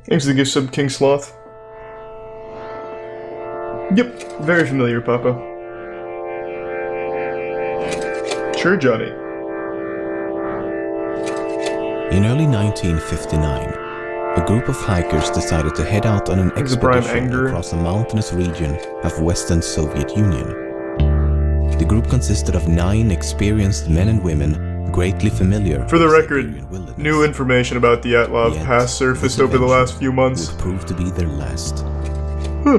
Thanks for the gift sub, King Sloth. Yep, very familiar, Papa. Sure, Johnny. In early 1959, a group of hikers decided to head out on an expedition across a mountainous region of Western Soviet Union. The group consisted of 9 experienced men and women, greatly familiar. For the record, new information about the Dyatlov Pass surfaced over the last few months. Would prove to be their last.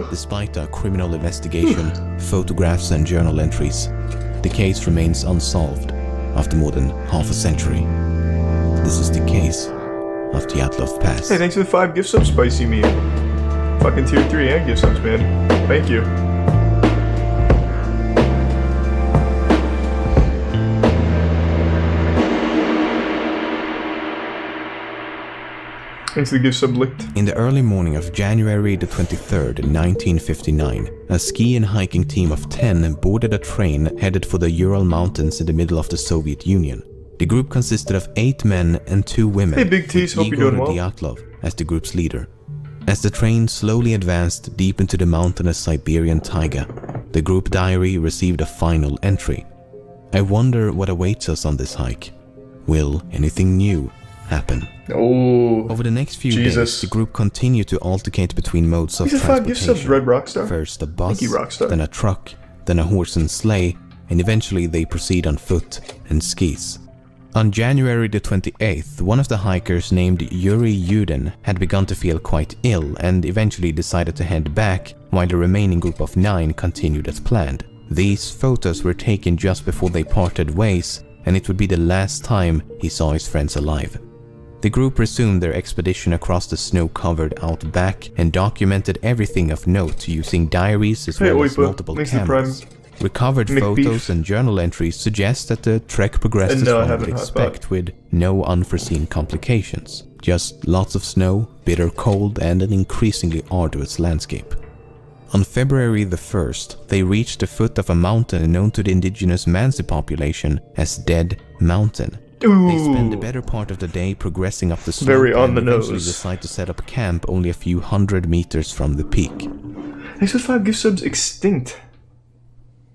Despite a criminal investigation, photographs and journal entries, the case remains unsolved after more than half a century. This is the case of the Dyatlov Pass. Hey, thanks for the 5 gift subs, Spicy Meat. Fucking tier 3 and gift subs, man. Thank you. Thanks for the gift sub, Licked. In the early morning of January the 23rd, 1959, a ski and hiking team of 10 boarded a train headed for the Ural Mountains in the middle of the Soviet Union. The group consisted of 8 men and 2 women, hey, Big T's, hope you're doing well. Dyatlov as the group's leader. As the train slowly advanced deep into the mountainous Siberian taiga, the group diary received a final entry. I wonder what awaits us on this hike. Will anything new happen? Oh, over the next few days, the group continued to alternate between modes of transportation. Red Rockstar. First a bus, then a truck, then a horse and sleigh, and eventually they proceed on foot and skis. On January the 28th, one of the hikers named Yuri Yudin had begun to feel quite ill and eventually decided to head back, while the remaining group of 9 continued as planned. These photos were taken just before they parted ways, and it would be the last time he saw his friends alive. The group resumed their expedition across the snow-covered outback and documented everything of note using diaries as well as multiple cameras. Recovered photos and journal entries suggest that the trek progressed as one would expect, with no unforeseen complications. Just lots of snow, bitter cold, and an increasingly arduous landscape. On February the 1st, they reached the foot of a mountain known to the indigenous Mansi population as Dead Mountain. Ooh. They spend the better part of the day progressing up the slope and eventually decide to set up camp only a few hundred meters from the peak. Thanks for 5 gift subs, Extinct.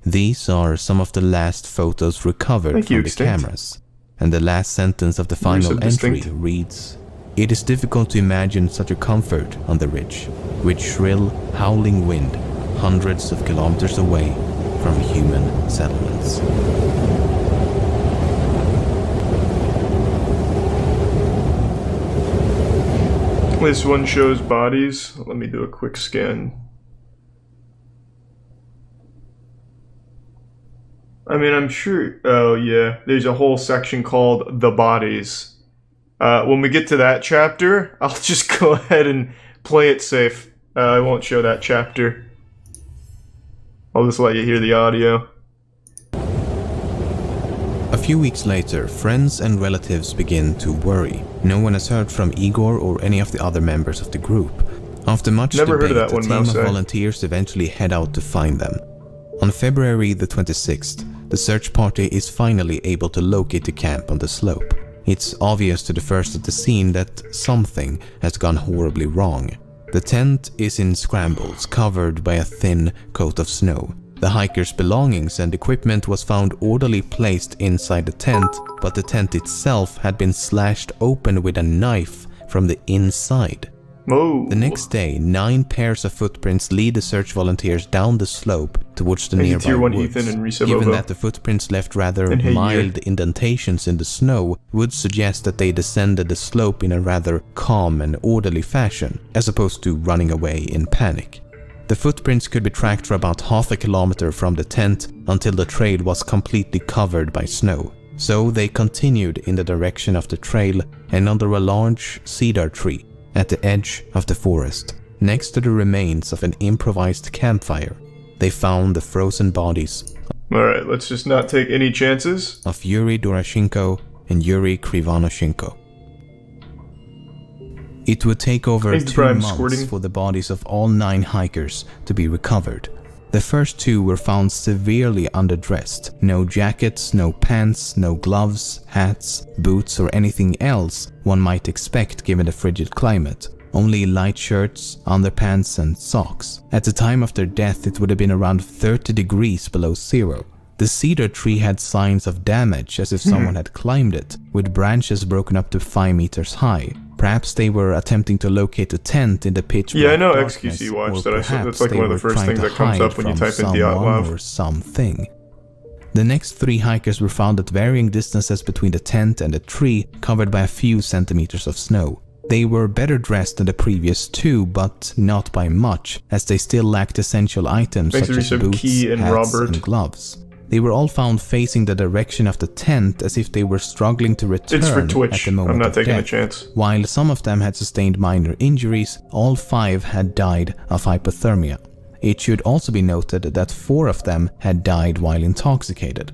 These are some of the last photos recovered from the cameras, and the last sentence of the final entry reads, "It is difficult to imagine such a comfort on the ridge, with shrill, howling wind hundreds of kilometers away from human settlements." This one shows bodies. Let me do a quick scan. I mean, I'm sure... Oh, yeah. There's a whole section called The Bodies. When we get to that chapter, I'll just go ahead and play it safe. I won't show that chapter. I'll just let you hear the audio. A few weeks later, friends and relatives begin to worry. No one has heard from Igor or any of the other members of the group. After much debate, a team of volunteers eventually head out to find them. On February the 26th, the search party is finally able to locate the camp on the slope. It's obvious to the first at the scene that something has gone horribly wrong. The tent is in scrambles, covered by a thin coat of snow. The hikers' belongings and equipment was found orderly placed inside the tent, but the tent itself had been slashed open with a knife from the inside. Whoa. The next day, 9 pairs of footprints lead the search volunteers down the slope towards the nearby woods. Given that the footprints left rather mild indentations in the snow, would suggest that they descended the slope in a rather calm and orderly fashion, as opposed to running away in panic. The footprints could be tracked for about half a kilometer from the tent until the trail was completely covered by snow. So they continued in the direction of the trail and under a large cedar tree at the edge of the forest, next to the remains of an improvised campfire, they found the frozen bodies. Alright, let's just not take any chances. Of Yuri Doroshenko and Yuri Krivonoshenko. It would take over 2 months for the bodies of all 9 hikers to be recovered. The first 2 were found severely underdressed. No jackets, no pants, no gloves, hats, boots or anything else one might expect given the frigid climate. only light shirts, underpants and socks. At the time of their death, it would have been around 30 degrees below zero. The cedar tree had signs of damage, as if someone had climbed it, with branches broken up to 5 meters high. Perhaps they were attempting to locate a tent in the pitch black darkness. Yeah, I know XQC Watch that I saw. That's like one of the first things that comes up when you type in Dyatlov. Or something. The next 3 hikers were found at varying distances between the tent and the tree, covered by a few centimeters of snow. They were better dressed than the previous 2, but not by much, as they still lacked essential items such as boots, hats, and gloves. They were all found facing the direction of the tent as if they were struggling to return at the moment I'm not of taking death. a chance. While some of them had sustained minor injuries, all 5 had died of hypothermia. It should also be noted that 4 of them had died while intoxicated.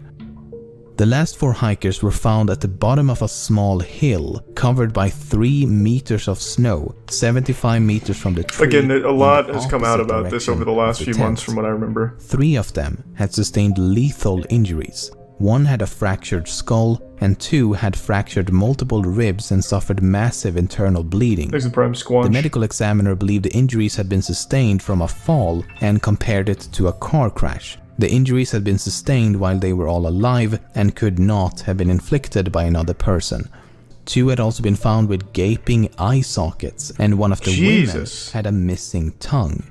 The last 4 hikers were found at the bottom of a small hill, covered by 3 meters of snow, 75 meters from the tree. Again, a lot has come out about this over the last few months from what I remember. 3 of them had sustained lethal injuries. 1 had a fractured skull, and 2 had fractured multiple ribs and suffered massive internal bleeding. There's the prime squanch. The medical examiner believed the injuries had been sustained from a fall and compared it to a car crash. The injuries had been sustained while they were all alive and could not have been inflicted by another person. 2 had also been found with gaping eye sockets, and 1 of the women had a missing tongue.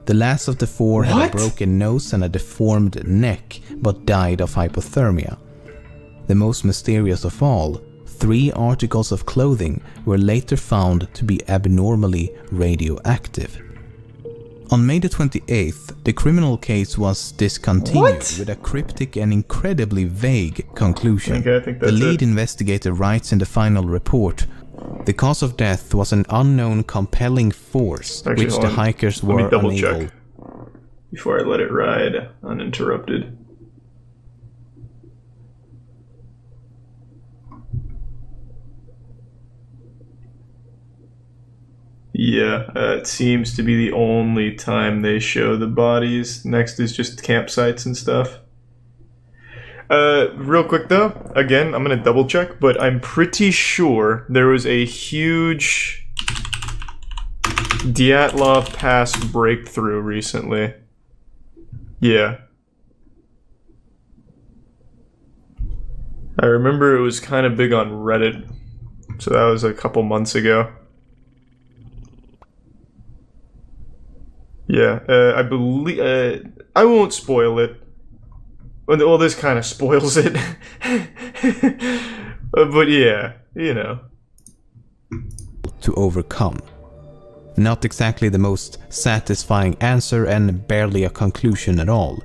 The last of the 4 had a broken nose and a deformed neck, but died of hypothermia. The most mysterious of all, 3 articles of clothing were later found to be abnormally radioactive. On May the 28th, the criminal case was discontinued with a cryptic and incredibly vague conclusion. Okay, I think that's the lead investigator writes in the final report, "The cause of death was an unknown compelling force which the hikers were unable..." Check before I let it ride uninterrupted. Yeah, it seems to be the only time they show the bodies. Next is just campsites and stuff. Real quick though, again, I'm gonna double check, but I'm pretty sure there was a huge Dyatlov Pass breakthrough recently. Yeah. I remember it was kind of big on Reddit, so that was a couple months ago. Yeah, I believe, I won't spoil it. Well, this kind of spoils it. But yeah, you know. To overcome. Not exactly the most satisfying answer and barely a conclusion at all.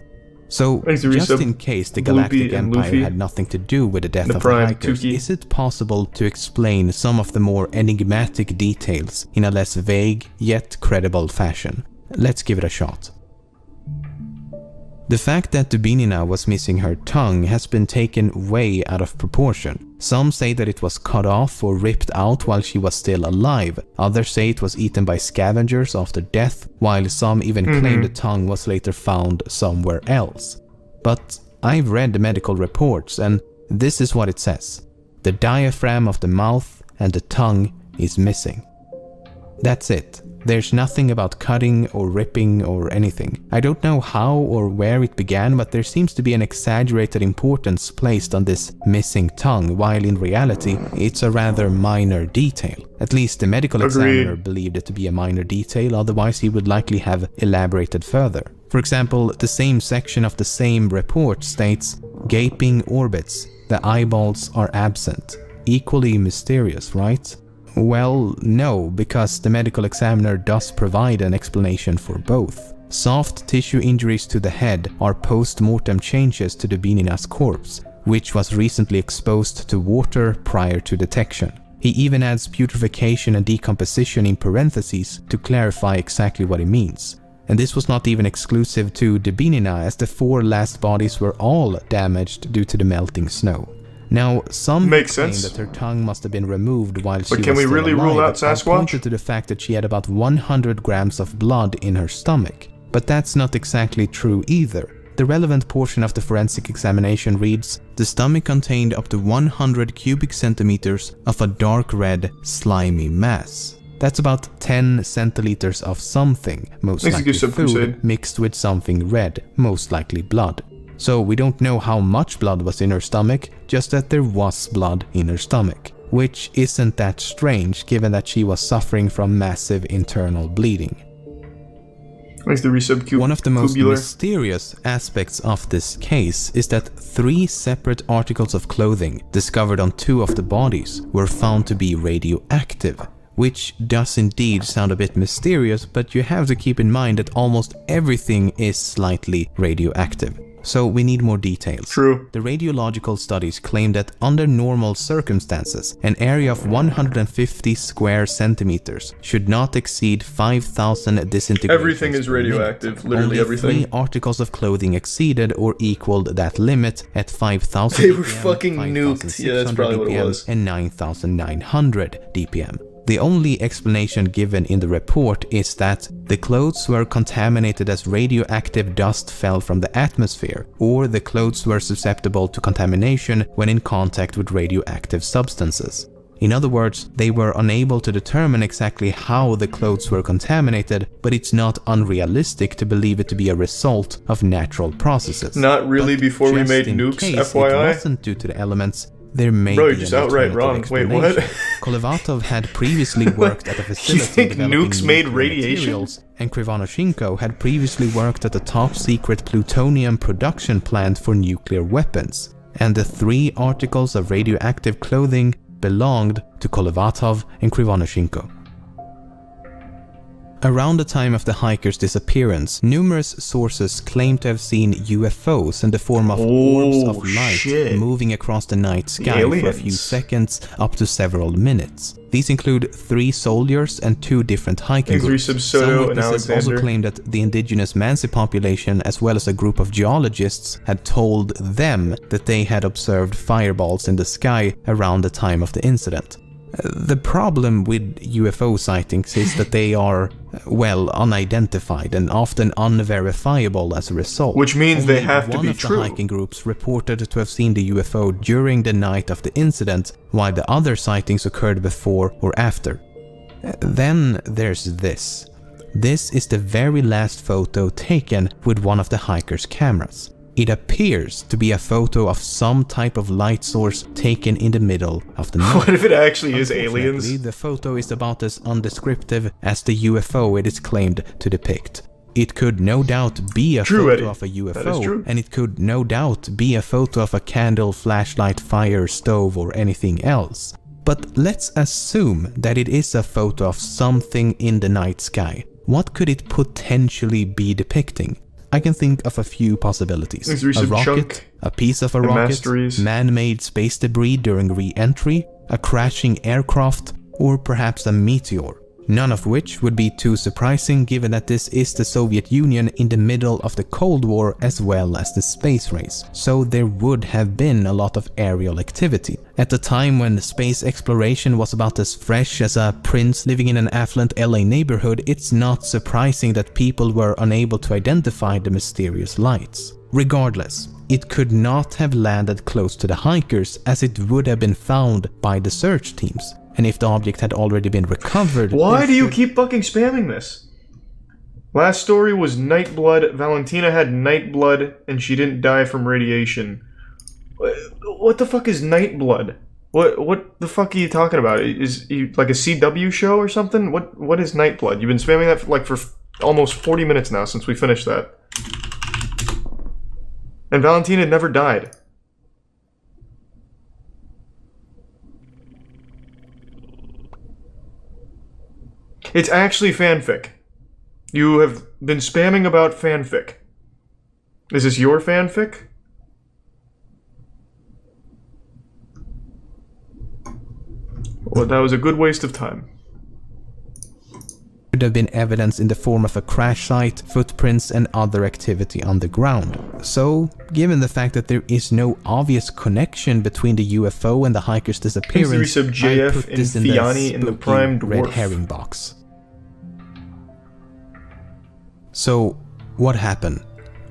So, just in case the Galactic Empire had nothing to do with the death of the hikers, is it possible to explain some of the more enigmatic details in a less vague yet credible fashion? Let's give it a shot. The fact that Dubinina was missing her tongue has been taken way out of proportion. Some say that it was cut off or ripped out while she was still alive. Others say it was eaten by scavengers after death, while some even claim the tongue was later found somewhere else. But I've read the medical reports, and this is what it says. The diaphragm of the mouth and the tongue is missing. That's it. There's nothing about cutting or ripping or anything. I don't know how or where it began, but there seems to be an exaggerated importance placed on this missing tongue, while in reality, it's a rather minor detail. At least the medical examiner believed it to be a minor detail, otherwise he would likely have elaborated further. For example, the same section of the same report states, "Gaping orbits, the eyeballs are absent." Equally mysterious, right? Well, no, because the medical examiner does provide an explanation for both. Soft tissue injuries to the head are post-mortem changes to Dubinina's corpse, which was recently exposed to water prior to detection. He even adds putrefaction and decomposition in parentheses to clarify exactly what he means. And this was not even exclusive to Dubinina, as the 4 last bodies were all damaged due to the melting snow. Now, some claim that her tongue must have been removed while she was still alive. But can we really rule out Sasquatch? Pointed to the fact that she had about 100 grams of blood in her stomach. But that's not exactly true either. The relevant portion of the forensic examination reads, "The stomach contained up to 100 cubic centimeters of a dark red, slimy mass." That's about 10 centiliters of something, most likely food, mixed with something red, most likely blood. So we don't know how much blood was in her stomach, just that there was blood in her stomach. Which isn't that strange, given that she was suffering from massive internal bleeding. One of the most mysterious aspects of this case is that 3 separate articles of clothing discovered on 2 of the bodies were found to be radioactive, which does indeed sound a bit mysterious, but you have to keep in mind that almost everything is slightly radioactive. So we need more details. True. The radiological studies claim that under normal circumstances, an area of 150 square centimeters should not exceed 5,000 disintegrations. Everything is radioactive, literally everything. Only 3 articles of clothing exceeded or equaled that limit at 5,000 They were fucking nuked. Yeah, that's probably what it was. And 9,900 dpm. The only explanation given in the report is that the clothes were contaminated as radioactive dust fell from the atmosphere, or the clothes were susceptible to contamination when in contact with radioactive substances. In other words, they were unable to determine exactly how the clothes were contaminated, but it's not unrealistic to believe it to be a result of natural processes. Not really before we made nukes, FYI. It wasn't due to the elements. There may Bro, be you're just outright wrong. Wait, what? Kolevatov had previously worked at a facility You think developing nukes made nuclear radiation? materials, and Krivonoshenko had previously worked at a top-secret plutonium production plant for nuclear weapons, and the 3 articles of radioactive clothing belonged to Kolevatov and Krivonoshenko. Around the time of the hiker's disappearance, numerous sources claim to have seen UFOs in the form of orbs of light moving across the night sky for a few seconds up to several minutes. These include 3 soldiers and 2 different hiking groups. Some witnesses also claim that the indigenous Mansi population, as well as a group of geologists, had told them that they had observed fireballs in the sky around the time of the incident. The problem with UFO sightings is that they are, well, unidentified and often unverifiable as a result. Which means they have to be true. One of the hiking groups reported to have seen the UFO during the night of the incident, while the other sightings occurred before or after. Then there's this. This is the very last photo taken with one of the hiker's cameras. It appears to be a photo of some type of light source taken in the middle of the night. What if it actually is aliens? The photo is about as undescriptive as the UFO it is claimed to depict. It could no doubt be a photo of a UFO, and it could no doubt be a photo of a candle, flashlight, fire, stove, or anything else. But let's assume that it is a photo of something in the night sky. What could it potentially be depicting? I can think of a few possibilities. A rocket, a piece of a rocket, man-made space debris during re-entry, a crashing aircraft, or perhaps a meteor. None of which would be too surprising given that this is the Soviet Union in the middle of the Cold War as well as the space race, so there would have been a lot of aerial activity. At the time when space exploration was about as fresh as a prince living in an affluent LA neighborhood, it's not surprising that people were unable to identify the mysterious lights. Regardless, it could not have landed close to the hikers as it would have been found by the search teams. And if the object had already been recovered... Why do you keep fucking spamming this? Last story was Nightblood. Valentina had Nightblood and she didn't die from radiation. What the fuck is Nightblood? What the fuck are you talking about? Is he like a CW show or something? What is Nightblood? You've been spamming that for almost 40 minutes now since we finished that. And Valentina never died. It's actually fanfic. You have been spamming about fanfic. Is this your fanfic? Well, that was a good waste of time. Could have been evidence in the form of a crash site, footprints, and other activity on the ground. So, given the fact that there is no obvious connection between the UFO and the hiker's disappearance, I put this in the spooky red herring box. So, what happened?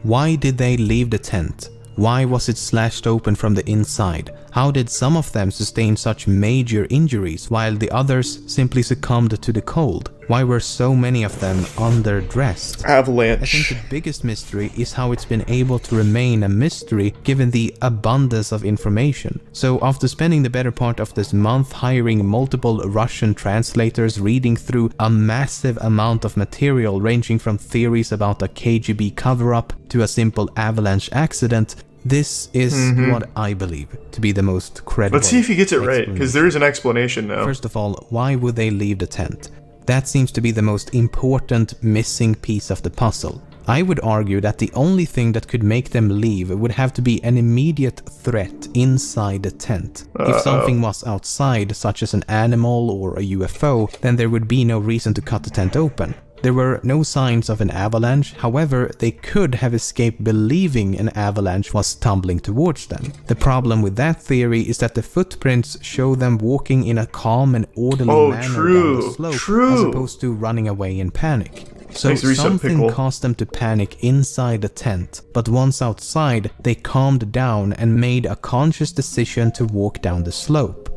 Why did they leave the tent? Why was it slashed open from the inside? How did some of them sustain such major injuries while the others simply succumbed to the cold? Why were so many of them underdressed? Avalanche. I think the biggest mystery is how it's been able to remain a mystery given the abundance of information. So after spending the better part of this month hiring multiple Russian translators reading through a massive amount of material ranging from theories about a KGB cover-up to a simple avalanche accident, this is what I believe to be the most credible. Let's see if he gets it right, because there is an explanation now. First of all, why would they leave the tent? That seems to be the most important missing piece of the puzzle. I would argue that the only thing that could make them leave would have to be an immediate threat inside the tent. If something was outside, such as an animal or a UFO, then there would be no reason to cut the tent open. There were no signs of an avalanche, however, they could have escaped believing an avalanche was tumbling towards them. The problem with that theory is that the footprints show them walking in a calm and orderly manner down the slope, as opposed to running away in panic. So something caused them to panic inside the tent, but once outside, they calmed down and made a conscious decision to walk down the slope.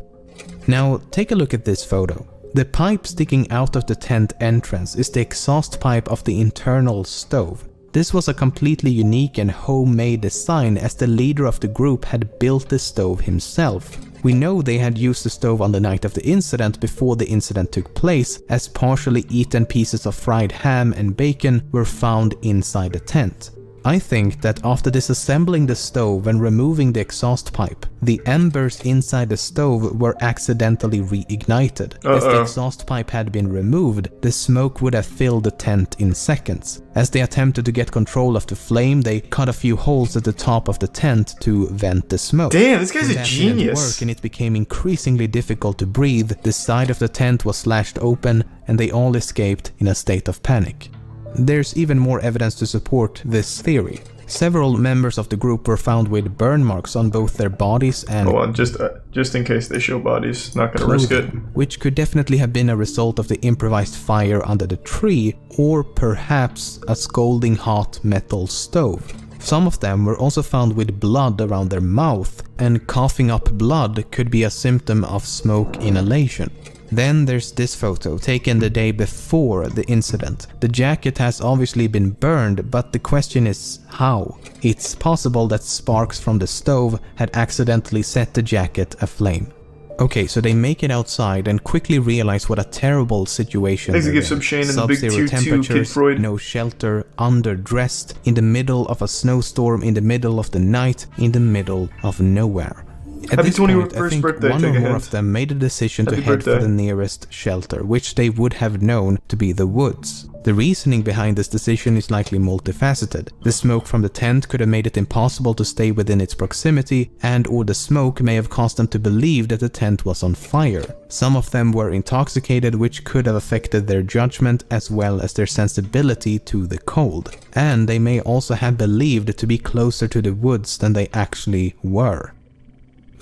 Now, take a look at this photo. The pipe sticking out of the tent entrance is the exhaust pipe of the internal stove. This was a completely unique and homemade design, as the leader of the group had built the stove himself. We know they had used the stove on the night of the incident before the incident took place, as partially eaten pieces of fried ham and bacon were found inside the tent. I think that after disassembling the stove and removing the exhaust pipe, the embers inside the stove were accidentally reignited. If the exhaust pipe had been removed, the smoke would have filled the tent in seconds. As they attempted to get control of the flame, they cut a few holes at the top of the tent to vent the smoke. Damn, this guy's a genius. And it became increasingly difficult to breathe. The side of the tent was slashed open and they all escaped in a state of panic. There's even more evidence to support this theory. Several members of the group were found with burn marks on both their bodies and hold on, just in case they show bodies, not gonna risk it. Which could definitely have been a result of the improvised fire under the tree, or perhaps a scalding hot metal stove. Some of them were also found with blood around their mouth, and coughing up blood could be a symptom of smoke inhalation. Then there's this photo, taken the day before the incident. The jacket has obviously been burned, but the question is how? It's possible that sparks from the stove had accidentally set the jacket aflame. Okay, so they make it outside and quickly realize what a terrible situation they're in. Sub-zero temperatures, no shelter, underdressed, in the middle of a snowstorm, in the middle of the night, in the middle of nowhere. At this point, I think one or more of them made a decision to head for the nearest shelter, which they would have known to be the woods. The reasoning behind this decision is likely multifaceted. The smoke from the tent could have made it impossible to stay within its proximity, and/or the smoke may have caused them to believe that the tent was on fire. Some of them were intoxicated, which could have affected their judgment as well as their sensibility to the cold. And they may also have believed to be closer to the woods than they actually were.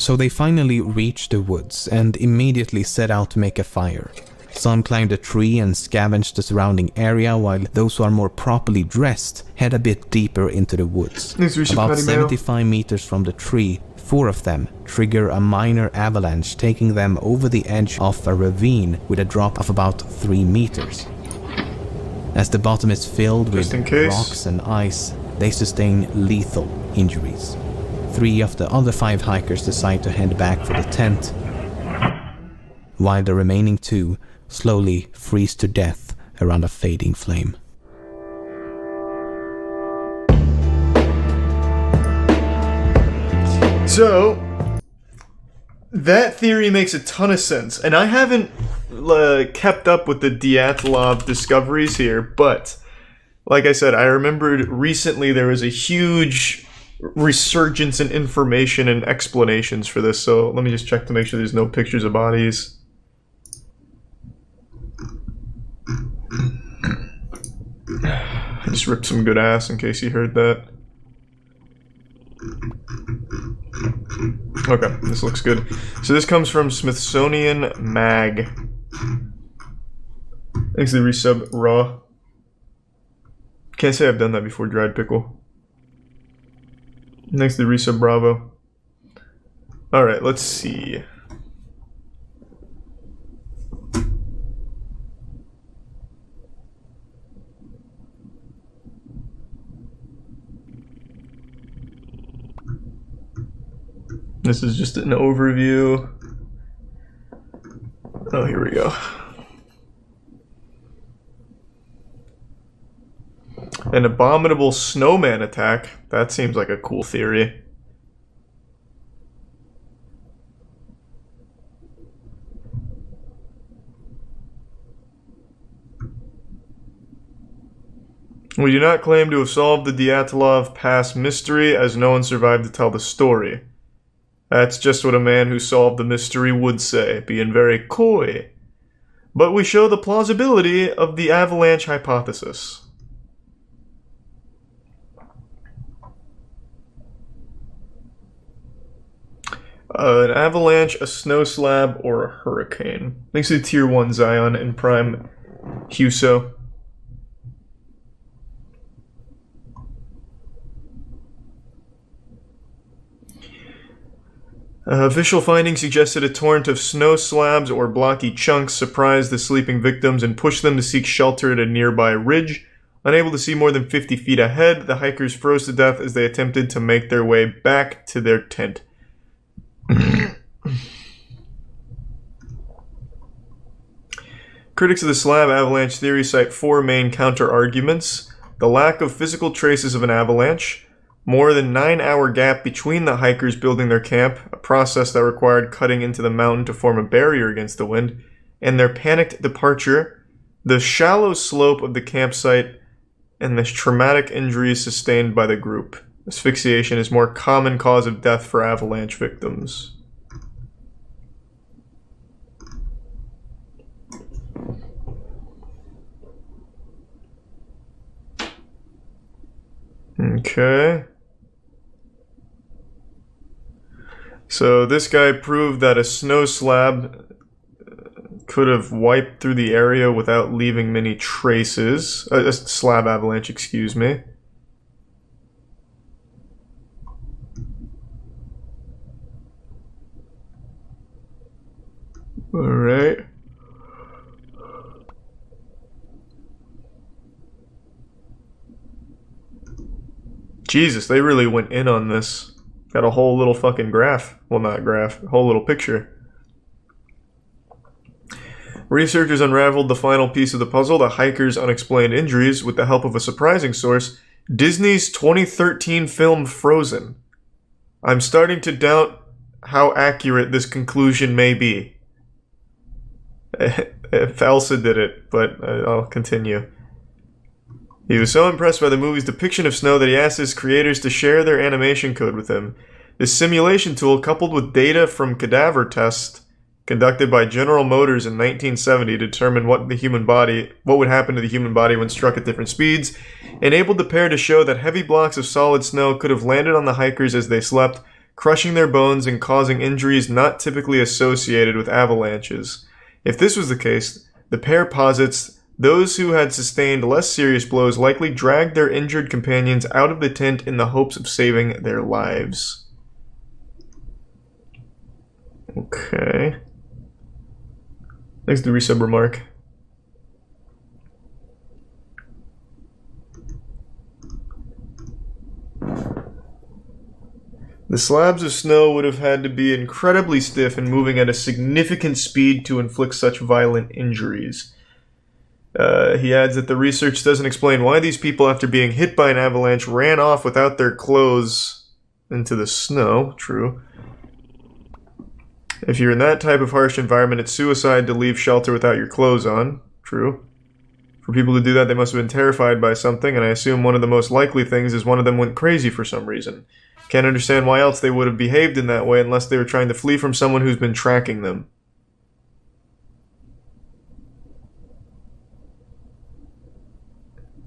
So they finally reached the woods and immediately set out to make a fire. Some climbed a tree and scavenged the surrounding area, while those who are more properly dressed head a bit deeper into the woods. About 75 meters from the tree, 4 of them trigger a minor avalanche, taking them over the edge of a ravine with a drop of about 3 meters. As the bottom is filled with rocks and ice, they sustain lethal injuries. 3 of the other 5 hikers decide to head back for the tent, while the remaining 2 slowly freeze to death around a fading flame. So, that theory makes a ton of sense, and I haven't kept up with the Dyatlov discoveries here, but like I said, I remembered recently there was a huge resurgence in information and explanations for this, so let me just check to make sure there's no pictures of bodies. I just ripped some good ass in case you heard that. Okay, this looks good. So this comes from Smithsonian Mag. Thanks to the resub raw. Can't say I've done that before, dried pickle. Next to Risa Bravo. Alright, let's see. This is just an overview. Oh, here we go. An abominable snowman attack. That seems like a cool theory. We do not claim to have solved the Dyatlov Pass mystery, as no one survived to tell the story. That's just what a man who solved the mystery would say, being very coy. But we show the plausibility of the avalanche hypothesis. An avalanche, a snow slab, or a hurricane. Thanks to Tier 1 Zion and Prime Huso. Official findings suggested a torrent of snow slabs or blocky chunks surprised the sleeping victims and pushed them to seek shelter at a nearby ridge. Unable to see more than 50 feet ahead, the hikers froze to death as they attempted to make their way back to their tent. Critics of the slab avalanche theory cite four main counter-arguments: the lack of physical traces of an avalanche, more than 9-hour gap between the hikers building their camp, a process that required cutting into the mountain to form a barrier against the wind, and their panicked departure, the shallow slope of the campsite, and the traumatic injuries sustained by the group. Asphyxiation is a more common cause of death for avalanche victims. Okay. So this guy proved that a snow slab could have wiped through the area without leaving many traces. A slab avalanche, excuse me. Alright. Jesus, they really went in on this. Got a whole little fucking graph. Well, not graph, a whole little picture. Researchers unraveled the final piece of the puzzle, the hikers' unexplained injuries, with the help of a surprising source, Disney's 2013 film Frozen. I'm starting to doubt how accurate this conclusion may be. If Elsa did it, but I'll continue. He was so impressed by the movie's depiction of snow that he asked his creators to share their animation code with him. This simulation tool, coupled with data from cadaver tests conducted by General Motors in 1970 to determine what would happen to the human body when struck at different speeds, enabled the pair to show that heavy blocks of solid snow could have landed on the hikers as they slept, crushing their bones and causing injuries not typically associated with avalanches. If this was the case, the pair posits those who had sustained less serious blows likely dragged their injured companions out of the tent in the hopes of saving their lives. Okay. Next, the resub remark. The slabs of snow would have had to be incredibly stiff and moving at a significant speed to inflict such violent injuries. He adds that the research doesn't explain why these people, after being hit by an avalanche, ran off without their clothes into the snow. True. If you're in that type of harsh environment, it's suicide to leave shelter without your clothes on. True. For people to do that, they must have been terrified by something, and I assume one of the most likely things is one of them went crazy for some reason. Can't understand why else they would have behaved in that way unless they were trying to flee from someone who's been tracking them.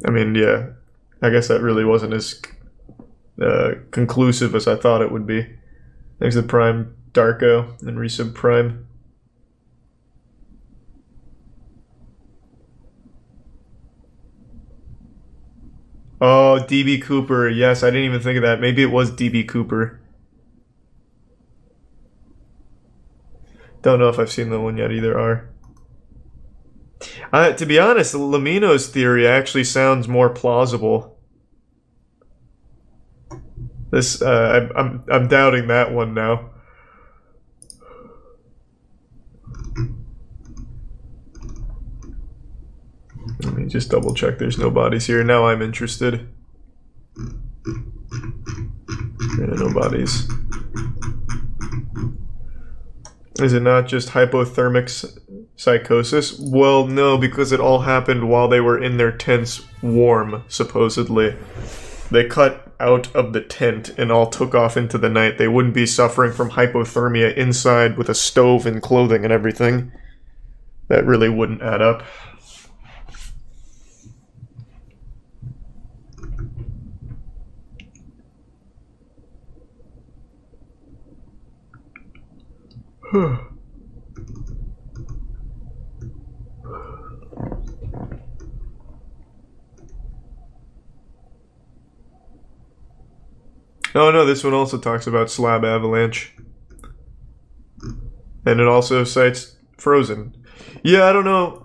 I mean, yeah, I guess that really wasn't as conclusive as I thought it would be. Thanks to Prime Darko and Resub Prime. Oh, DB Cooper. Yes, I didn't even think of that. Maybe it was DB Cooper. Don't know if I've seen that one yet either. To be honest, Lamino's theory actually sounds more plausible. This, I'm doubting that one now. Let me just double check there's no bodies here. Now I'm interested. Yeah, no bodies. Is it not just hypothermic psychosis? Well, no, because it all happened while they were in their tents warm, supposedly. They cut out of the tent and all took off into the night. They wouldn't be suffering from hypothermia inside with a stove and clothing and everything. That really wouldn't add up. Oh no, this one also talks about slab avalanche. And it also cites Frozen. Yeah, I don't know.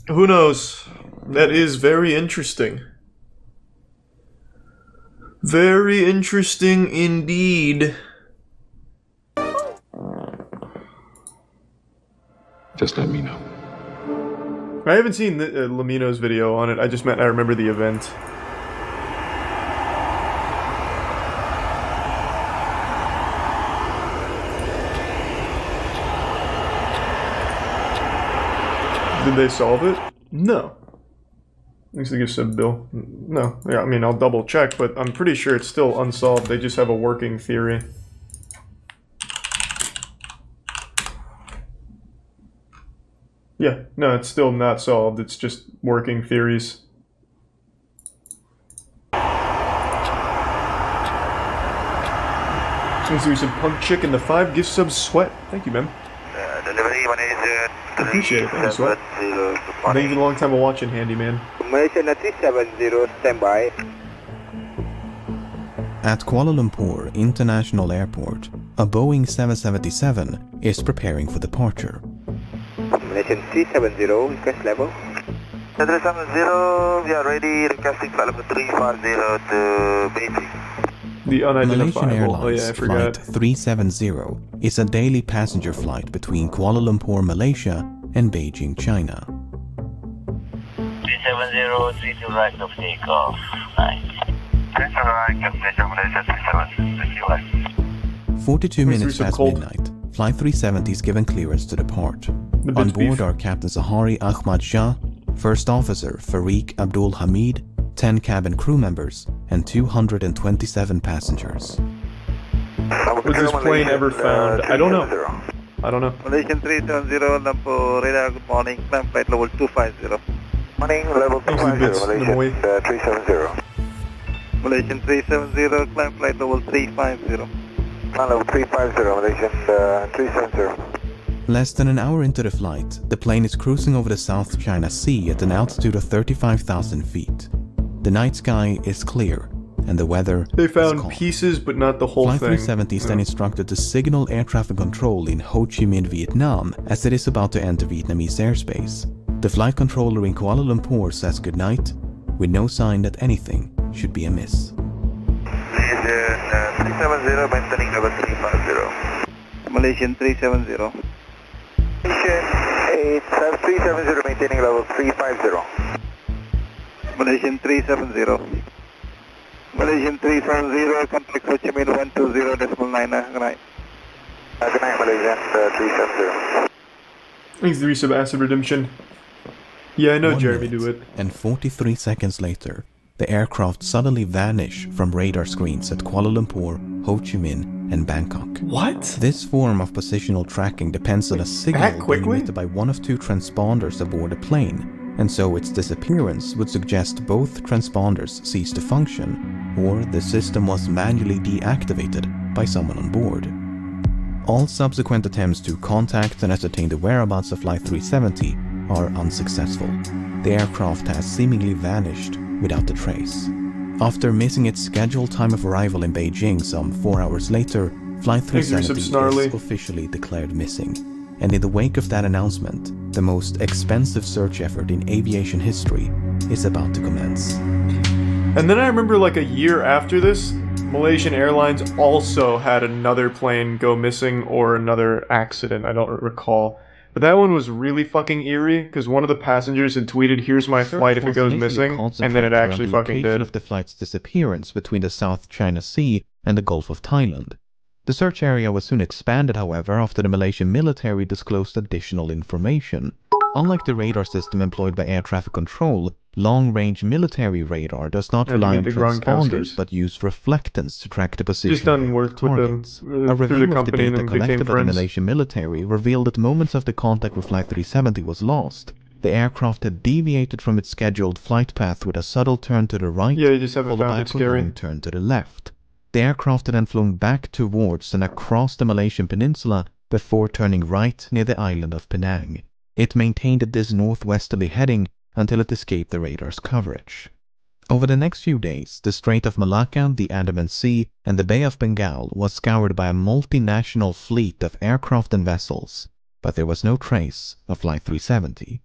Who knows? That is very interesting. Very interesting indeed. Just let me know. I haven't seen Lamino's video on it. I just meant I remember the event. Did they solve it? No. At least they give Sib Bill. No. Yeah, I mean, I'll double check, but I'm pretty sure it's still unsolved. They just have a working theory. Yeah, no, it's still not solved. It's just working theories. There's some punk chick in the 5 gift subs sweat. Thank you, man. Delivery manager. Appreciate it. Thank you, sweat. Thank you for a long time of watching, handyman. Malaysian 370, standby. At Kuala Lumpur International Airport, a Boeing 777 is preparing for departure. Malaysian 370, request level. 370, we are ready, requesting flight level 350 to Beijing. The unidentifiable. Malaysian Airlines oh yeah, I forgot. Flight 370 is a daily passenger flight between Kuala Lumpur, Malaysia and Beijing, China. 370, 32 right of takeoff. Nice. 42 minutes past midnight, Flight 370 is given clearance to depart. On board are Captain Zahari Ahmad Shah, First Officer Farik Abdul Hamid, 10 cabin crew members, and 227 passengers. Was this plane ever found? I don't know. I don't know. Malaysian 370, Lumpur, radar, good morning, climb flight level 250. Morning, level 250, Malaysian 370. Malaysian 370, climb flight level 350. Climb level 350, Malaysian 370. Less than an hour into the flight, the plane is cruising over the South China Sea at an altitude of 35,000 feet. The night sky is clear, and the weather They found is calm. pieces, but not the whole Flight thing. 370 is then instructed to signal air traffic control in Ho Chi Minh, Vietnam, as it is about to enter Vietnamese airspace. The flight controller in Kuala Lumpur says goodnight, with no sign that anything should be amiss. Malaysian 370, maintaining level 350. Malaysian 370. Malaysian 370, maintaining level 350. Malaysian 370. Malaysian 370, contact Ho Chi Minh 120.9. Good night. Good night, Malaysian 370. Thanks, the Resub Acid Redemption. Yeah, I know 1 Jeremy minute do it. And 43 seconds later, the aircraft suddenly vanish from radar screens at Kuala Lumpur, Ho Chi Minh, and Bangkok. What? This form of positional tracking depends on a signal being emitted by one of 2 transponders aboard a plane, and so its disappearance would suggest both transponders ceased to function, or the system was manually deactivated by someone on board. All subsequent attempts to contact and ascertain the whereabouts of Flight 370 are unsuccessful. The aircraft has seemingly vanished without a trace. After missing its scheduled time of arrival in Beijing some 4 hours later, Flight 370 is officially declared missing. And in the wake of that announcement, the most expensive search effort in aviation history is about to commence. And then I remember like a year after this, Malaysian Airlines also had another plane go missing or another accident, I don't recall. But that one was really fucking eerie, because one of the passengers had tweeted, "Here's my flight if it goes missing," and then it actually fucking did. Of the flight's disappearance between the South China Sea and the Gulf of Thailand. The search area was soon expanded, however, after the Malaysian military disclosed additional information. Unlike the radar system employed by air traffic control, long-range military radar does not rely on transponders but use reflectance to track the position Just done work with targets. A review of the data collected by the Malaysian military revealed that moments after contact with Flight 370 was lost, the aircraft had deviated from its scheduled flight path with a subtle turn to the right, followed by a prolonged turn to the left. The aircraft had then flown back towards and across the Malaysian peninsula before turning right near the island of Penang. It maintained this northwesterly heading until it escaped the radar's coverage. Over the next few days, the Strait of Malacca, the Andaman Sea, and the Bay of Bengal was scoured by a multinational fleet of aircraft and vessels, but there was no trace of Flight 370.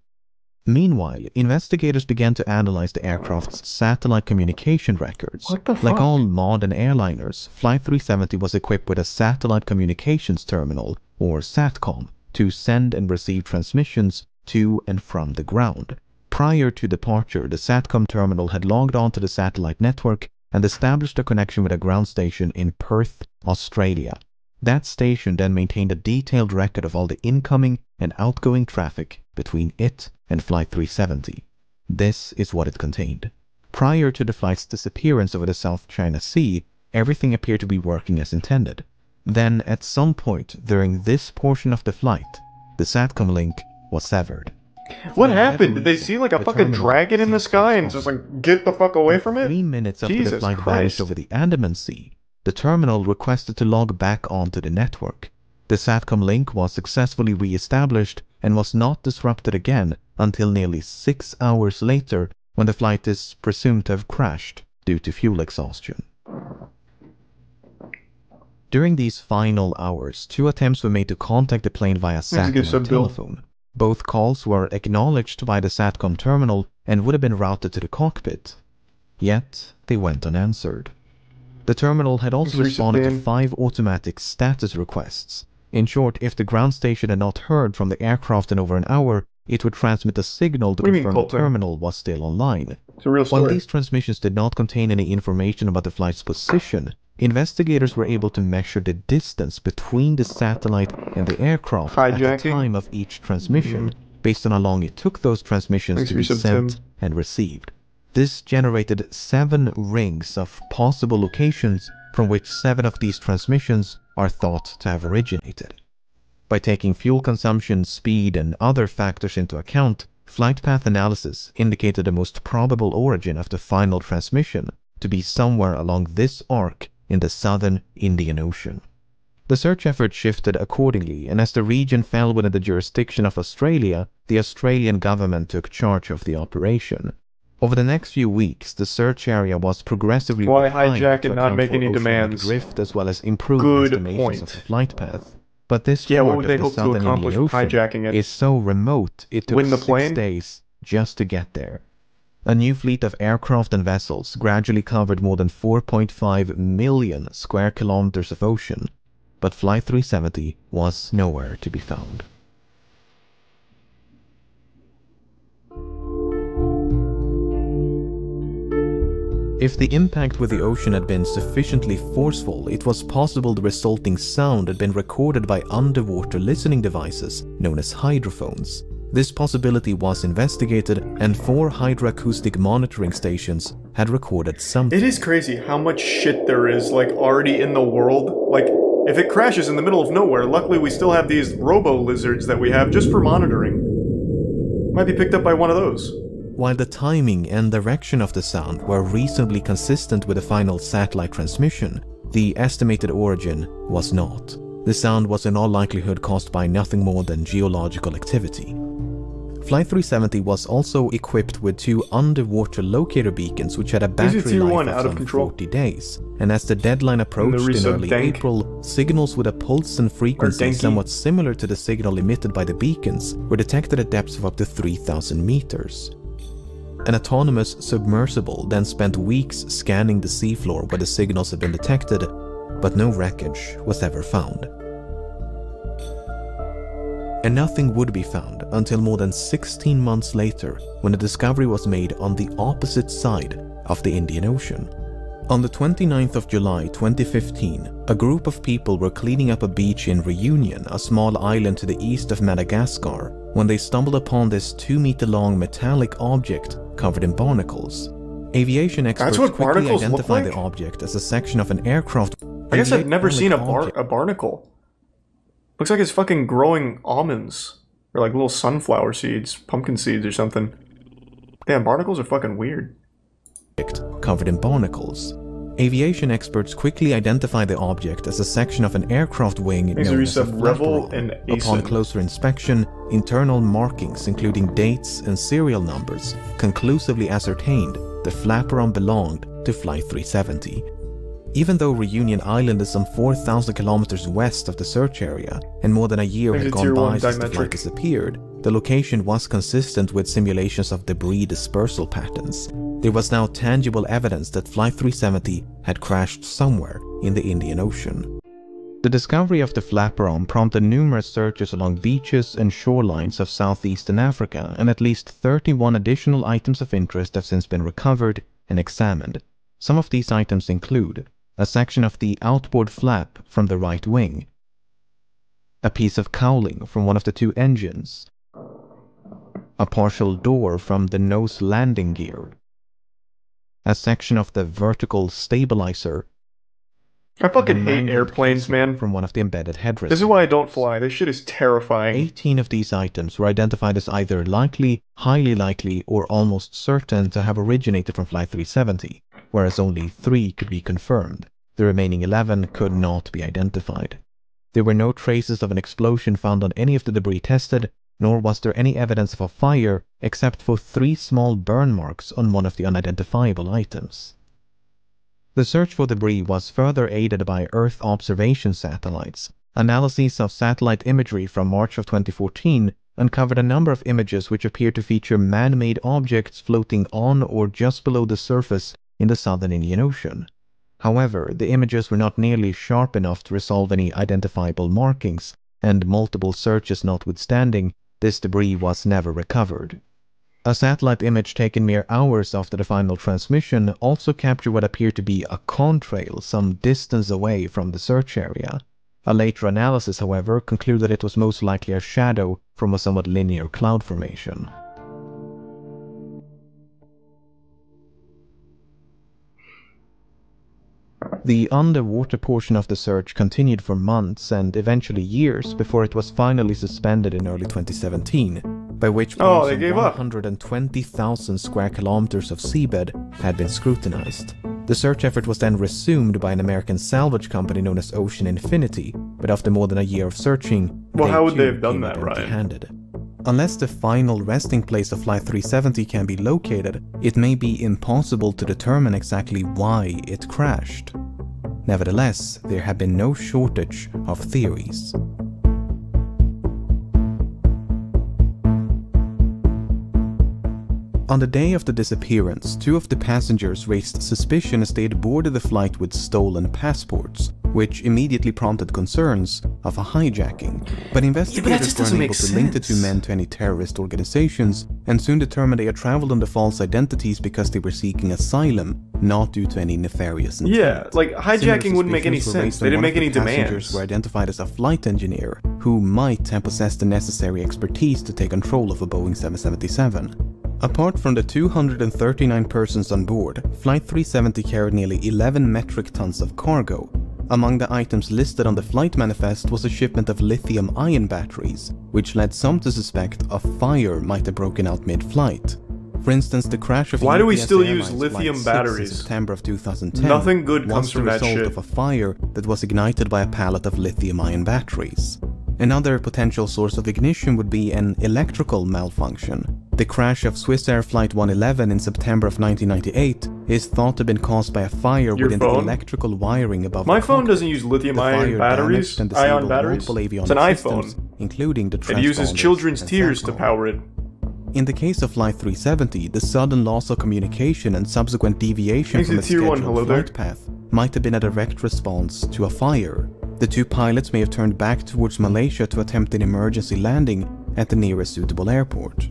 Meanwhile, investigators began to analyze the aircraft's satellite communication records. What the fuck? Like all modern airliners, Flight 370 was equipped with a satellite communications terminal, or SATCOM, to send and receive transmissions to and from the ground. Prior to departure, the SATCOM terminal had logged onto the satellite network and established a connection with a ground station in Perth, Australia. That station then maintained a detailed record of all the incoming and outgoing traffic between it and Flight 370. This is what it contained. Prior to the flight's disappearance over the South China Sea, everything appeared to be working as intended. Then, at some point during this portion of the flight, the SATCOM link was severed. What happened? Did they see like a fucking dragon in the sky and just like get the fuck away from it? 3 minutes after the flight vanished over the Andaman Sea, the terminal requested to log back onto the network. The SATCOM link was successfully re-established and was not disrupted again until nearly 6 hours later, when the flight is presumed to have crashed due to fuel exhaustion. During these final hours, 2 attempts were made to contact the plane via satellite telephone. Both calls were acknowledged by the SATCOM terminal and would have been routed to the cockpit. Yet, they went unanswered. The terminal had also responded to 5 automatic status requests. In short, if the ground station had not heard from the aircraft in over an hour, it would transmit a signal to confirm the terminal was still online. It's a real story. While these transmissions did not contain any information about the flight's position, investigators were able to measure the distance between the satellite and the aircraft at the time of each transmission, based on how long it took those transmissions to be sent and received. This generated 7 rings of possible locations from which 7 of these transmissions are thought to have originated. By taking fuel consumption, speed, and other factors into account, flight path analysis indicated the most probable origin of the final transmission to be somewhere along this arc in the southern Indian Ocean. The search effort shifted accordingly, and as the region fell within the jurisdiction of Australia, the Australian government took charge of the operation. Over the next few weeks, the search area was progressively hijack and not make any demands. Drift as well as improved estimations of the flight path. But this part of the southern Indian Ocean is so remote it took 6 days just to get there. A new fleet of aircraft and vessels gradually covered more than 4.5 million square kilometers of ocean, but Flight 370 was nowhere to be found. If the impact with the ocean had been sufficiently forceful, it was possible the resulting sound had been recorded by underwater listening devices known as hydrophones. This possibility was investigated, and 4 hydroacoustic monitoring stations had recorded something. It is crazy how much shit there is, like, already in the world. Like, if it crashes in the middle of nowhere, luckily we still have these robo-lizards that we have just for monitoring. Might be picked up by one of those. While the timing and direction of the sound were reasonably consistent with the final satellite transmission, the estimated origin was not. The sound was in all likelihood caused by nothing more than geological activity. Flight 370 was also equipped with 2 underwater locator beacons which had a battery life of some 40 days, and as the deadline approached in early April, signals with a pulse and frequency somewhat similar to the signal emitted by the beacons were detected at depths of up to 3,000 meters. An autonomous submersible then spent weeks scanning the seafloor where the signals had been detected, but no wreckage was ever found. And nothing would be found until more than 16 months later, when a discovery was made on the opposite side of the Indian Ocean. On the 29th of July 2015, a group of people were cleaning up a beach in Reunion, a small island to the east of Madagascar, when they stumbled upon this 2-meter-long metallic object covered in barnacles. Aviation experts quickly identified the object as a section of an aircraft. I guess I've never seen a barnacle. Looks like it's fucking growing almonds. Or like little sunflower seeds, pumpkin seeds or something. Damn, barnacles are fucking weird. Covered in barnacles. Aviation experts quickly identified the object as a section of an aircraft wing known as a flaperon. Upon closer inspection, internal markings including dates and serial numbers conclusively ascertained the flaperon belonged to Flight 370. Even though Reunion Island is some 4,000 kilometers west of the search area, and more than a year had gone by since the flight disappeared, the location was consistent with simulations of debris dispersal patterns. There was now tangible evidence that Flight 370 had crashed somewhere in the Indian Ocean. The discovery of the flaperon prompted numerous searches along beaches and shorelines of southeastern Africa, and at least 31 additional items of interest have since been recovered and examined. Some of these items include a section of the outboard flap from the right wing, a piece of cowling from one of the 2 engines, a partial door from the nose landing gear, a section of the vertical stabilizer. I fucking hate airplanes, man. From one of the embedded headrests. This is why I don't fly. This shit is terrifying. 18 of these items were identified as either likely, highly likely, or almost certain to have originated from Flight 370, whereas only 3 could be confirmed. The remaining 11 could not be identified. There were no traces of an explosion found on any of the debris tested, nor was there any evidence of a fire except for 3 small burn marks on one of the unidentifiable items. The search for debris was further aided by Earth observation satellites. Analyses of satellite imagery from March of 2014 uncovered a number of images which appeared to feature man-made objects floating on or just below the surface in the southern Indian Ocean. However, the images were not nearly sharp enough to resolve any identifiable markings, and multiple searches notwithstanding, this debris was never recovered. A satellite image taken mere hours after the final transmission also captured what appeared to be a contrail some distance away from the search area. A later analysis, however, concluded it was most likely a shadow from a somewhat linear cloud formation. The underwater portion of the search continued for months and eventually years before it was finally suspended in early 2017, by which point 120,000 square kilometers of seabed had been scrutinized. The search effort was then resumed by an American salvage company known as Ocean Infinity, but after more than a year of searching, how would they have done that, Ryan? Unless the final resting place of Flight 370 can be located, it may be impossible to determine exactly why it crashed. Nevertheless, there have been no shortage of theories. On the day of the disappearance, 2 of the passengers raised suspicion as they had boarded the flight with stolen passports, which immediately prompted concerns of a hijacking. But investigators weren't able to link the 2 men to any terrorist organizations, and soon determined they had traveled under false identities because they were seeking asylum, not due to any nefarious intent. Yeah, like hijacking wouldn't make any sense. They didn't make any demands. Passengers were identified as a flight engineer who might have possessed the necessary expertise to take control of a Boeing 777. Apart from the 239 persons on board, Flight 370 carried nearly 11 metric tons of cargo. Among the items listed on the flight manifest was a shipment of lithium-ion batteries, which led some to suspect a fire might have broken out mid-flight. For instance, the crash of Why do we still use lithium batteries? In September of 2010 Nothing good comes from that shit. was the result of a fire that was ignited by a pallet of lithium-ion batteries. Another potential source of ignition would be an electrical malfunction. The crash of Swissair Flight 111 in September of 1998 is thought to have been caused by a fire within the electrical wiring above the cockpit. My phone doesn't use lithium-ion batteries, it's an iPhone, including the it uses children's tears to power it. In the case of Flight 370, the sudden loss of communication and subsequent deviation from its scheduled flight path might have been a direct response to a fire. The two pilots may have turned back towards Malaysia to attempt an emergency landing at the nearest suitable airport.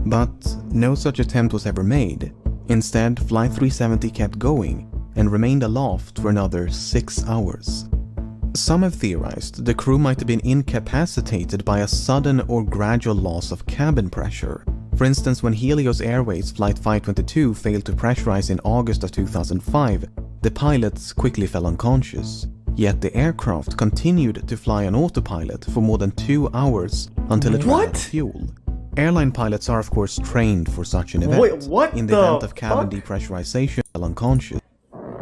But no such attempt was ever made. Instead, Flight 370 kept going and remained aloft for another 6 hours. Some have theorized the crew might have been incapacitated by a sudden or gradual loss of cabin pressure. For instance, when Helios Airways Flight 522 failed to pressurize in August of 2005, the pilots quickly fell unconscious. Yet the aircraft continued to fly on autopilot for more than 2 hours until it ran out of fuel. Airline pilots are of course trained for such an event. Wait, what in the event of cabin depressurization, fell unconscious.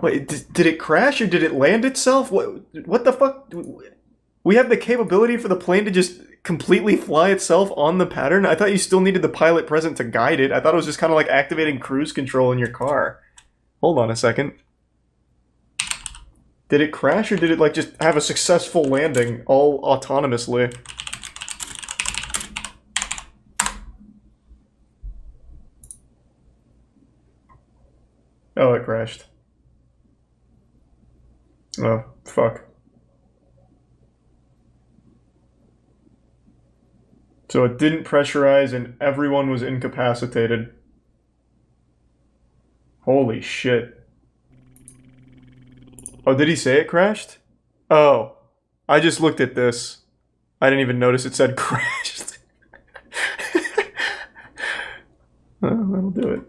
Wait, did it crash or did it land itself? What the fuck? We have the capability for the plane to just completely fly itself on the pattern? I thought you still needed the pilot present to guide it. I thought it was just kind of like activating cruise control in your car. Hold on a second. Did it crash or did it like just have a successful landing all autonomously? Oh, it crashed. Oh, fuck. So it didn't pressurize and everyone was incapacitated. Holy shit. Oh, did he say it crashed? Oh, I just looked at this. I didn't even notice it said crashed. Well, that'll do it.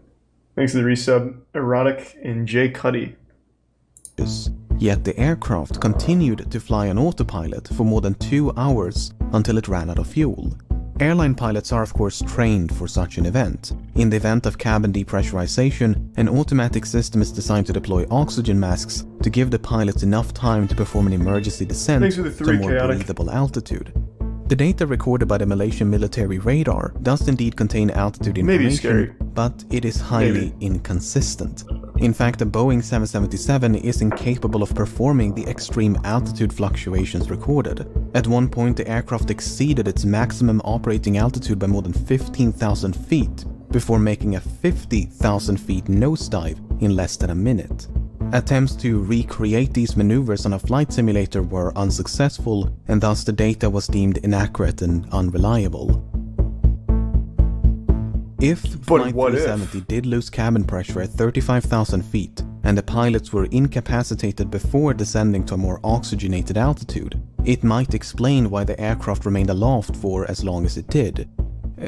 Thanks to the resub, Erotic and J. Cuddy. Yet the aircraft continued to fly on autopilot for more than 2 hours until it ran out of fuel. Airline pilots are of course trained for such an event. In the event of cabin depressurization, an automatic system is designed to deploy oxygen masks to give the pilots enough time to perform an emergency descent to a more breathable altitude. The data recorded by the Malaysian military radar does indeed contain altitude information, but it is highly inconsistent. In fact, the Boeing 777 is incapable of performing the extreme altitude fluctuations recorded. At one point, the aircraft exceeded its maximum operating altitude by more than 15,000 feet, before making a 50,000 feet nosedive in less than a minute. Attempts to recreate these maneuvers on a flight simulator were unsuccessful, and thus the data was deemed inaccurate and unreliable. If Flight 370 did lose cabin pressure at 35,000 feet, and the pilots were incapacitated before descending to a more oxygenated altitude, it might explain why the aircraft remained aloft for as long as it did.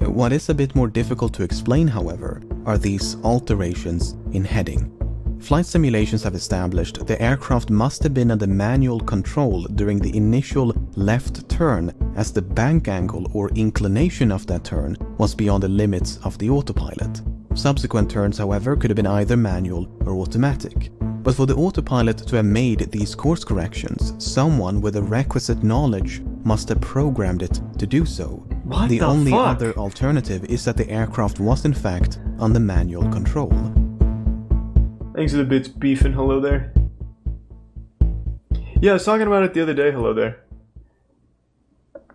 What is a bit more difficult to explain, however, are these alterations in heading. Flight simulations have established the aircraft must have been under manual control during the initial left turn, as the bank angle or inclination of that turn was beyond the limits of the autopilot. Subsequent turns, however, could have been either manual or automatic. But for the autopilot to have made these course corrections, someone with the requisite knowledge must have programmed it to do so. The only other alternative is that the aircraft was in fact under manual control. Thanks for the bits, Beef, and hello there. Yeah, I was talking about it the other day, hello there.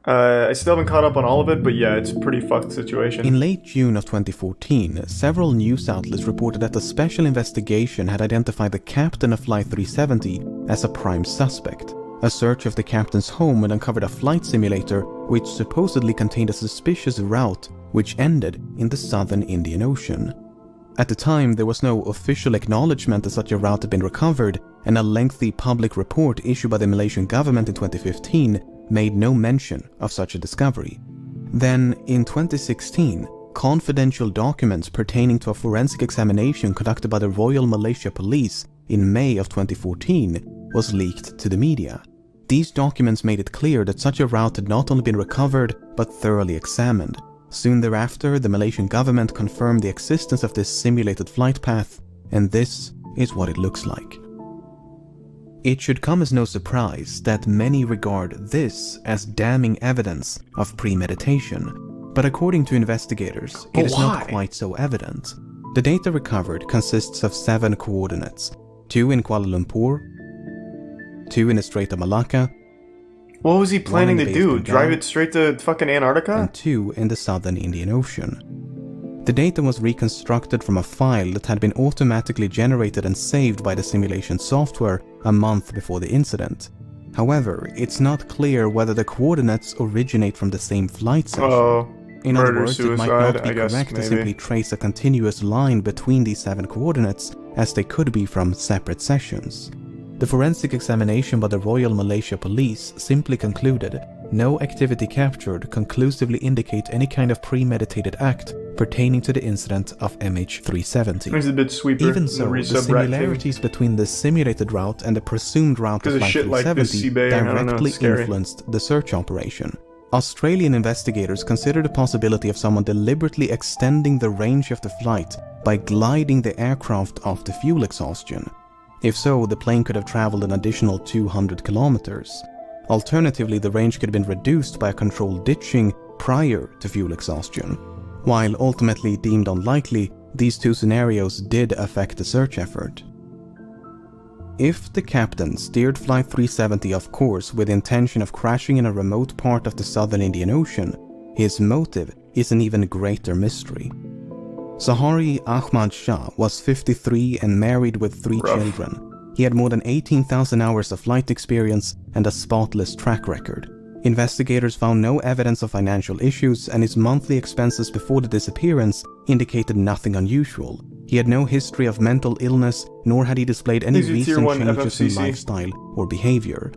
I still haven't caught up on all of it, but yeah, it's a pretty fucked situation. In late June of 2014, several news outlets reported that a special investigation had identified the captain of Flight 370 as a prime suspect. A search of the captain's home had uncovered a flight simulator which supposedly contained a suspicious route which ended in the southern Indian Ocean. At the time, there was no official acknowledgement that such a route had been recovered, and a lengthy public report issued by the Malaysian government in 2015 made no mention of such a discovery. Then, in 2016, confidential documents pertaining to a forensic examination conducted by the Royal Malaysia Police in May of 2014 was leaked to the media. These documents made it clear that such a route had not only been recovered, but thoroughly examined. Soon thereafter, the Malaysian government confirmed the existence of this simulated flight path, and this is what it looks like. It should come as no surprise that many regard this as damning evidence of premeditation, but according to investigators, it is not quite so evident. The data recovered consists of 7 coordinates, 2 in Kuala Lumpur, 2 in the Strait of Malacca. What was he planning to do? Drive it straight to fucking Antarctica? And 2 in the southern Indian Ocean. The data was reconstructed from a file that had been automatically generated and saved by the simulation software a month before the incident. However, it's not clear whether the coordinates originate from the same flight session. In other words, it might not be correct to simply trace a continuous line between these 7 coordinates, as they could be from separate sessions. The forensic examination by the Royal Malaysia Police simply concluded no activity captured conclusively indicate any kind of premeditated act pertaining to the incident of MH370. He's a bit sweeper. Even so, the similarities between the simulated route and the presumed route of Flight 370 directly influenced the search operation. Australian investigators considered the possibility of someone deliberately extending the range of the flight by gliding the aircraft off the fuel exhaustion. If so, the plane could have traveled an additional 200 kilometers. Alternatively, the range could have been reduced by a controlled ditching prior to fuel exhaustion. While ultimately deemed unlikely, these 2 scenarios did affect the search effort. If the captain steered Flight 370 off course with the intention of crashing in a remote part of the southern Indian Ocean, his motive is an even greater mystery. Sahari Ahmad Shah was 53 and married with 3 children. He had more than 18,000 hours of flight experience and a spotless track record. Investigators found no evidence of financial issues, and his monthly expenses before the disappearance indicated nothing unusual. He had no history of mental illness, nor had he displayed any recent changes in lifestyle or behavior.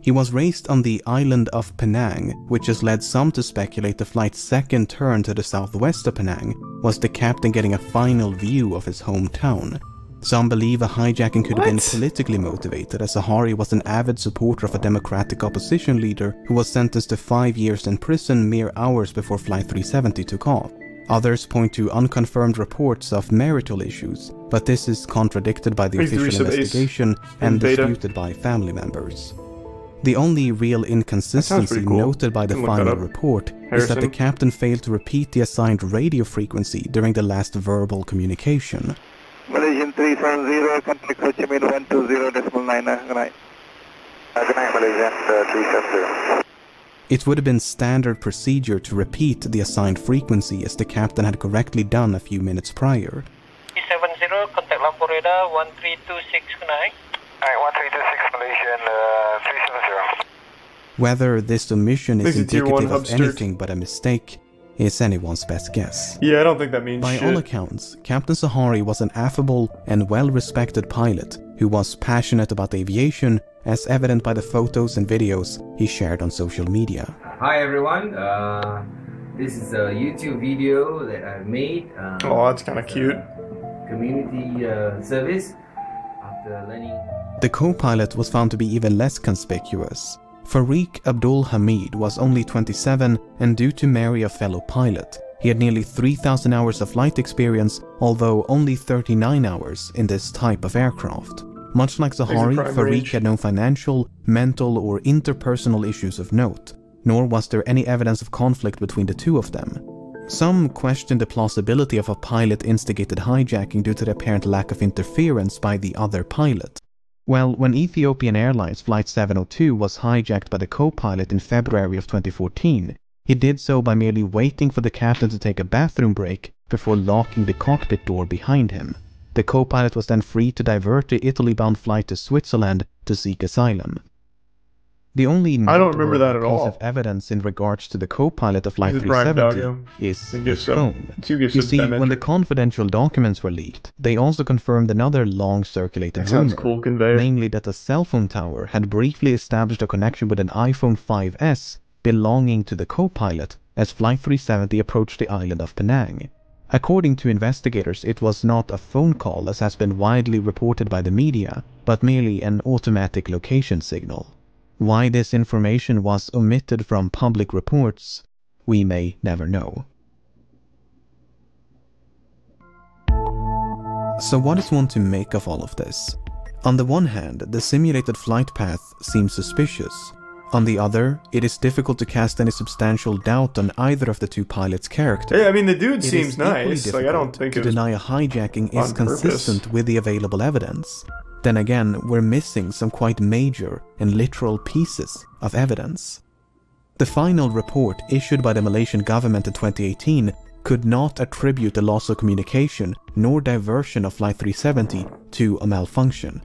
He was raised on the island of Penang, which has led some to speculate the flight's second turn to the southwest of Penang was the captain getting a final view of his hometown. Some believe a hijacking could have been politically motivated, as Sahari was an avid supporter of a democratic opposition leader who was sentenced to 5 years in prison mere hours before Flight 370 took off. Others point to unconfirmed reports of marital issues, but this is contradicted by the official investigation and disputed by family members. The only real inconsistency noted by the final report is that the captain failed to repeat the assigned radio frequency during the last verbal communication. Malaysian 370, contact Ho Chi Minh 120.9. Good night. Good night, Malaysian 370. It would have been standard procedure to repeat the assigned frequency as the captain had correctly done a few minutes prior. 370, contact Lampur radar 1326, good night. Alright, 1326 Malaysian 370. Whether this omission is indicative of anything but a mistake is anyone's best guess. Yeah, I don't think that means shit. By all accounts, Captain Sahari was an affable and well-respected pilot who was passionate about aviation, as evident by the photos and videos he shared on social media. Hi everyone, this is a YouTube video that I made. Oh, that's kind of cute. Community service after learning. The co-pilot was found to be even less conspicuous. Farik Abdul Hamid was only 27 and due to marry a fellow pilot. He had nearly 3,000 hours of flight experience, although only 39 hours in this type of aircraft. Much like Sahari, Farik had no financial, mental or interpersonal issues of note, nor was there any evidence of conflict between the two of them. Some questioned the plausibility of a pilot-instigated hijacking due to the apparent lack of interference by the other pilot. Well, when Ethiopian Airlines Flight 702 was hijacked by the co-pilot in February of 2014, he did so by merely waiting for the captain to take a bathroom break before locking the cockpit door behind him. The co-pilot was then free to divert the Italy-bound flight to Switzerland to seek asylum. The only piece of evidence in regards to the co-pilot of Flight 370 is his phone. You see, when the confidential documents were leaked, they also confirmed another long-circulated rumor, namely that a cell phone tower had briefly established a connection with an iPhone 5S belonging to the co-pilot as Flight 370 approached the island of Penang. According to investigators, it was not a phone call as has been widely reported by the media, but merely an automatic location signal. Why this information was omitted from public reports, we may never know. So what is one to make of all of this? On the one hand, the simulated flight path seems suspicious. On the other, it is difficult to cast any substantial doubt on either of the two pilots' characters. Yeah, I mean, the dude seems nice. Like, I don't think to deny a hijacking is consistent with the available evidence. Then again, we're missing some quite major and literal pieces of evidence. The final report issued by the Malaysian government in 2018 could not attribute the loss of communication nor diversion of Flight 370 to a malfunction.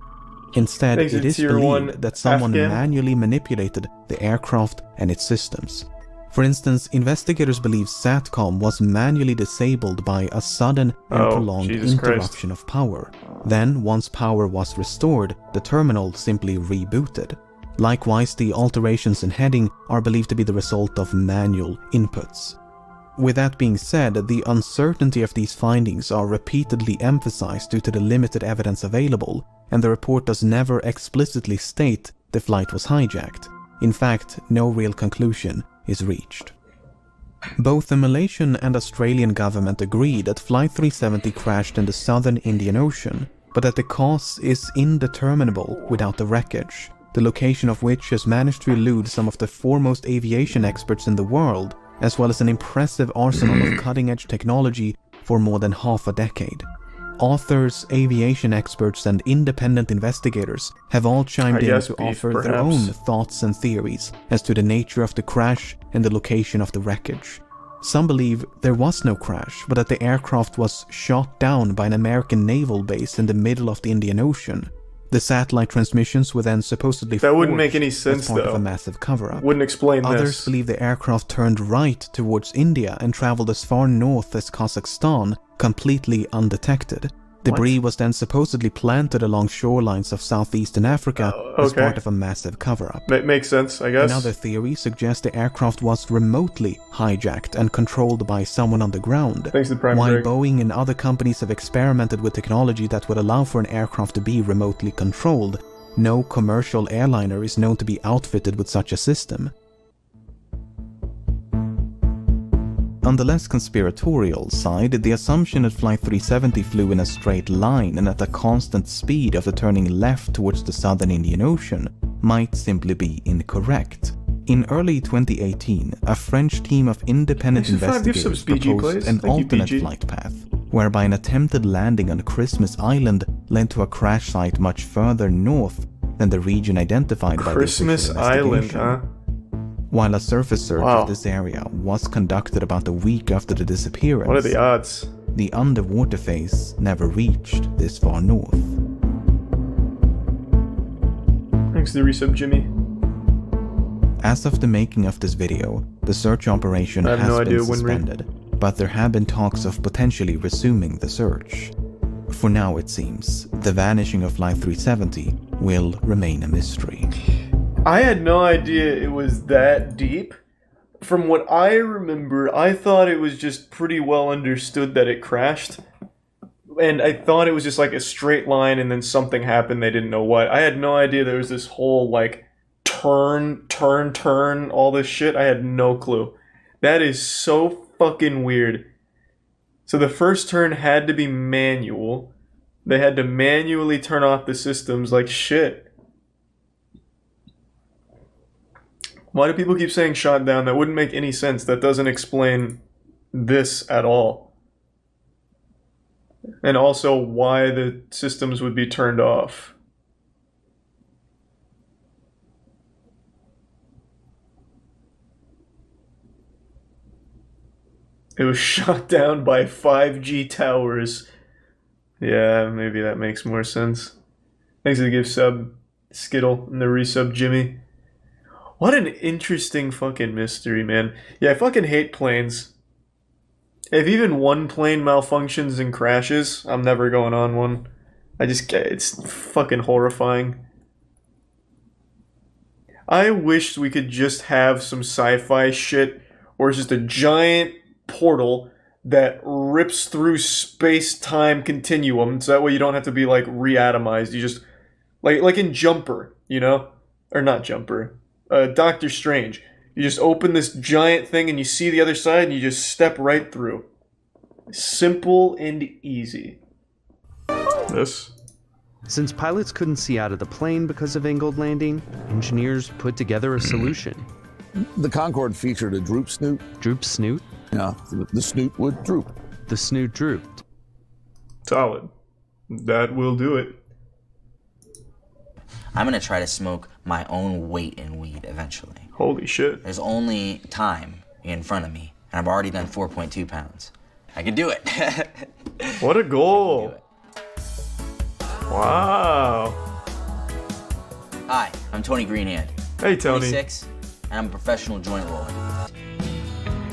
Instead, it is believed that someone manually manipulated the aircraft and its systems. For instance, investigators believe SATCOM was manually disabled by a sudden and prolonged interruption of power. Then, once power was restored, the terminal simply rebooted. Likewise, the alterations in heading are believed to be the result of manual inputs. With that being said, the uncertainty of these findings are repeatedly emphasized due to the limited evidence available, and the report does never explicitly state the flight was hijacked. In fact, no real conclusion is reached. Both the Malaysian and Australian government agree that Flight 370 crashed in the southern Indian Ocean, but that the cause is indeterminable without the wreckage, the location of which has managed to elude some of the foremost aviation experts in the world, as well as an impressive arsenal of cutting-edge technology for more than half a decade. Authors, aviation experts, and independent investigators have all chimed in to offer their own thoughts and theories as to the nature of the crash and the location of the wreckage. Some believe there was no crash, but that the aircraft was shot down by an American naval base in the middle of the Indian Ocean. The satellite transmissions were then supposedly that wouldn't make any sense, as part of a massive cover-up. Wouldn't explain this. Others believe the aircraft turned right towards India and traveled as far north as Kazakhstan, completely undetected. Debris was then supposedly planted along shorelines of southeastern Africa as part of a massive cover-up. Makes sense, I guess. Another theory suggests the aircraft was remotely hijacked and controlled by someone on the ground. Thanks to Prime While Greg. Boeing and other companies have experimented with technology that would allow for an aircraft to be remotely controlled, no commercial airliner is known to be outfitted with such a system. On the less conspiratorial side, the assumption that Flight 370 flew in a straight line and at a constant speed after turning left towards the southern Indian Ocean might simply be incorrect. In early 2018, a French team of independent investigators proposed an alternate flight path, whereby an attempted landing on Christmas Island led to a crash site much further north than the region identified by the official investigation. Christmas Island, huh? While a surface search of this area was conducted about a week after the disappearance, what are the odds? The underwater phase never reached this far north. Thanks to the resub, Jimmy. As of the making of this video, the search operation has been suspended, but there have been talks of potentially resuming the search. For now, it seems, the vanishing of Flight 370 will remain a mystery. I had no idea it was that deep. From what I remember, I thought it was just pretty well understood that it crashed. And I thought it was just like a straight line and then something happened, they didn't know what. I had no idea there was this whole like turn, all this shit. I had no clue. That is so fucking weird. So the first turn had to be manual. They had to manually turn off the systems like shit. Why do people keep saying shot down? That wouldn't make any sense. That doesn't explain this at all. And also why the systems would be turned off. It was shot down by 5G towers. Yeah, maybe that makes more sense. Thanks for the gift sub, Skittle, and the resub, Jimmy. What an interesting fucking mystery, man. Yeah, I fucking hate planes. If even one plane malfunctions and crashes, I'm never going on one. It's fucking horrifying. I wish we could just have some sci-fi shit where it's just a giant portal that rips through space-time continuum, so that way you don't have to be, like, reatomized. You just... Like in Jumper, you know? Or not Jumper. Doctor Strange. You just open this giant thing and you see the other side and you just step right through. Simple and easy. This. Since pilots couldn't see out of the plane because of angled landing, engineers put together a solution. The Concorde featured a droop snoot. Droop snoot? Yeah, the snoot would droop. The snoot drooped. Solid. That will do it. I'm gonna try to smoke my own weight in weed eventually. Holy shit. There's only time in front of me, and I've already done 4.2 pounds. I can do it. What a goal. Wow. Hi, I'm Tony Greenhand. Hey, Tony. 26, and I'm a professional joint roller.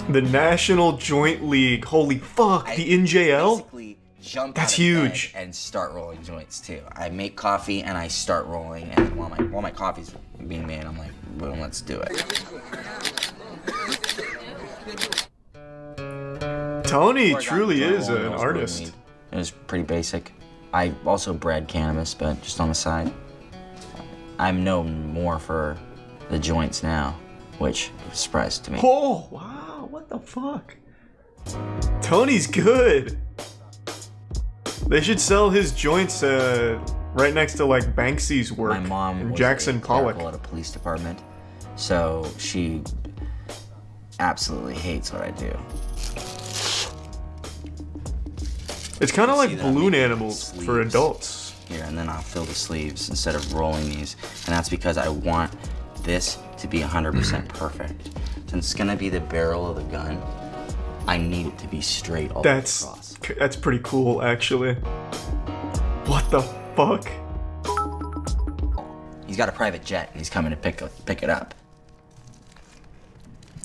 The National Joint League. Holy fuck, the NJL? Basically jump That's out of huge. bed and start rolling joints too. I make coffee and I start rolling, and while my coffee's being made, I'm like, boom, let's do it. Tony Before I got truly into is rolling, an I was rolling artist. weed. It was pretty basic. I also bred cannabis, but just on the side. I'm known more for the joints now, which is a surprise to me. Oh, wow, what the fuck? Tony's good. They should sell his joints right next to like Banksy's work. My mom was Jackson a Pollock. clerical at a police department, so she absolutely hates what I do. It's kind of like See that I'm balloon making animals for sleeves adults. Here, and then I'll fill the sleeves instead of rolling these, and that's because I want this to be 100% perfect. Since it's gonna be the barrel of the gun, I need it to be straight all the way across. That's pretty cool, actually. What the fuck? He's got a private jet, and he's coming to pick it up.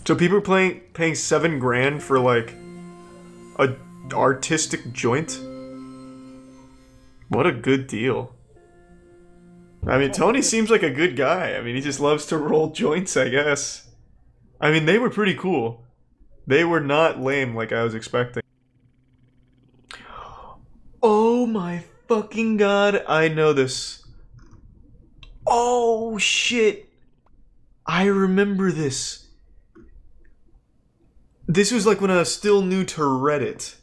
So people are paying $7 grand for like a artistic joint? What a good deal. I mean, Tony seems like a good guy. I mean, he just loves to roll joints, I guess. I mean, they were pretty cool. They were not lame like I was expecting. Oh my fucking god, I know this. Oh shit. I remember this. This was like when I was still new to Reddit.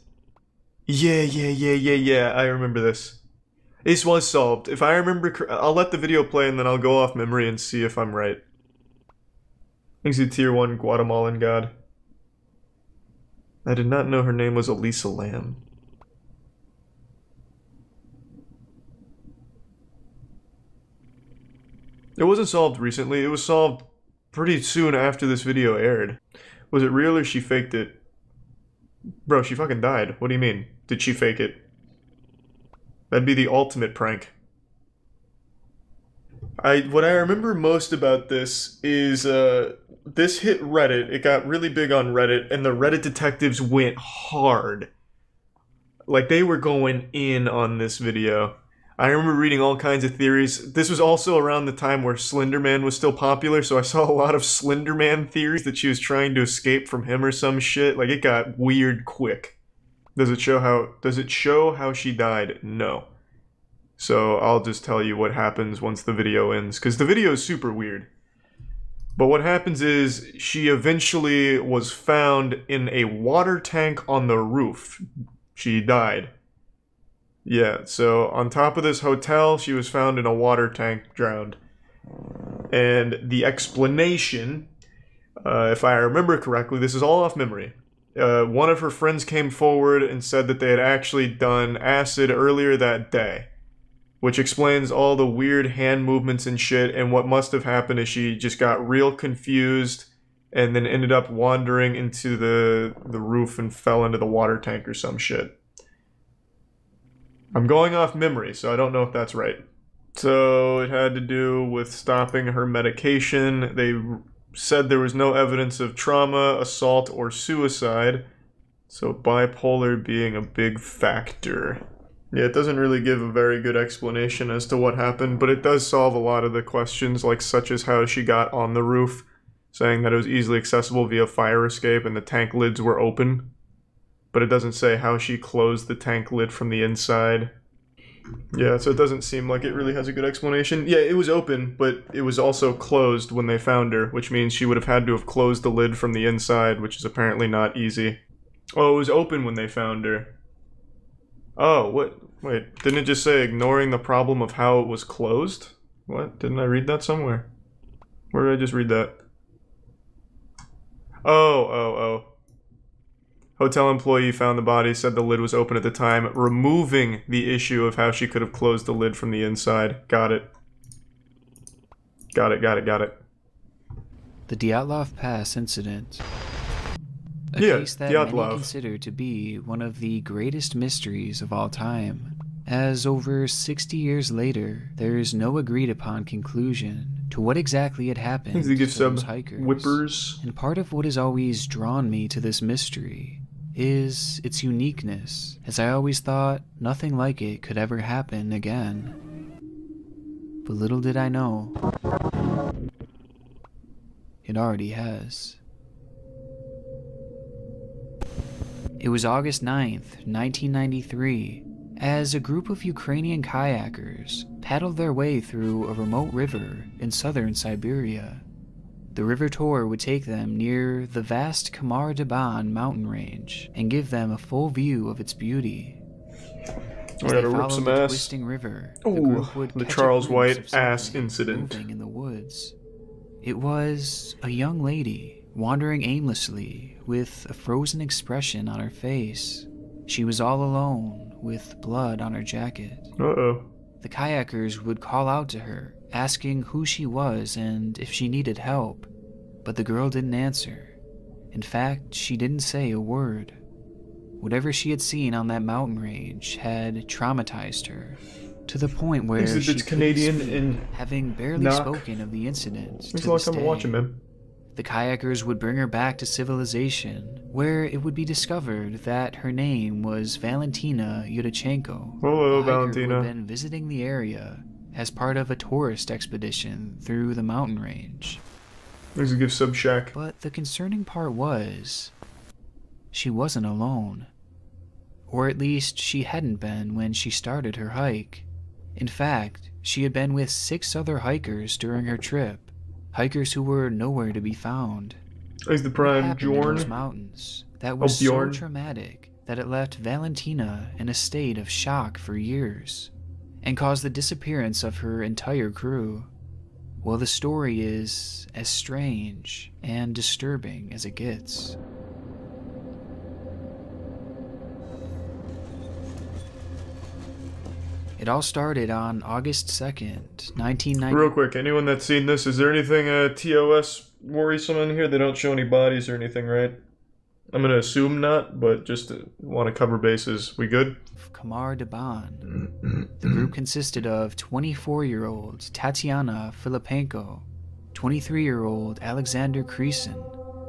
Yeah, I remember this. This was solved. If I remember, I'll let the video play and then I'll go off memory and see if I'm right. Thanks to Tier 1 Guatemalan God. I did not know her name was Elisa Lam. It wasn't solved recently, it was solved pretty soon after this video aired. Was it real or she faked it? Bro, she fucking died. What do you mean? Did she fake it? That'd be the ultimate prank. What I remember most about this is, this hit Reddit, it got really big on Reddit, and the Reddit detectives went hard. Like, they were going in on this video. I remember reading all kinds of theories. This was also around the time where Slender Man was still popular, so I saw a lot of Slender Man theories that she was trying to escape from him or some shit. Like, it got weird quick. Does it show how she died? No. So I'll just tell you what happens once the video ends, because the video is super weird. But what happens is, she eventually was found in a water tank on the roof. She died. Yeah, so on top of this hotel, she was found in a water tank, drowned. And the explanation, if I remember correctly, this is all off memory. One of her friends came forward and said that they had actually done acid earlier that day. Which explains all the weird hand movements and shit, and what must have happened is she just got real confused and then ended up wandering into the roof and fell into the water tank or some shit. I'm going off memory, so I don't know if that's right. So it had to do with stopping her medication. They said there was no evidence of trauma, assault, or suicide. So bipolar being a big factor. Yeah, it doesn't really give a very good explanation as to what happened, but it does solve a lot of the questions, like such as how she got on the roof, saying that it was easily accessible via fire escape and the tank lids were open. But it doesn't say how she closed the tank lid from the inside. Yeah, so it doesn't seem like it really has a good explanation. Yeah, it was open, but it was also closed when they found her, which means she would have had to have closed the lid from the inside, which is apparently not easy. Oh, it was open when they found her. Oh, what? Wait, didn't it just say ignoring the problem of how it was closed? What? Didn't I read that somewhere? Where did I just read that? Oh. Hotel employee found the body, said the lid was open at the time, removing the issue of how she could have closed the lid from the inside. Got it. Got it. The Dyatlov Pass incident. A Yeah, case that Dyatlov. many consider to be one of the greatest mysteries of all time. As over 60 years later, there is no agreed upon conclusion to what exactly had happened They give to some those hikers. whippers. And part of what has always drawn me to this mystery is its uniqueness, as I always thought nothing like it could ever happen again. But little did I know, it already has. It was August 9th, 1993, as a group of Ukrainian kayakers paddled their way through a remote river in southern Siberia. The river tour would take them near the vast Kamar-Daban mountain range and give them a full view of its beauty. As they followed the twisting river, the group would the catch Charles a glimpse White of ass something incident. moving in the woods. It was a young lady wandering aimlessly with a frozen expression on her face. She was all alone with blood on her jacket. Uh-oh. The kayakers would call out to her, asking who she was and if she needed help, but the girl didn't answer. In fact, she didn't say a word. Whatever she had seen on that mountain range had traumatized her, to the point where she couldn't Canadian speak, and having barely knock. spoken of the incident Thanks to a lot this for day. watching, man. The kayakers would bring her back to civilization, where it would be discovered that her name was Valentina Yudachenko. Hello, a hiker Valentina. who had been visiting the area as part of a tourist expedition through the mountain range. There's a gift sub shack. But the concerning part was, she wasn't alone. Or at least she hadn't been when she started her hike. In fact, she had been with 6 other hikers during her trip. Hikers who were nowhere to be found. There's the What prime happened in those Bjorn. mountains that was so Bjorn. traumatic that it left Valentina in a state of shock for years and caused the disappearance of her entire crew. Well, the story is as strange and disturbing as it gets. It all started on August 2nd, 1990. Real quick, anyone that's seen this, is there anything TOS worrisome in here? They don't show any bodies or anything, right? I'm gonna assume not, but just want to cover bases. We good? Kamar-Daban. The group consisted of 24-year-old Tatiana Filipenko, 23-year-old Alexander Kresin,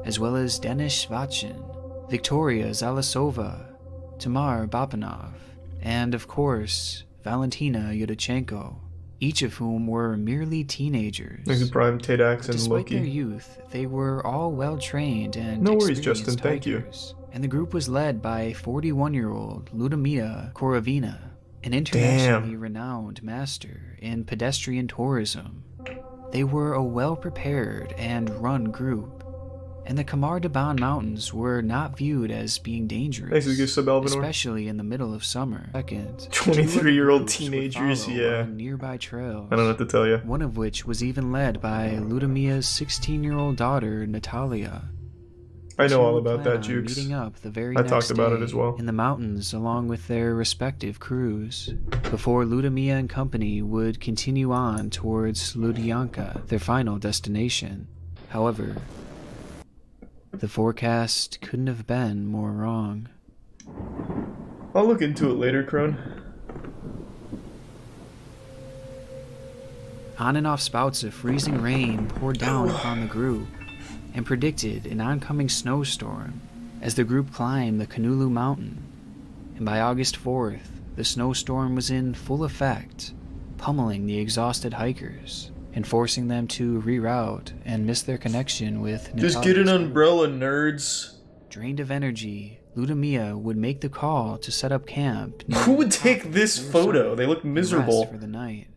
as well as Denis Shvachin, Victoria Zalasova, Tamar Babanov, and of course, Valentina Yudachenko, each of whom were merely teenagers. There's the prime Tadax and Despite their Loki. youth, they were all well-trained and No worries, experienced Justin, thank you. hikers, and the group was led by 41-year-old Ludmila Korovina, an internationally renowned master in pedestrian tourism. They were a well-prepared and run group, and the Kamar-Daban Mountains were not viewed as being dangerous, Thanks for the gift sub, Alvinor. especially in the middle of summer. Second, 23-year-old groups would teenagers, follow yeah. on nearby trails. I don't know what to tell you. One of which was even led by Ludmila's 16-year-old daughter, Natalia. I Two know all would about plan that, on Jukes. meeting up the very I next talked about it day as well. in the mountains along with their respective crews, before Ludmila and company would continue on towards Ludyanka, their final destination. However, the forecast couldn't have been more wrong. I'll look into it later, Crone. On and off spouts of freezing rain poured down upon the group and predicted an oncoming snowstorm as the group climbed the Kanulu Mountain. And by August 4th, the snowstorm was in full effect, pummeling the exhausted hikers and forcing them to reroute and miss their connection with Just get an Natalia's umbrella, nerds. Drained of energy, Ludmila would make the call to set up camp. near Who would the top take of this their photo? summit They look and rest miserable. for the night.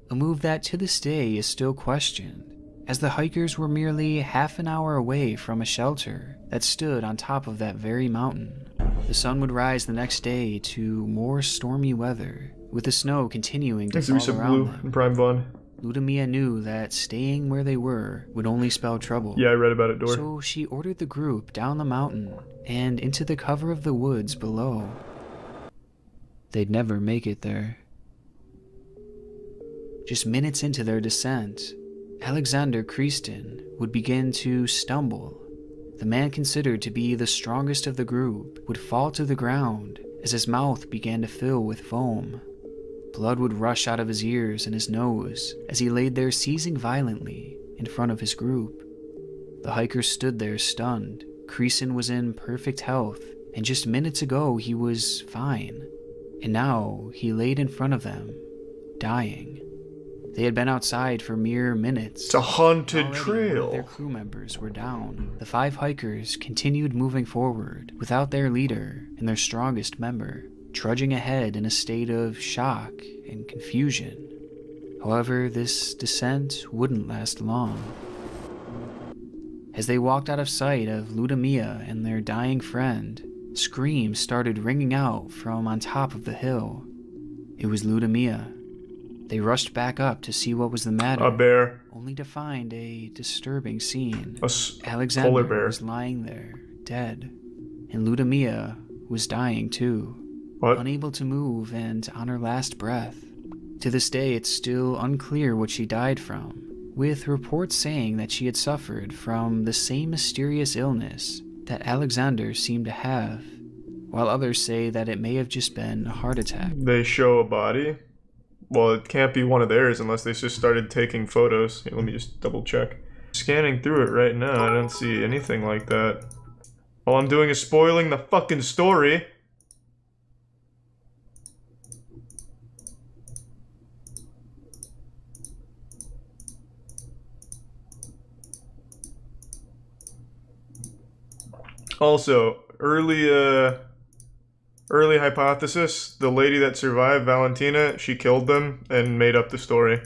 A move that to this day is still questioned, as the hikers were merely half an hour away from a shelter that stood on top of that very mountain. The sun would rise the next day to more stormy weather, with the snow continuing to fall around them. And Prime Bond. Ludmilla knew that staying where they were would only spell trouble. Yeah, I read about it, Dor. So she ordered the group down the mountain and into the cover of the woods below. They'd never make it there. Just minutes into their descent, Alexander Christin would begin to stumble. The man considered to be the strongest of the group would fall to the ground as his mouth began to fill with foam. Blood would rush out of his ears and his nose as he laid there seizing violently in front of his group. The hikers stood there stunned. Christin was in perfect health, and just minutes ago he was fine. And now he laid in front of them, dying. They had been outside for mere minutes. It's a haunted Already trail. All of their crew members were down. The 5 hikers continued moving forward without their leader and their strongest member, trudging ahead in a state of shock and confusion. However, this descent wouldn't last long. As they walked out of sight of Ludmilla and their dying friend, screams started ringing out from on top of the hill. It was Ludmilla. They rushed back up to see what was the matter. A bear. Only to find a disturbing scene. Polar Alexander bear. was lying there, dead. And Ludmilla was dying too. What? Unable to move and on her last breath. To this day, it's still unclear what she died from, with reports saying that she had suffered from the same mysterious illness that Alexander seemed to have, while others say that it may have just been a heart attack. They show a body. Well, it can't be one of theirs unless they just started taking photos. Here, let me just double check. Scanning through it right now, I don't see anything like that. All I'm doing is spoiling the fucking story. Also, early hypothesis, the lady that survived, Valentina, she killed them and made up the story.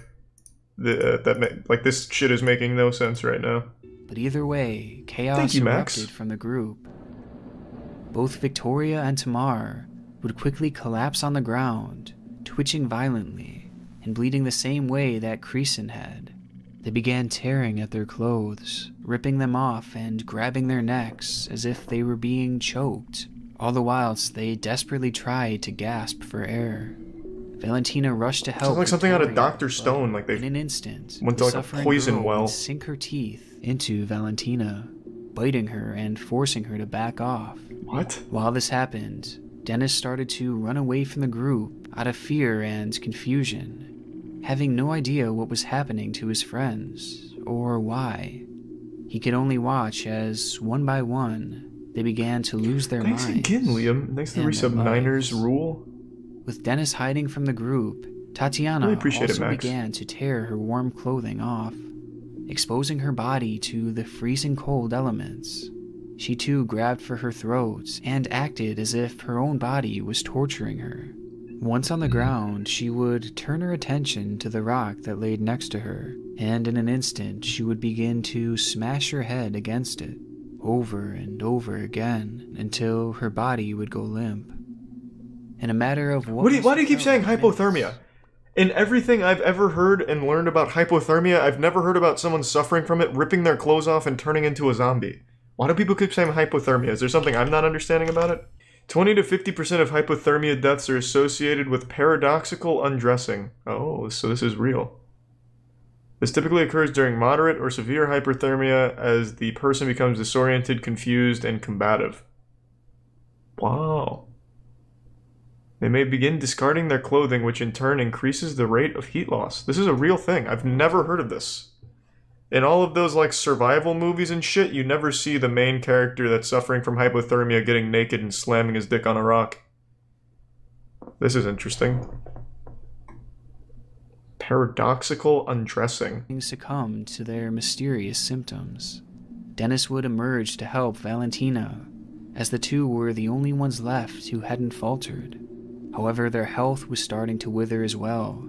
This shit is making no sense right now. But either way, chaos erupted from the group. Both Victoria and Tamar would quickly collapse on the ground, twitching violently and bleeding the same way that Christin had. They began tearing at their clothes, ripping them off and grabbing their necks as if they were being choked, all the whilst they desperately tried to gasp for air. Valentina rushed to help. Sounds like something out of Victoria, Dr. Stone, like they in an instant, went to like a poison girl well. would sink her teeth into Valentina, biting her and forcing her to back off. What? While this happened, Dennis started to run away from the group out of fear and confusion, having no idea what was happening to his friends or why. He could only watch as, one by one, they began to lose their minds. Thanks again, Liam. Thanks to the resub Niners rule. With Dennis hiding from the group, Tatiana also began to tear her warm clothing off, exposing her body to the freezing cold elements. She too grabbed for her throat and acted as if her own body was torturing her. Once on the ground, she would turn her attention to the rock that laid next to her, and in an instant she would begin to smash her head against it, over and over again, until her body would go limp. In a matter of why do you keep saying hypothermia? In everything I've ever heard and learned about hypothermia, I've never heard about someone suffering from it, ripping their clothes off and turning into a zombie. Why do people keep saying hypothermia? Is there something I'm not understanding about it? 20 to 50% of hypothermia deaths are associated with paradoxical undressing. Oh, so this is real. This typically occurs during moderate or severe hypothermia as the person becomes disoriented, confused, and combative. Wow. They may begin discarding their clothing, which in turn increases the rate of heat loss. This is a real thing. I've never heard of this. In all of those like survival movies and shit, you never see the main character that's suffering from hypothermia getting naked and slamming his dick on a rock. This is interesting. Paradoxical undressing. Succumbed to their mysterious symptoms. Dennis would emerge to help Valentina, as the two were the only ones left who hadn't faltered. However, their health was starting to wither as well.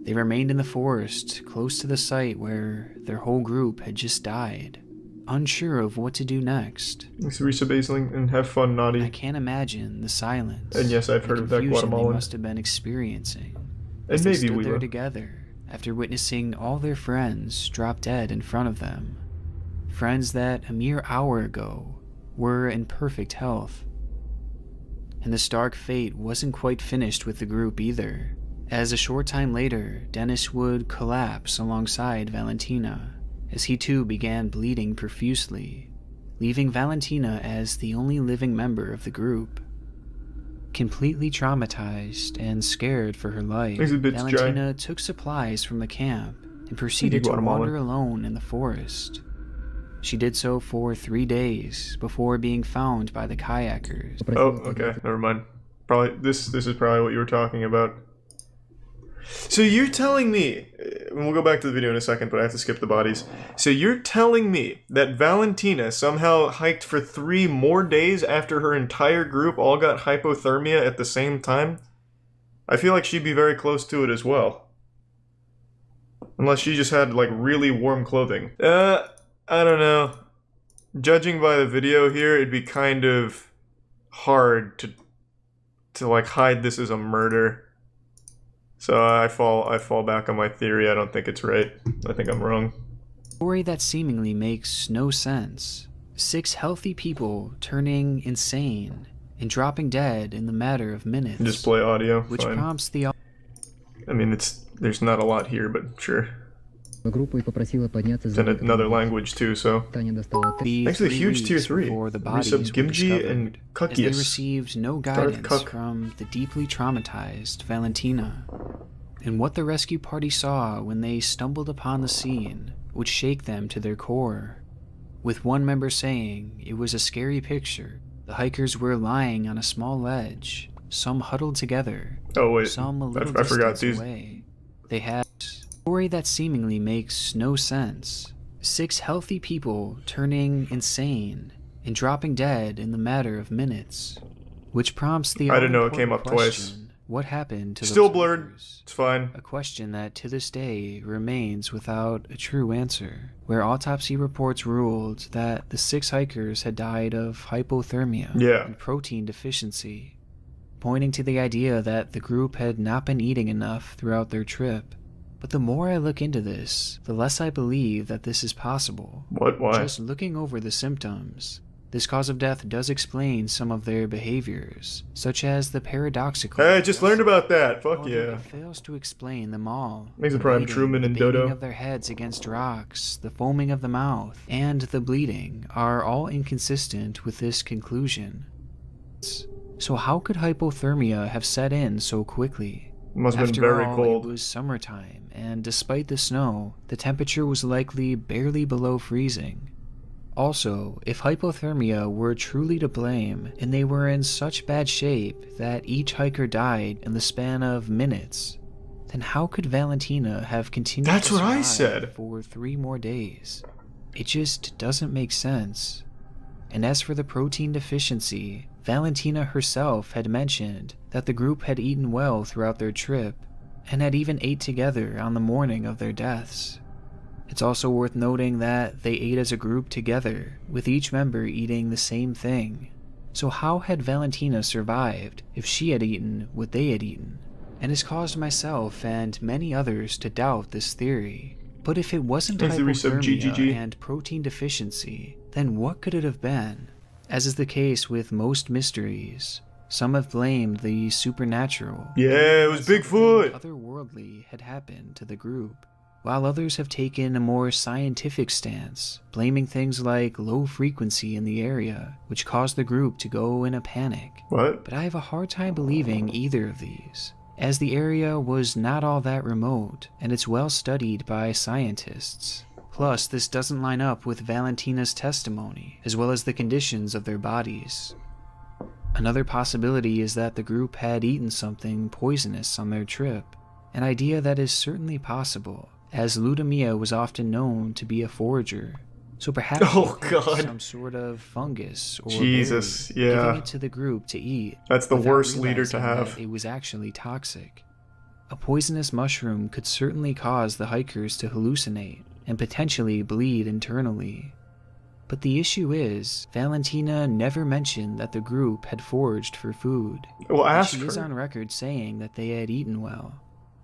They remained in the forest, close to the site where their whole group had just died, unsure of what to do next. Thanks, Risa Basling, and have fun, Naughty. I can't imagine the silence. And yes, I've heard of that Guatemalan. They must have been experiencing. And they maybe stood we there will. together after witnessing all their friends drop dead in front of them. Friends that a mere hour ago were in perfect health. And the stark fate wasn't quite finished with the group either, as a short time later, Dennis would collapse alongside Valentina, as he too began bleeding profusely, leaving Valentina as the only living member of the group. Completely traumatized and scared for her life, Valentina took supplies from the camp and proceeded to wander alone in the forest. She did so for 3 days before being found by the kayakers. Oh, okay, never mind. Probably this is probably what you were talking about. So you're telling me, and we'll go back to the video in a second, but I have to skip the bodies. So you're telling me that Valentina somehow hiked for 3 more days after her entire group all got hypothermia at the same time? I feel like she'd be very close to it as well. Unless she just had, like, really warm clothing. I don't know. Judging by the video here, it'd be kind of hard to like hide this as a murder. So I fall back on my theory. I don't think it's right. I think I'm wrong. A story that seemingly makes no sense. 6 healthy people turning insane and dropping dead in the matter of minutes. Just play audio. Which fine. prompts the... I mean, there's not a lot here, but sure. It's in another language too, so. Thanks to the huge tier 3. Resub Gimji and Kukius. As they received no guidance from the deeply traumatized Valentina. And what the rescue party saw when they stumbled upon the scene would shake them to their core. With one member saying it was a scary picture, the hikers were lying on a small ledge, some huddled together, some a little distance away. They had a story that seemingly makes no sense. 6 healthy people turning insane and dropping dead in the matter of minutes, which prompts the I didn't know it came up twice. What happened to those Still blurred. hikers? It's fine. A question that to this day remains without a true answer, where autopsy reports ruled that the 6 hikers had died of hypothermia and protein deficiency, pointing to the idea that the group had not been eating enough throughout their trip. But the more I look into this, the less I believe that this is possible. What? Why? Just looking over the symptoms, this cause of death does explain some of their behaviors, such as the paradoxical... Hey, I just learned about that. Fuck However, yeah. It fails to explain them all. Makes a prime Truman and Dodo. The Dodo. of their heads against rocks, the foaming of the mouth, and the bleeding are all inconsistent with this conclusion. So how could hypothermia have set in so quickly? Must have been very cold. It was summertime, and despite the snow, the temperature was likely barely below freezing. Also, if hypothermia were truly to blame, and they were in such bad shape that each hiker died in the span of minutes, then how could Valentina have continued That's to what I survive said. for 3 more days? It just doesn't make sense. And as for the protein deficiency, Valentina herself had mentioned that the group had eaten well throughout their trip, and had even ate together on the morning of their deaths. It's also worth noting that they ate as a group together, with each member eating the same thing. So how had Valentina survived if she had eaten what they had eaten? And has caused myself and many others to doubt this theory. But if it wasn't hypothermia and protein deficiency, then what could it have been? As is the case with most mysteries, some have blamed the supernatural. Yeah, it was Bigfoot! Otherworldly had happened to the group, while others have taken a more scientific stance, blaming things like low frequency in the area, which caused the group to go in a panic. What? But I have a hard time believing either of these, as the area was not all that remote, and it's well studied by scientists. Plus, this doesn't line up with Valentina's testimony, as well as the conditions of their bodies. Another possibility is that the group had eaten something poisonous on their trip, an idea that is certainly possible, as Ludmilla was often known to be a forager. So perhaps some sort of fungus or Jesus, berry, giving it to the group to eat. That's the worst leader to have. It was actually toxic. A poisonous mushroom could certainly cause the hikers to hallucinate and potentially bleed internally. But the issue is, Valentina never mentioned that the group had foraged for food. Well, ask her. She is on record saying that they had eaten well.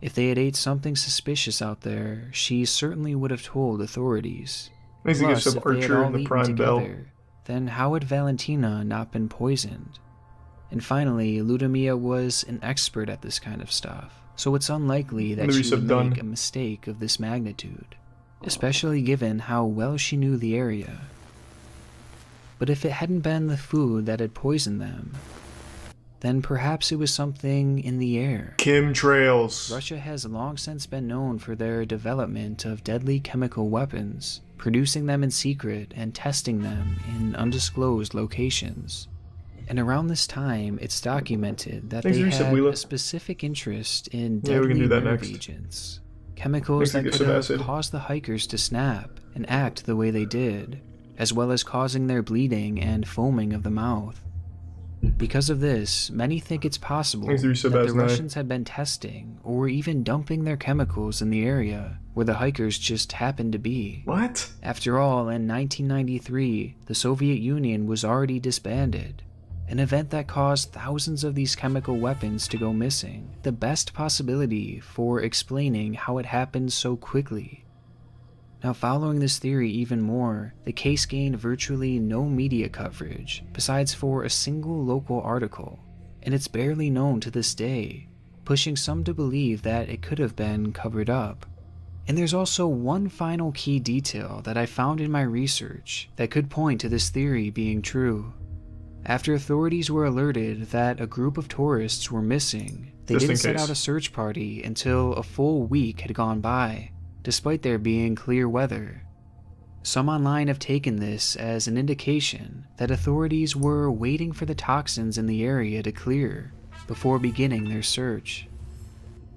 If they had ate something suspicious out there, she certainly would have told authorities. Needs to get Plus, some if they had Archer all in the eaten Prime Bell. together, then how had Valentina not been poisoned? And finally, Ludmilla was an expert at this kind of stuff, so it's unlikely that she would make a mistake of this magnitude, especially given how well she knew the area. But if it hadn't been the food that had poisoned them, then perhaps it was something in the air. Chemtrails. Russia has long since been known for their development of deadly chemical weapons, producing them in secret and testing them in undisclosed locations. And around this time, it's documented that they had a specific interest in deadly nerve agents, chemicals that could have caused the hikers to snap and act the way they did, as well as causing their bleeding and foaming of the mouth. Because of this, many think it's possible that the Russians had been testing or even dumping their chemicals in the area where the hikers just happened to be. What? After all, in 1993, the Soviet Union was already disbanded, an event that caused thousands of these chemical weapons to go missing, the best possibility for explaining how it happened so quickly. Now, following this theory even more, the case gained virtually no media coverage, besides for a single local article, and it's barely known to this day, pushing some to believe that it could have been covered up. And there's also one final key detail that I found in my research that could point to this theory being true. After authorities were alerted that a group of tourists were missing, they didn't set out a search party until a full week had gone by, despite there being clear weather. Some online have taken this as an indication that authorities were waiting for the toxins in the area to clear before beginning their search.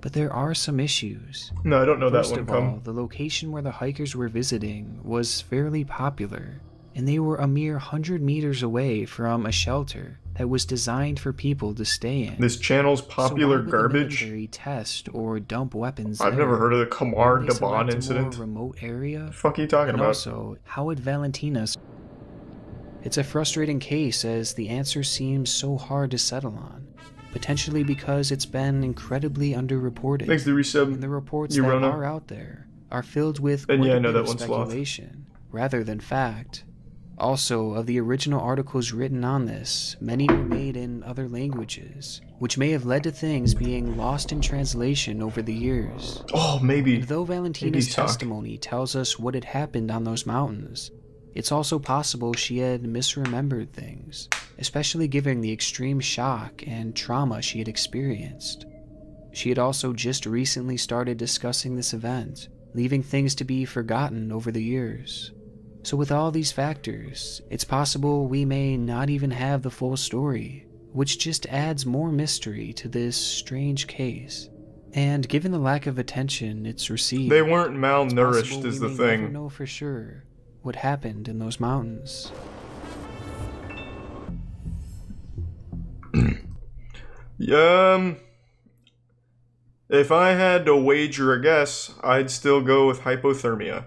But there are some issues. No, I don't know that one. First of all, the location where the hikers were visiting was fairly popular, and they were a mere 100 meters away from a shelter that was designed for people to stay in. This channel's popular garbage. The military test or dump weapons. I've never heard of the Kamar Daban incident. Remote area. What the fuck are you talking about? Also, how would Valentina? It's a frustrating case as the answer seems so hard to settle on, potentially because it's been incredibly underreported. Thanks to resub. And the reports that are out there are filled with speculation rather than fact. Also, of the original articles written on this, many were made in other languages, which may have led to things being lost in translation over the years. Oh, maybe. And though Valentina's testimony tells us what had happened on those mountains, it's also possible she had misremembered things, especially given the extreme shock and trauma she had experienced. She had also just recently started discussing this event, leaving things to be forgotten over the years. So with all these factors, it's possible we may not even have the full story, which just adds more mystery to this strange case. And given the lack of attention it's received, they weren't malnourished is the thing. We never know for sure what happened in those mountains. If I had to wager a guess, I'd still go with hypothermia.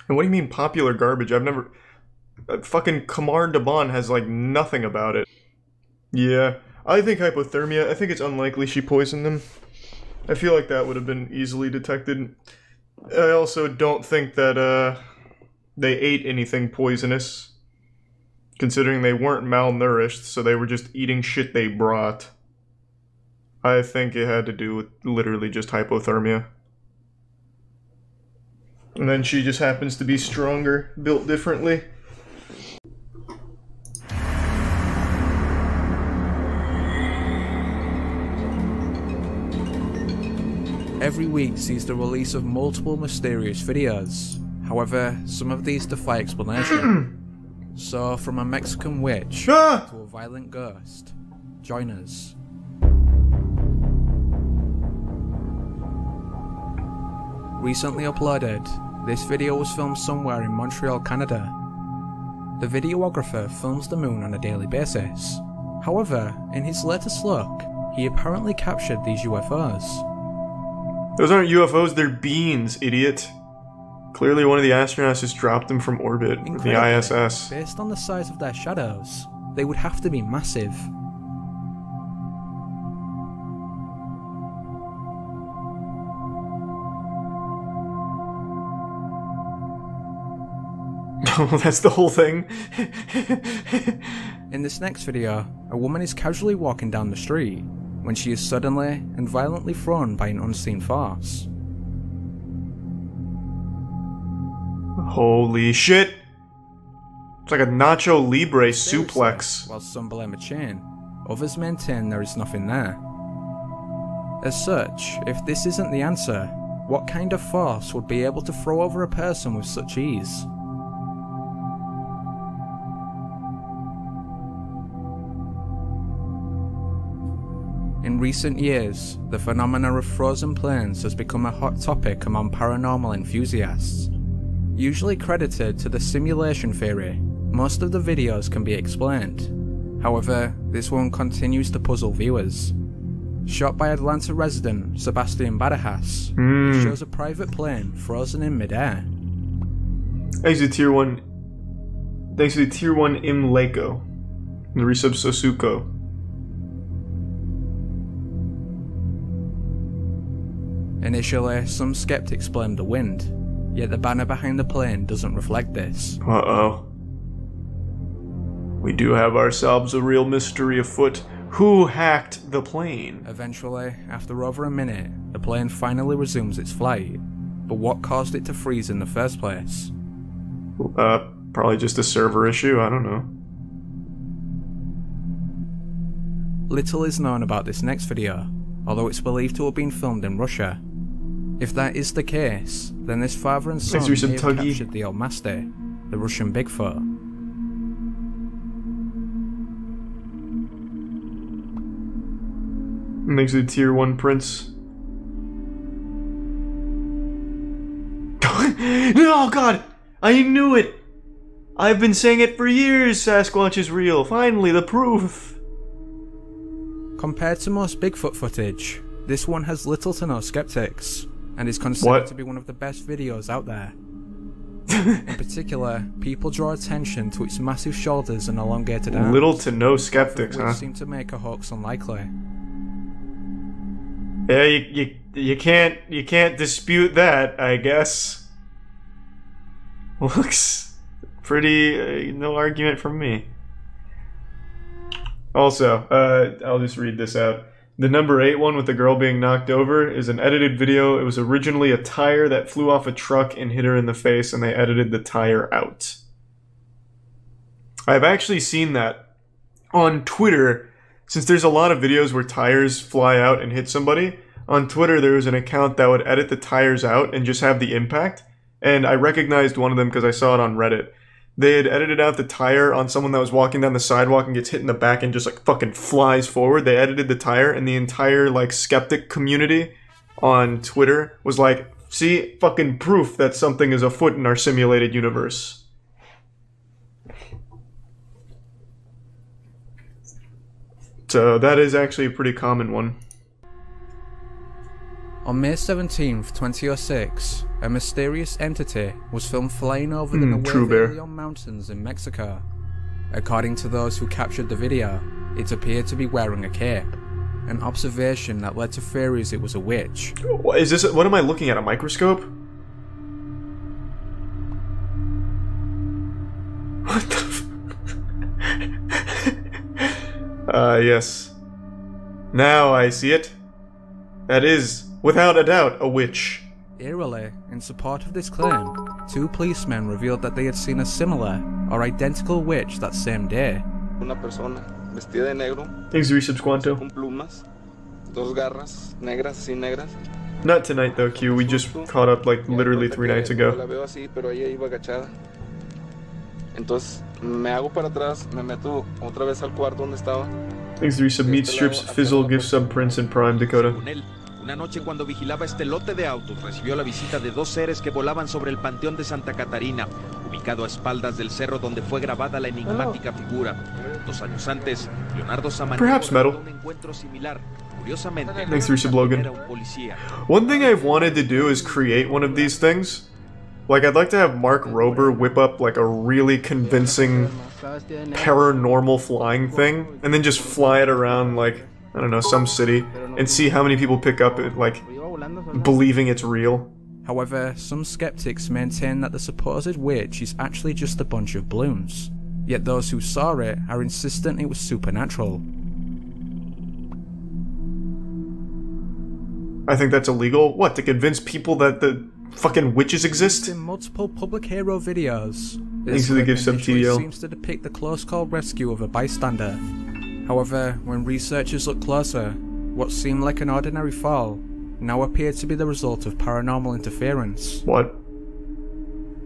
And what do you mean popular garbage? I've never... fucking Kamar Daban has like nothing about it. Yeah, I think hypothermia. I think it's unlikely she poisoned them. I feel like that would have been easily detected. I also don't think that they ate anything poisonous, considering they weren't malnourished, so they were just eating shit they brought. I think it had to do with literally just hypothermia. And then she just happens to be stronger, built differently. Every week sees the release of multiple mysterious videos. However, some of these defy explanation. So, from a Mexican witch to a violent ghost, join us. Recently uploaded, this video was filmed somewhere in Montreal, Canada. The videographer films the moon on a daily basis. However, in his latest look, he apparently captured these UFOs. Those aren't UFOs, they're beans, idiot. Clearly one of the astronauts just dropped them from orbit with the ISS. Based on the size of their shadows, they would have to be massive. Oh, that's the whole thing. In this next video, a woman is casually walking down the street when she is suddenly and violently thrown by an unseen force. Holy shit! It's like a Nacho Libre suplex. While some blame a chain, others maintain there is nothing there. As such, if this isn't the answer, what kind of force would be able to throw over a person with such ease? In recent years, the phenomena of frozen planes has become a hot topic among paranormal enthusiasts. Usually credited to the simulation theory, most of the videos can be explained. However, this one continues to puzzle viewers. Shot by Atlanta resident Sebastian Badajas, it shows a private plane frozen in midair. Thanks to Tier 1 Imleko. The resub Sosuko. Initially, some skeptics blamed the wind, yet the banner behind the plane doesn't reflect this. Uh-oh. We do have ourselves a real mystery afoot. Who hacked the plane? Eventually, after over a minute, the plane finally resumes its flight. But what caused it to freeze in the first place? Probably just a server issue, I don't know. Little is known about this next video, although it's believed to have been filmed in Russia. If that is the case, then this father and son may have captured the Almasty, the Russian Bigfoot. Next to the Tier 1 Prince. Oh god! I knew it! I've been saying it for years, Sasquatch is real. Finally, the proof! Compared to most Bigfoot footage, this one has little to no skeptics, and is considered to be one of the best videos out there. In particular, people draw attention to its massive shoulders and elongated arms. Little to no skeptics, which seem to make a hoax unlikely. Yeah, you can't dispute that, I guess. Looks pretty, no argument from me. Also, I'll just read this out. The number 8 one with the girl being knocked over is an edited video. It was originally a tire that flew off a truck and hit her in the face, and they edited the tire out. I've actually seen that on Twitter. Since there's a lot of videos where tires fly out and hit somebody, on Twitter there was an account that would edit the tires out and just have the impact, and I recognized one of them because I saw it on Reddit. They had edited out the tire on someone that was walking down the sidewalk and gets hit in the back and just like fucking flies forward. They edited the tire, and the entire like skeptic community on Twitter was like, see, fucking proof that something is afoot in our simulated universe. So that is actually a pretty common one. On May 17th, 2006, a mysterious entity was filmed flying over the Nuevo Leon Mountains in Mexico. According to those who captured the video, it appeared to be wearing a cape, an observation that led to theories it was a witch. Is this? What am I looking at? A microscope? What the? Yes. Now I see it. That is, without a doubt, a witch. Eerily, in support of this claim, 2 policemen revealed that they had seen a similar or identical witch that same day. Una persona vestida de negro. Thanks, Resubs Quanto. Con plumas, 2 garras negras, así negras. Not tonight though, Q. We just caught up like literally 3 nights ago. La veo así, pero ella iba agachada. Entonces me hago para atrás, me meto otra vez al cuarto donde estaba. Thanks, Resub Meat Strips, Fizzle, Gift Sub Prince, and Prime Dakota. Una noche cuando vigilaba este lote de autos, recibió la visita de 2 seres que volaban sobre el Panteón de Santa Catarina, ubicado a espaldas del cerro donde fue grabada la enigmática figura. 2 años antes, Leonardo Samaniego realizó un encuentro similar. Thanks, Resub Logan. One thing I've wanted to do is create one of these things. Like, I'd like to have Mark Rober whip up, like, a really convincing paranormal flying thing, and then just fly it around, like, I don't know, some city, and see how many people pick up it, like, believing it's real. However, some skeptics maintain that the supposed witch is actually just a bunch of balloons, yet those who saw it are insistent it was supernatural. I think that's illegal. What, to convince people that the fucking witches exist? In multiple Public Hero videos, Thanks for the gift sub, TDL. seems to depict the close call rescue of a bystander. However, when researchers look closer, what seemed like an ordinary fall now appeared to be the result of paranormal interference. What?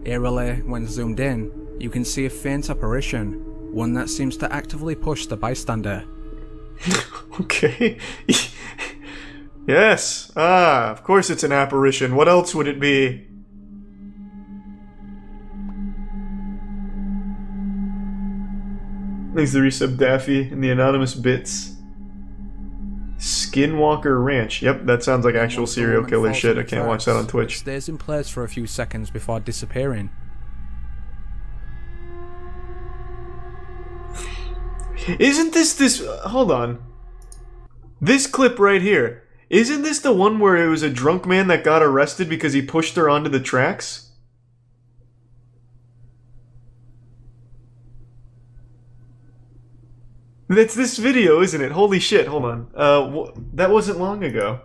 Eerily, when zoomed in, you can see a faint apparition, one that seems to actively push the bystander. Okay. Yes. Ah, of course it's an apparition. What else would it be? Thanks to the resub Daffy and the anonymous bits. Skinwalker Ranch. Yep, that sounds like actual serial killer shit. I can't watch that on Twitch. It stays in place for a few seconds before disappearing. Isn't this hold on. This clip right here. Isn't this the one where it was a drunk man that got arrested because he pushed her onto the tracks? That's this video, isn't it? Holy shit, hold on. That wasn't long ago.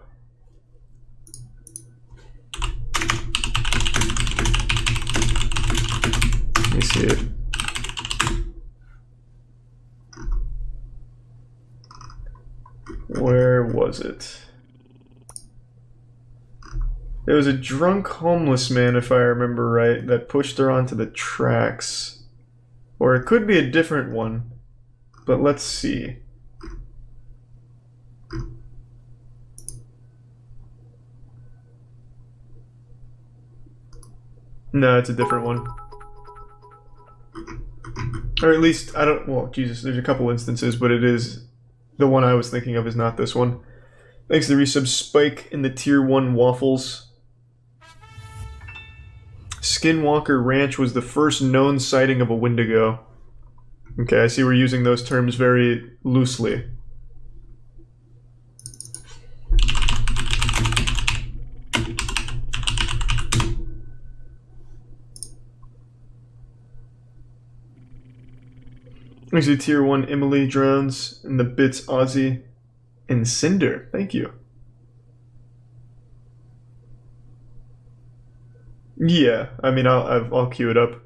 Let me see it. Where was it? There was a drunk homeless man, if I remember right, that pushed her onto the tracks. Or it could be a different one. But let's see. No, it's a different one. Or at least, I don't, well, Jesus, there's a couple instances, but it is, the one I was thinking of is not this one. Thanks to the resub Spike in the Tier 1 Waffles. Skinwalker Ranch was the first known sighting of a Wendigo. Okay, I see we're using those terms very loosely. There's a Tier 1 Emily drones and the bits Aussie and Cinder. Thank you. Yeah, I mean, I'll queue it up.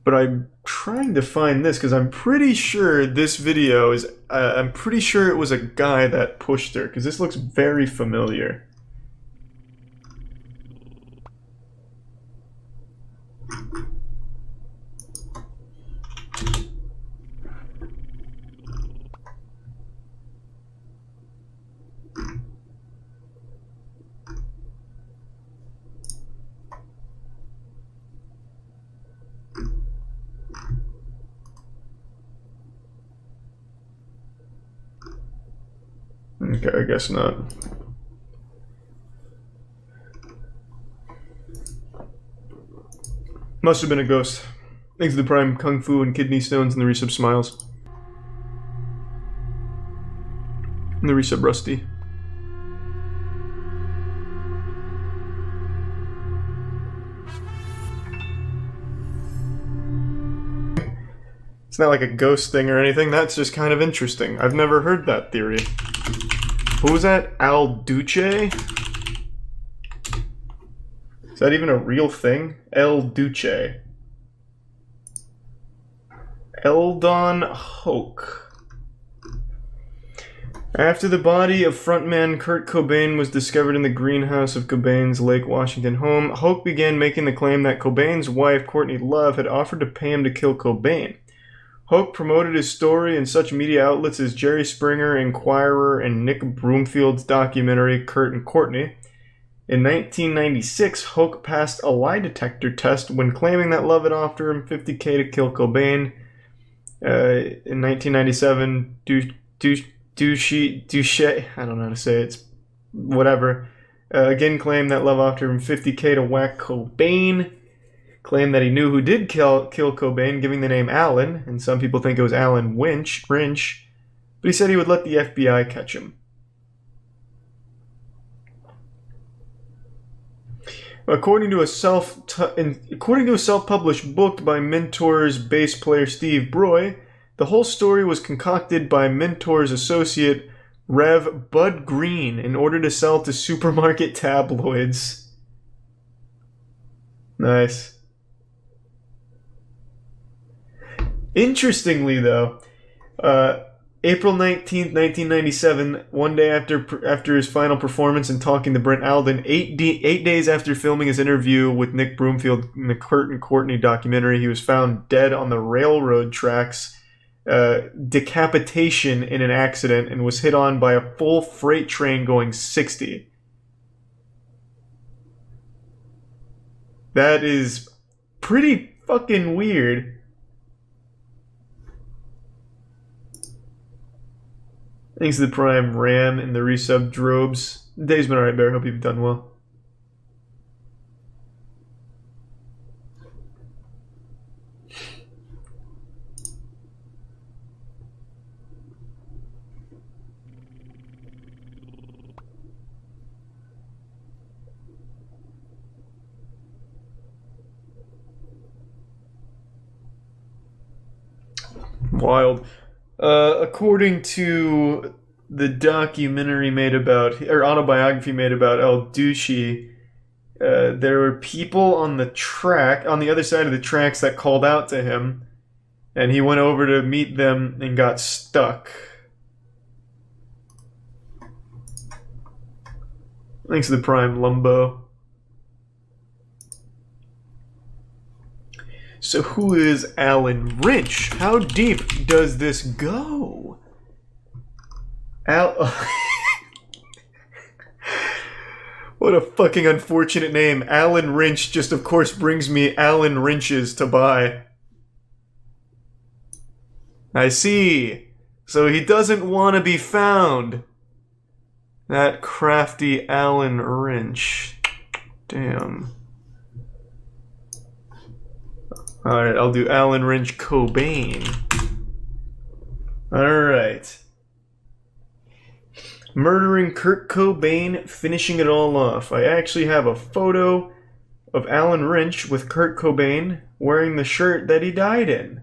But I'm trying to find this because I'm pretty sure this video is. I'm pretty sure it was a guy that pushed her because this looks very familiar. Okay, I guess not. Must have been a ghost. Thanks to the Prime Kung Fu and Kidney Stones and the resub Smiles. And the resub Rusty. It's not like a ghost thing or anything, that's just kind of interesting. I've never heard that theory. Who was that? Al Duce? Is that even a real thing? El Duce. Eldon Hoke. After the body of frontman Kurt Cobain was discovered in the greenhouse of Cobain's Lake Washington home, Hoke began making the claim that Cobain's wife, Courtney Love, had offered to pay him to kill Cobain. Hoke promoted his story in such media outlets as Jerry Springer, Inquirer, and Nick Broomfield's documentary Kurt and Courtney. In 1996, Hoke passed a lie detector test when claiming that Love had offered him $50,000 to kill Cobain. In 1997, Duche, I don't know how to say it, it's whatever, Again claimed that Love offered him $50K to whack Cobain. Claimed that he knew who did kill Cobain, giving the name Alan, and some people think it was Alan Rinch. But he said he would let the FBI catch him. According to a self-published book by Mentor's bass player Steve Broy, the whole story was concocted by Mentor's associate Rev Bud Green in order to sell to supermarket tabloids. Nice. Interestingly, though, April 19th, 1997, one day after his final performance and talking to Brent Alden, 8 days after filming his interview with Nick Broomfield in the Kurt and Courtney documentary, he was found dead on the railroad tracks, decapitation in an accident, and was hit on by a full freight train going 60. That is pretty fucking weird. Thanks to the Prime Ram and the resub Drobes. The day's been alright, Bear. Hope you've done well. Wild. According to the documentary made about, or autobiography made about El Ducey, there were people on the track, on the other side of the tracks, that called out to him, and he went over to meet them and got stuck. Thanks to the Prime Lumbo. So who is Alan Rinch? How deep does this go? What a fucking unfortunate name. Alan Rinch just of course brings me Alan Wrenches to buy. I see. So he doesn't want to be found. That crafty Alan Rinch. Damn. Alright, I'll do Alan Rinch Cobain. Alright. Murdering Kurt Cobain, finishing it all off. I actually have a photo of Alan Rinch with Kurt Cobain wearing the shirt that he died in.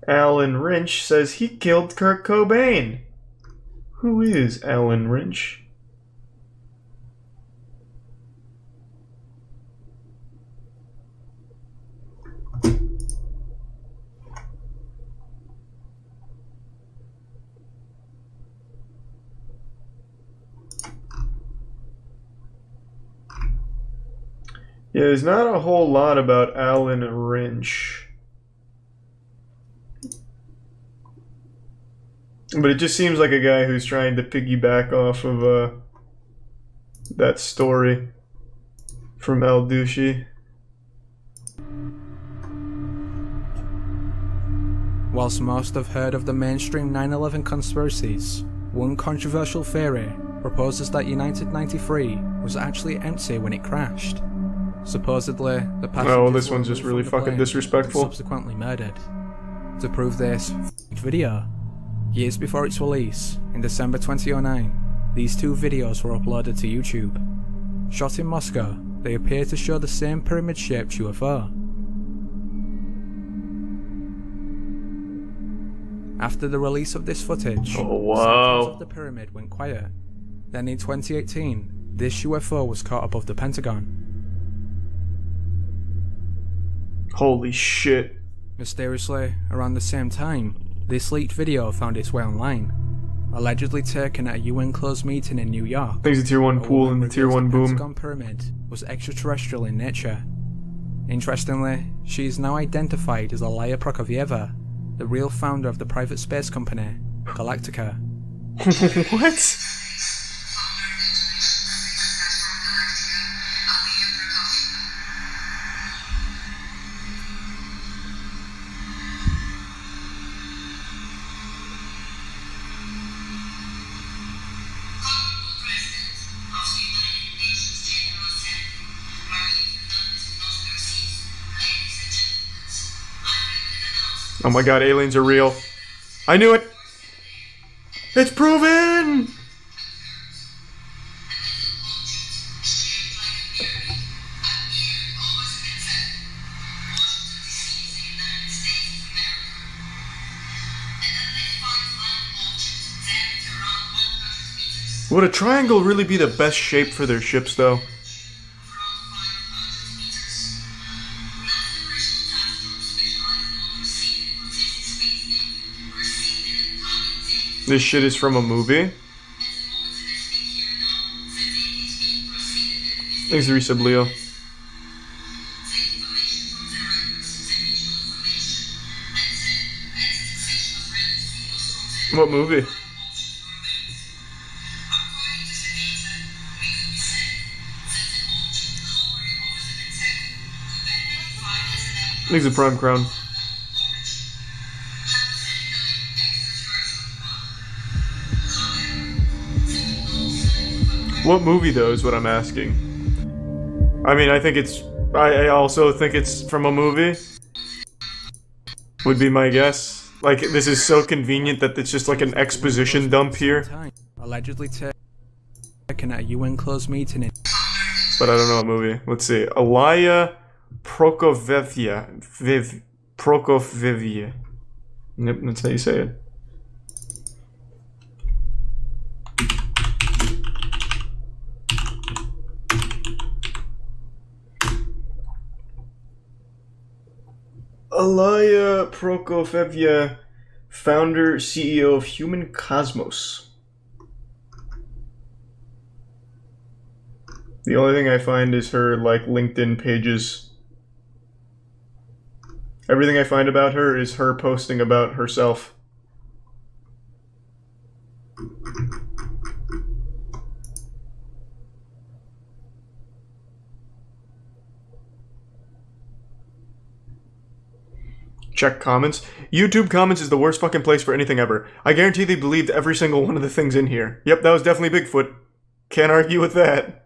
Alan Rinch says he killed Kurt Cobain. Who is Alan Rinch? Yeah, there's not a whole lot about Alan Rinch. But it just seems like a guy who's trying to piggyback off of that story from El Ducey. Whilst most have heard of the mainstream 9/11 conspiracies, one controversial theory proposes that United 93 was actually empty when it crashed. Supposedly, the passengers oh, this one's just really fucking disrespectful. Subsequently murdered. To prove this video, years before its release, in December 2009, these two videos were uploaded to YouTube. Shot in Moscow, they appear to show the same pyramid-shaped UFO. After the release of this footage, sections of the pyramid went quiet. Then in 2018, this UFO was caught above the Pentagon. Holy shit. Mysteriously, around the same time, this leaked video found its way online. Allegedly taken at a UN closed meeting in New York. Thanks to Tier 1 Pool and the Tier 1 Boom. The Pentagon Pyramid was extraterrestrial in nature. Interestingly, she is now identified as Alaya Prokofyeva, the real founder of the private space company, Galactica. What? Oh my god, aliens are real. I knew it! It's proven! Would a triangle really be the best shape for their ships, though? This shit is from a movie? Thanks, resub Leo. What movie? Thanks, the Prime Crown. What movie, though, is what I'm asking. I mean, I think it's... I also think it's from a movie. Would be my guess. Like, this is so convenient that it's just like an exposition dump here. Allegedly taken at a UN closed meeting. But I don't know what movie. Let's see. Alaya Prokofyevya. Prokofyevya. Yep, that's how you say it. Alaya Prokofyevya, founder, CEO of Human Cosmos. The only thing I find is her, like, LinkedIn pages. Everything I find about her is her posting about herself. Check comments. YouTube comments is the worst fucking place for anything ever. I guarantee they believed every single one of the things in here. Yep, that was definitely Bigfoot. Can't argue with that.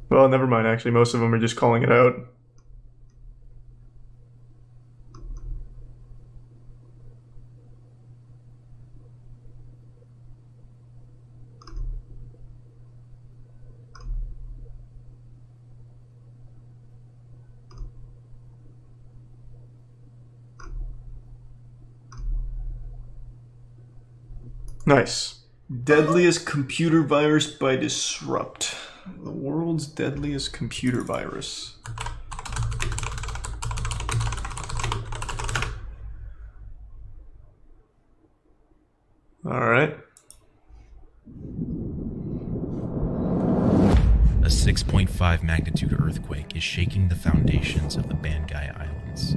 Well, never mind, actually. Most of them are just calling it out. Nice. Deadliest computer virus by Disrupt. The world's deadliest computer virus. Alright. A 6.5 magnitude earthquake is shaking the foundations of the Bangai Islands.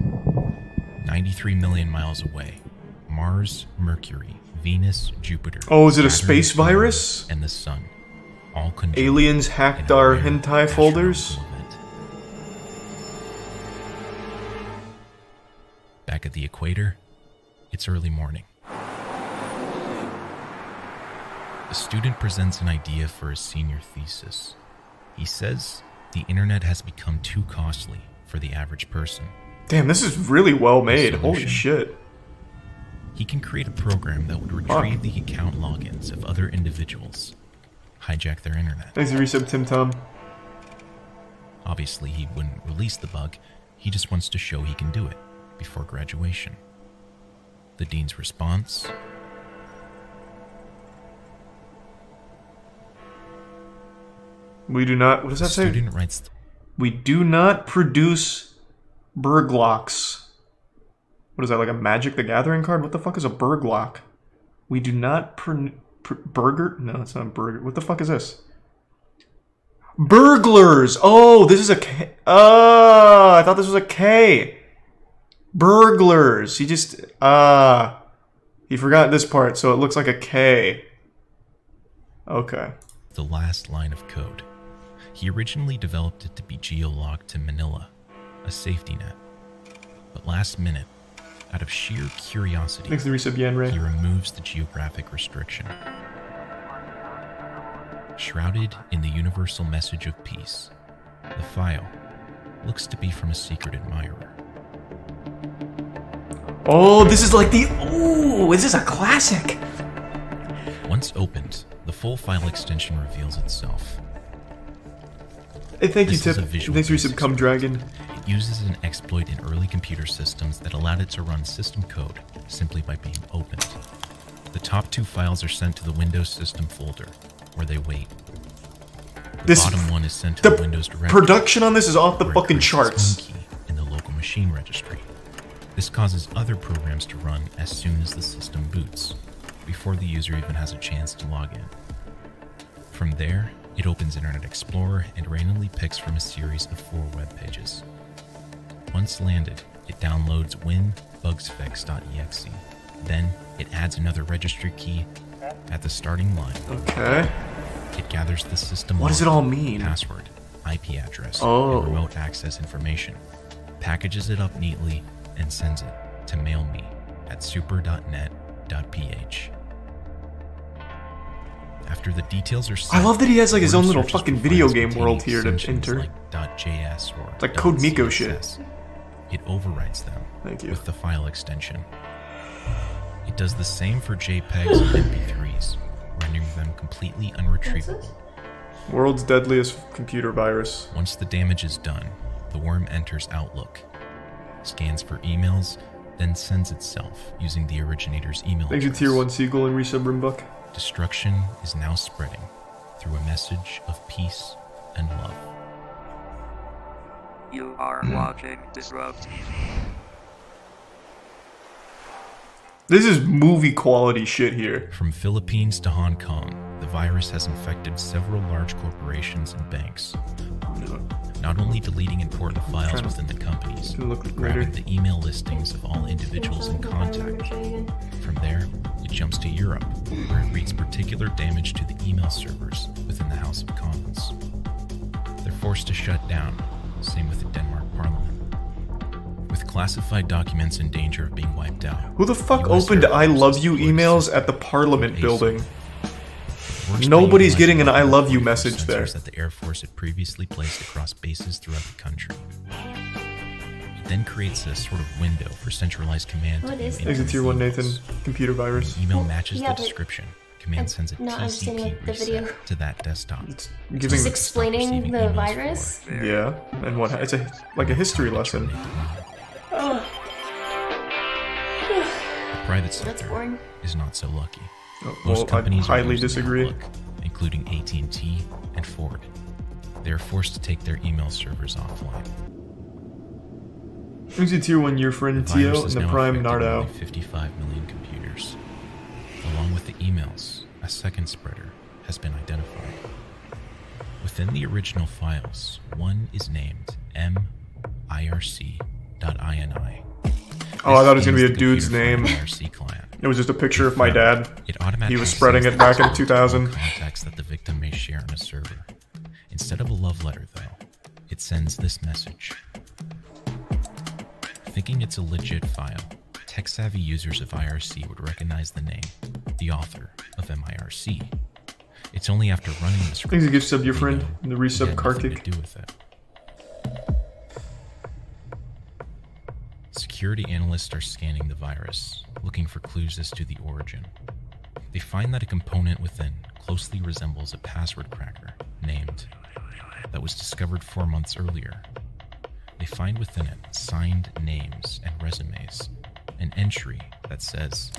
93 million miles away, Mars, Mercury, Venus, Jupiter. Oh, is it a space virus? And the Sun. All aliens hacked our hentai folders? Back at the equator, it's early morning. A student presents an idea for his senior thesis. He says the internet has become too costly for the average person. Damn, this is really well made. Holy shit. He can create a program that would retrieve the account logins of other individuals, hijack their internet. Thanks for resub, Tim Tom. Obviously, he wouldn't release the bug. He just wants to show he can do it before graduation. The dean's response? We do not... What does that say? Student writes... We do not produce Burglocks. What is that, like a Magic the Gathering card? What the fuck is a Burglock? We do not burger? No, it's not a burger. What the fuck is this? Burglars! Oh, this is a K. Oh, I thought this was a K. Burglars. He just... he forgot this part, so it looks like a K. Okay. The last line of code. He originally developed it to be geolocked to Manila, a safety net. But last minute, out of sheer curiosity, he removes the geographic restriction. Shrouded in the universal message of peace, the file looks to be from a secret admirer. Oh, this is like the... Ooh, this is a classic! Once opened, the full file extension reveals itself. Hey, thank you, Tip. Thanks for your sub, Cum Dragon. It uses an exploit in early computer systems that allowed it to run system code simply by being opened. The top 2 files are sent to the Windows system folder, where they wait. The bottom one is sent to the Windows directory. Production on this is off the fucking charts. In the local machine registry. This causes other programs to run as soon as the system boots, before the user even has a chance to log in. From there, it opens Internet Explorer and randomly picks from a series of 4 web pages. Once landed, it downloads winbugsfix.exe. Then, it adds another registry key at the starting line. Okay. It gathers the system what does it all mean? Password, IP address, and remote access information, packages it up neatly, and sends it to mailme at super.net.ph. After the details are set, I love that he has like his own little fucking video game world here to enter. Like .js or it's like CodeMiko shit. It overwrites them with the file extension. It does the same for JPEGs and MP3s, rendering them completely unretrievable. World's deadliest computer virus. Once the damage is done, the worm enters Outlook, scans for emails, then sends itself using the originator's email address. Thanks to Tier 1 Seagull and Resub Rimbuck. Destruction is now spreading through a message of peace and love. You are watching Disrupt. This is movie quality shit here. From Philippines to Hong Kong, the virus has infected several large corporations and banks. Not only deleting important files within the companies, grabbing the email listings of all individuals in contact. From there, it jumps to Europe, where it wreaks particular damage to the email servers within the House of Commons. They're forced to shut down, same with the Denmark Parliament. With classified documents in danger of being wiped out. Who the fuck opened I love you emails at the Parliament building? Nobody's getting an I love you message there. That the Air Force had previously placed across bases throughout the country. It then creates a sort of window for centralized command. What is this? Tier 1 Nathan, computer virus. The email matches the description. Command sends a TCP reset to that desktop. Just explaining the virus? Yeah, and what? It's like a history lesson. The private sector is not so lucky. Most companies I highly disagree. Outlook, including AT&T and Ford. They are forced to take their email servers offline. Who's your Tier 1 year friend Tio and the Prime Nardo? 55 million computers. Along with the emails, a second spreader has been identified. Within the original files, one is named mirc.ini. Oh, I thought it was gonna be a dude's name. It was just a picture of my dad. He was spreading it back in 2000. Contacts that the victim may share on a server. Instead of a love letter, though, it sends this message. Thinking it's a legit file, tech-savvy users of IRC would recognize the name, the author of MIRC. It's only after running the script. Thanks to give sub your friend and the resub Kartik. To do with it. Security analysts are scanning the virus, looking for clues as to the origin. They find that a component within closely resembles a password cracker named that was discovered 4 months earlier. They find within it signed names and resumes, an entry that says,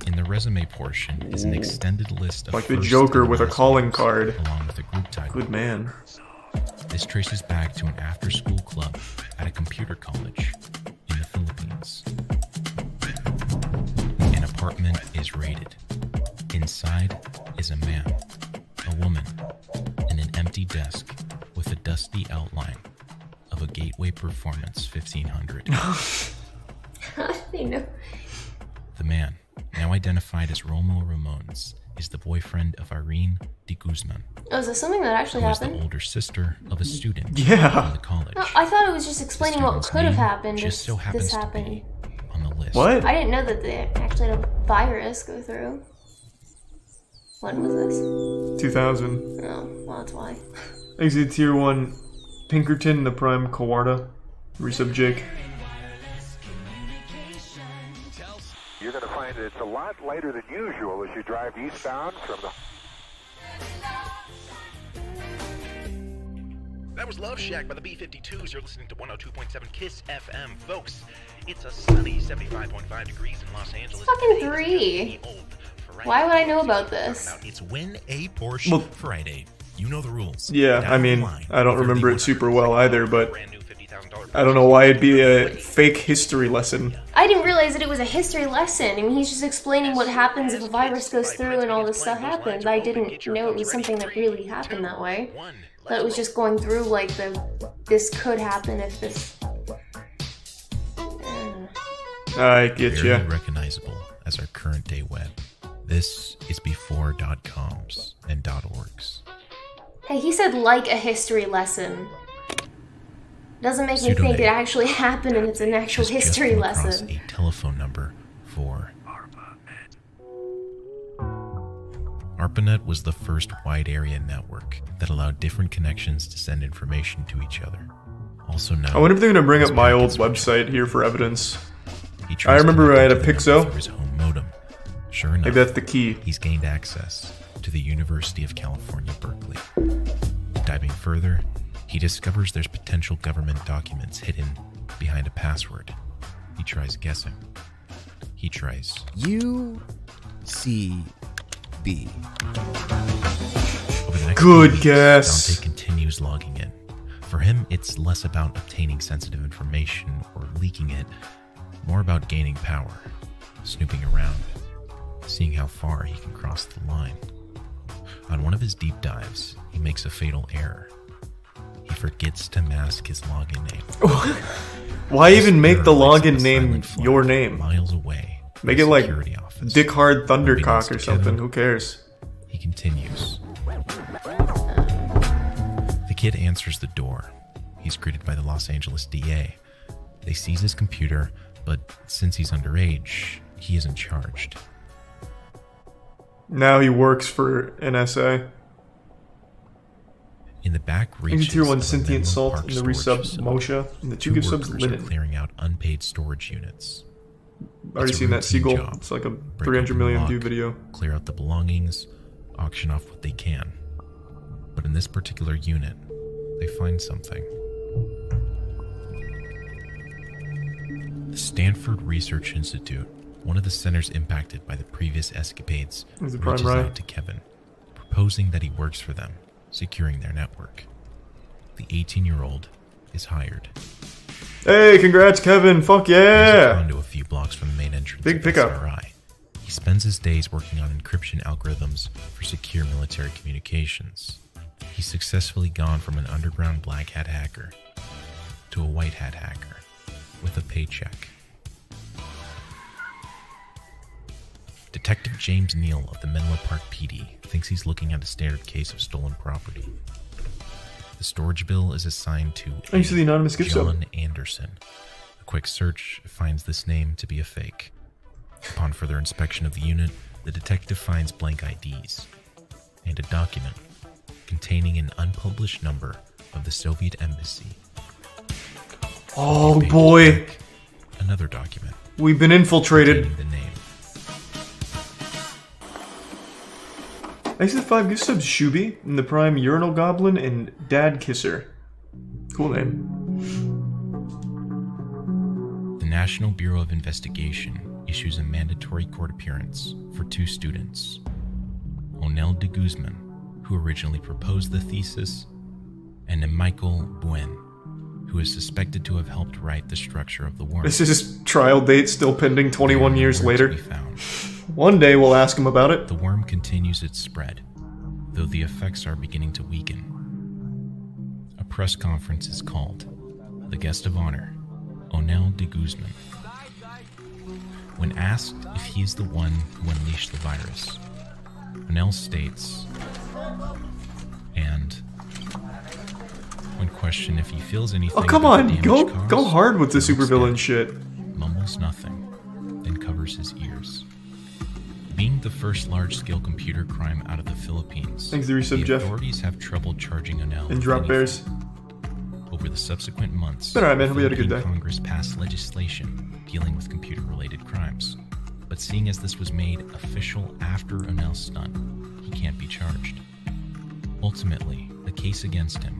in the resume portion is an extended list of like the Joker with a calling card. Along with a group title. Good man. This traces back to an after-school club at a computer college in the Philippines. An apartment is raided. Inside is a man, a woman, and an empty desk with a dusty outline of a Gateway Performance 1500. How do they know? The man, now identified as Romo Ramones, is the boyfriend of Irene de Guzman. Oh, is this something that actually happened? The older sister of a student in the college. No, I thought it was just explaining what could have happened just so happens this happened. On the list. What? I didn't know that they actually had a virus go through. When was this? 2000. Oh, well, that's why. Exit Tier 1 Pinkerton, the Prime Kawarda. Resub Jake. You're going to find it's a lot lighter than usual as you drive eastbound from the... That was Love Shack by the B-52s. You're listening to 102.7 KISS FM. Folks, it's a sunny 75.5 degrees in Los Angeles. Fucking 3. Why would I know about this? It's Win a Porsche Friday. You know the rules. Yeah, I mean, I don't remember it super well either, but I don't know why it'd be a fake history lesson. I didn't realize that it was a history lesson. I mean, he's just explaining what happens if a virus goes through and all this stuff happens. I didn't know it was something that really happened that way. That it was just going through like this could happen if this... I get Very ya. recognizable as our current day web. This is before .coms and .orgs. Hey, he said like a history lesson. Doesn't make me think it actually happened and it's an actual history lesson. A telephone number for ARPANET was the first wide area network that allowed different connections to send information to each other. Also known I wonder if they're gonna bring up my old website here for evidence. I remember I had a Pixo. his home modem. Sure enough, Maybe that's the key. He's gained access to the University of California, Berkeley. Diving further, he discovers there's potential government documents hidden behind a password. He tries guessing. He tries UCB. Over the next Good few weeks, guess. Dante continues logging in. For him, it's less about obtaining sensitive information or leaking it, more about gaining power, snooping around, seeing how far he can cross the line. On one of his deep dives, he makes a fatal error. He forgets to mask his login name. Why even make the login name your name? Miles away. Make it like Dick Hard Thundercock or something. Who cares? He continues. The kid answers the door. He's greeted by the Los Angeles DA. They seize his computer, but since he's underage, he isn't charged. Now he works for NSA. In the back reaches Tier 1 of a Sentient Menlo Salt Park and the storage resub facility, Moshe and the two two give subs workers are Linen. clearing out unpaid storage units. Already It's a seen that routine Seagull. job. It's like a Break 300 open the million lock, view video. Clear out the belongings, auction off what they can. But in this particular unit, they find something. The Stanford Research Institute, one of the centers impacted by the previous escapades, Is it Prime reaches Rye? out to Kevin, proposing that he works for them, securing their network. The 18-year-old is hired. Hey, congrats, Kevin! Fuck He's yeah! gone to a few blocks from the main entrance Big of pickup. SRI. He spends his days working on encryption algorithms for secure military communications. He's successfully gone from an underground black hat hacker to a white hat hacker with a paycheck. Detective James Neal of the Menlo Park PD thinks he's looking at a standard case of stolen property. The storage bill is assigned to Thanks to the anonymous gift sub. John Anderson. A quick search finds this name to be a fake. Upon further inspection of the unit, the detective finds blank IDs and a document containing an unpublished number of the Soviet embassy. Oh boy! Another document. We've been infiltrated. containing the name. Thanks to the 5 gift subs, Shubi, and the Prime Urinal Goblin, and Dad Kisser. Cool name. The National Bureau of Investigation issues a mandatory court appearance for 2 students, Onel de Guzman, who originally proposed the thesis, and Michael Buen, who is suspected to have helped write the structure of the worm. This is his trial date still pending 21 years later. One day we'll ask him about it. The worm continues its spread, though the effects are beginning to weaken. A press conference is called. The guest of honor, Onel de Guzman. When asked if he is the one who unleashed the virus, Onel states, and when questioned if he feels anything Oh, come about on! the damage Go caused, hard with the supervillain shit. mumbles nothing, then covers his ears. Being the first large-scale computer crime out of the Philippines, Thanks to resub, the Jeff. authorities have trouble charging Onel And drop bears. Over the subsequent months, All right, man. We had a good day. Congress passed legislation dealing with computer-related crimes. But seeing as this was made official after Onel's stunt, he can't be charged. Ultimately, the case against him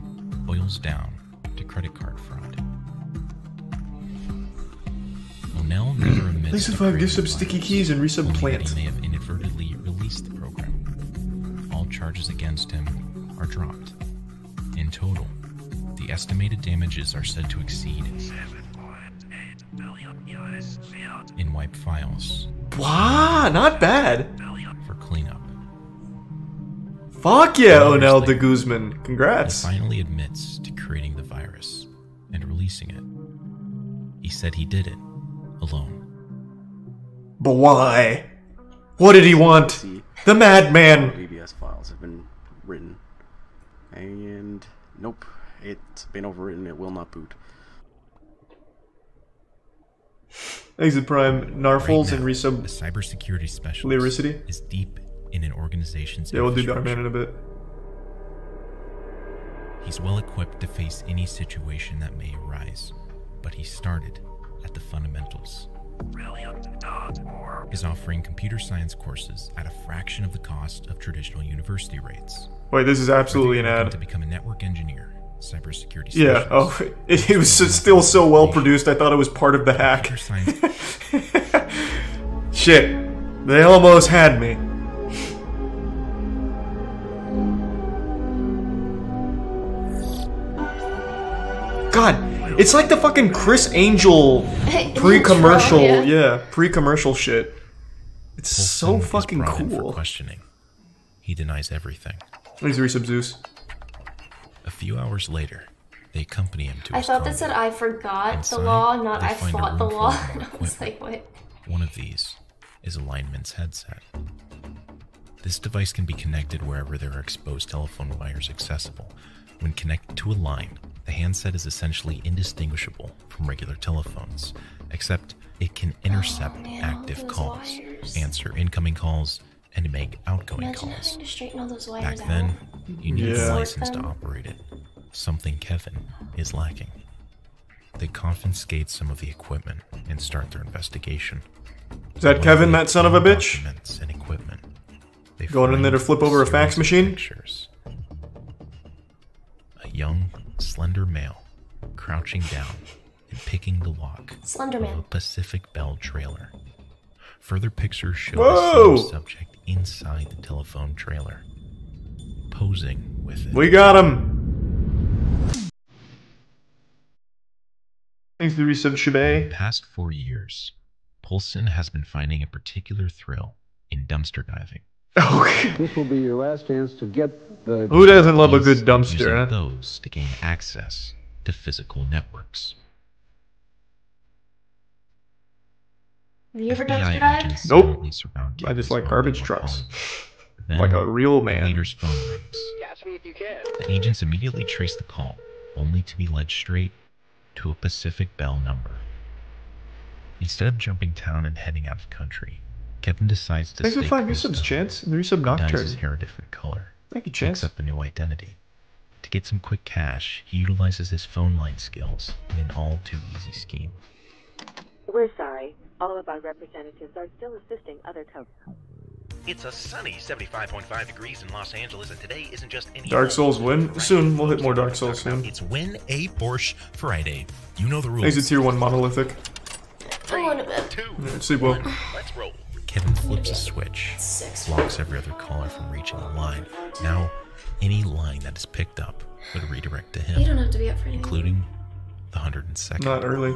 boils down to credit card fraud. Onel never admits. Thanks for 5 gift subs, sticky keys, and resub plant. He may have inadvertently released the program. All charges against him are dropped. In total, the estimated damages are said to exceed $7.8 billion in wiped files. Wow, not bad. For cleanup. Fuck yeah, Onel de Guzman. Congrats. He finally admits to creating the virus and releasing it. He said he did it alone. But why? What did he want? The madman. ABS files have been written. And nope, it's been overwritten. It will not boot. Exit Prime, Narfles, and A resub. cybersecurity specialist Lyricity is deep in an organization's Yeah, we'll do infrastructure. Darkman in a bit. He's well equipped to face any situation that may arise, but he started at the fundamentals. Is offering computer science courses at a fraction of the cost of traditional university rates. Wait, this is absolutely an Whether you're looking ad. to become a network engineer, cybersecurity Yeah, specialist, oh, it was still so well produced, I thought it was part of the hack. Shit, they almost had me. God, it's like the fucking Chris Angel pre-commercial, yeah, pre-commercial shit. It's so Paulson is fucking brought in for cool. questioning. He denies everything. Please resub Zeus. A few hours later, they accompany him to I his thought condo. that said I forgot the Inside, law, not they I find a fought the room full law. of more I was like, what? One of these is a lineman's headset. This device can be connected wherever there are exposed telephone wires accessible. When connected to a line, the handset is essentially indistinguishable from regular telephones, except it can intercept active calls, answer incoming calls, and make outgoing Imagine calls. having to straighten all those wires Back out. then, you needed Yeah. a license to operate it, something Kevin is lacking. They confiscate some of the equipment and start their investigation. Is that Kevin, that son of a bitch? Documents and equipment. They Going in there to find flip over a series fax of machine? Pictures. A young, slender male crouching down and picking the lock Slender of Man. a Pacific Bell trailer. Further pictures show Whoa! the same subject inside the telephone trailer, posing with it. We got him. Thanks to the resub Shabay. Past 4 years, Poulsen has been finding a particular thrill in dumpster diving. Okay. This will be your last chance to get the... Who doesn't love a good Using dumpster, huh? those to gain access to physical networks. Have you ever FBI dumpster dived? agents Nope. secretly surround I just Kevin's like home garbage in trucks. Hollywood. Then, Like a real man. the leader's phone rings. The agents immediately trace the call, only to be led straight to a Pacific Bell number. Instead of jumping town and heading out of country, Kevin decides to Thanks for stay 5 close resubs, enough, Chance. And the resub dyes his Nocturne. hair a different color. Thank you, Chance. Picks up a new identity. To get some quick cash, he utilizes his phone line skills in an all-too-easy scheme. We're sorry. All of our representatives are still assisting other customers. It's a sunny 75.5 degrees in Los Angeles, and today isn't just any Dark Souls win? Soon. We'll hit more Dark Souls soon. It's Win a Porsche Friday. You know the rules. Thanks to Tier 1 Monolithic. I'm going to bed. Yeah, sleep well. Let's roll. Kevin flips a switch, blocks every other caller from reaching the line. Now, any line that is picked up would redirect to him, You don't have to be up for anything. including the 102nd. Not early.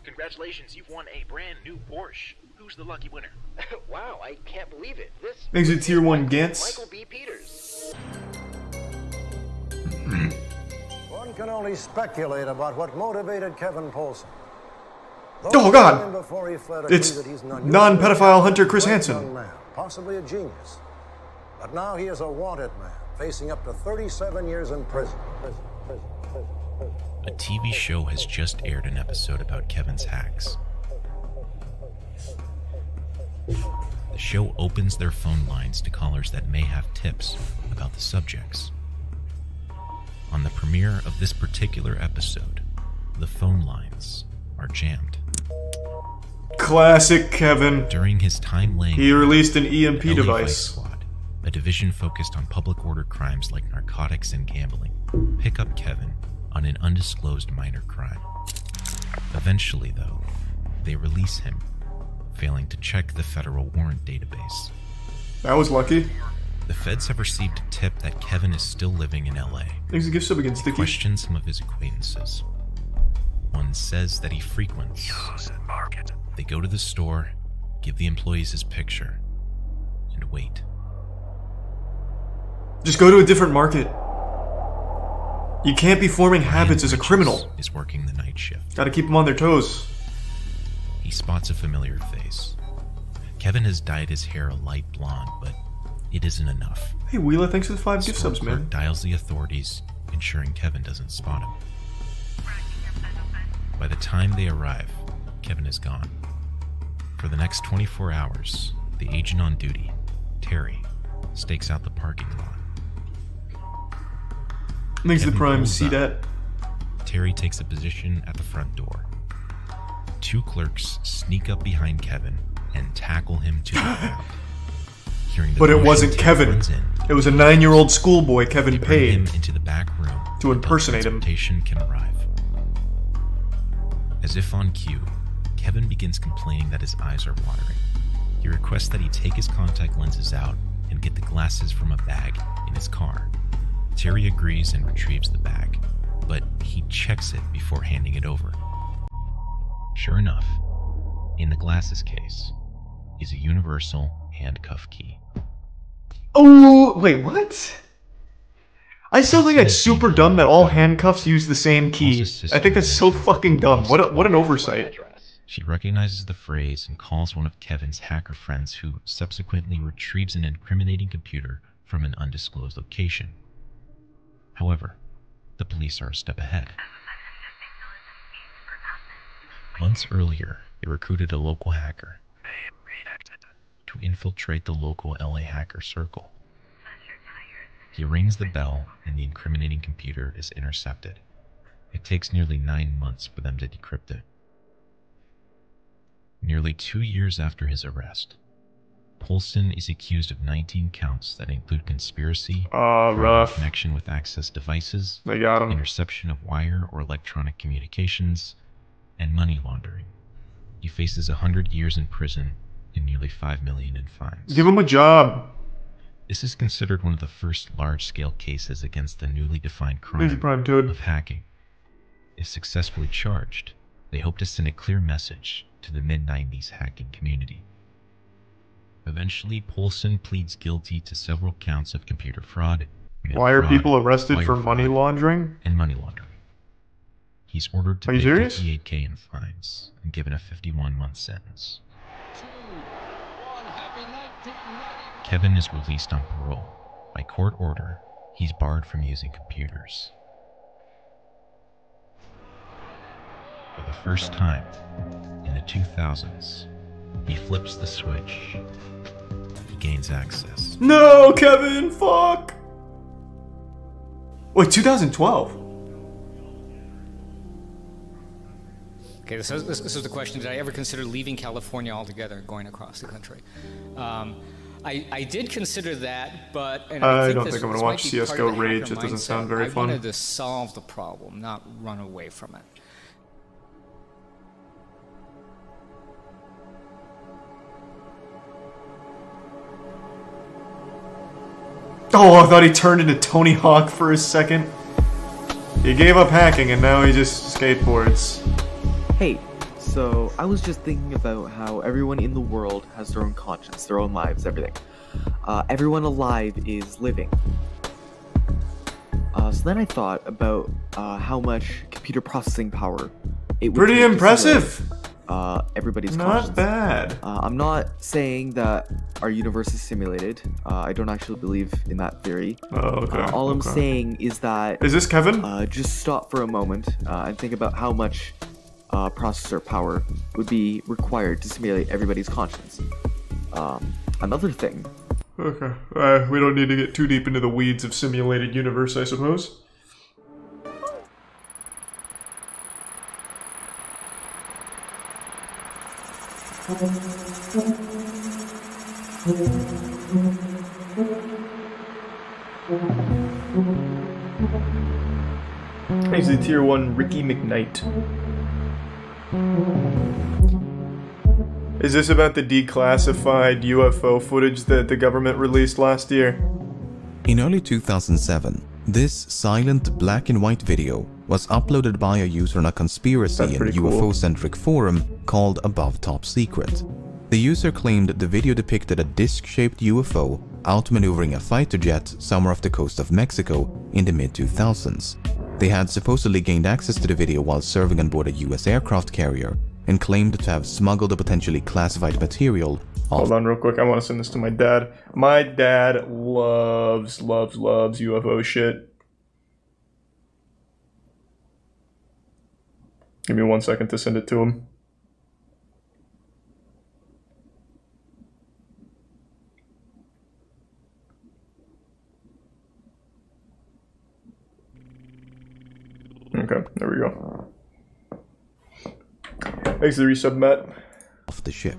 Congratulations, you've won a brand new Porsche. Who's the lucky winner? Wow, I can't believe it. This Thanks to Tier 1 Gantz. Michael B. Peters. One can only speculate about what motivated Kevin Poulsen. Oh, God. Before he fled, agree It's that he's an unusual, non-pedophile hunter Chris great Hansen. young man, possibly a genius. But now he is a wanted man, facing up to 37 years in prison. A TV show has just aired an episode about Kevin's hacks. The show opens their phone lines to callers that may have tips about the subjects. On the premiere of this particular episode, the phone lines are jammed. Classic Kevin. During his time laying, he released an EMP LA device. Vice Squad, a division focused on public order crimes like narcotics and gambling, pick up Kevin on an undisclosed minor crime. Eventually, though, they release him, failing to check the federal warrant database. That was lucky. The feds have received a tip that Kevin is still living in LA. Thanks to gift sub against Sticky. Question some of his acquaintances. One says that he frequents. They go to the store, give the employees his picture, and wait. Just go to a different market. You can't be forming habits as a criminal. Is working the night shift. Gotta keep them on their toes. He spots a familiar face. Kevin has dyed his hair a light blonde, but it isn't enough. Hey Wheeler, thanks for the 5 gift subs, man. Dials the authorities, ensuring Kevin doesn't spot him. By the time they arrive, Kevin is gone. For the next 24 hours, the agent on duty, Terry, stakes out the parking lot. Thanks to the Prime, see that? Terry takes a position at the front door. 2 clerks sneak up behind Kevin and tackle him to the ground. But it wasn't Kevin. It was a 9-year-old schoolboy Kevin paid him into the back room to impersonate him. Can arrive. As if on cue, Kevin begins complaining that his eyes are watering. He requests that he take his contact lenses out and get the glasses from a bag in his car. Terry agrees and retrieves the bag, but he checks it before handing it over. Sure enough, in the glasses case is a universal handcuff key. Oh, wait, what? I still think it's super dumb that all handcuffs use the same key. I think that's so fucking dumb. What an oversight. She recognizes the phrase and calls one of Kevin's hacker friends, who subsequently retrieves an incriminating computer from an undisclosed location. However, the police are a step ahead. Months earlier, they recruited a local hacker to infiltrate the local LA hacker circle. He rings the bell and the incriminating computer is intercepted. It takes nearly 9 months for them to decrypt it. Nearly 2 years after his arrest, Polson is accused of 19 counts that include conspiracy, rough. connection with access devices, they got him. Interception of wire or electronic communications, and money laundering. He faces 100 years in prison and nearly $5 million in fines. Give him a job. This is considered one of the first large-scale cases against the newly defined crime of hacking. If successfully charged, they hope to send a clear message to the mid-90s hacking community. Eventually, Polson pleads guilty to several counts of computer fraud. Why are people arrested for money laundering? And money laundering. He's ordered to pay $58,000 in fines and given a 51-month sentence. Kevin is released on parole. By court order, he's barred from using computers. For the first time, in the 2000s, he flips the switch. He gains access. No, Kevin, fuck! Wait, 2012? Okay, this is the question. Did I ever consider leaving California altogether, going across the country? I did consider that, but... And I don't think I'm going to watch CSGO Rage. It doesn't sound very fun. I wanted to solve the problem, not run away from it. Oh, I thought he turned into Tony Hawk for a second. He gave up hacking and now he just skateboards. Hey, so I was just thinking about how everyone in the world has their own conscience, their own lives, everything. Everyone alive is living. So then I thought about how much computer processing power it would Pretty impressive! Everybody's not conscience. Bad. I'm not saying that our universe is simulated. I don't actually believe in that theory. Oh, okay. All I'm saying is that... Is this Kevin? Just stop for a moment and think about how much processor power would be required to simulate everybody's conscience. Another thing. Okay. We don't need to get too deep into the weeds of simulated universe, I suppose. He's the Tier 1 Ricky McKnight. Is this about the declassified UFO footage that the government released last year? In early 2007, this silent black and white video was uploaded by a user on a conspiracy and UFO-centric forum called Above Top Secret. The user claimed the video depicted a disc-shaped UFO outmaneuvering a fighter jet somewhere off the coast of Mexico in the mid-2000s. They had supposedly gained access to the video while serving on board a US aircraft carrier and claimed to have smuggled a potentially classified material. Hold on real quick, I want to send this to my dad. My dad loves UFO shit. Give me 1 second to send it to him. Okay, there we go. Thanks for the resub, Matt. Off the ship.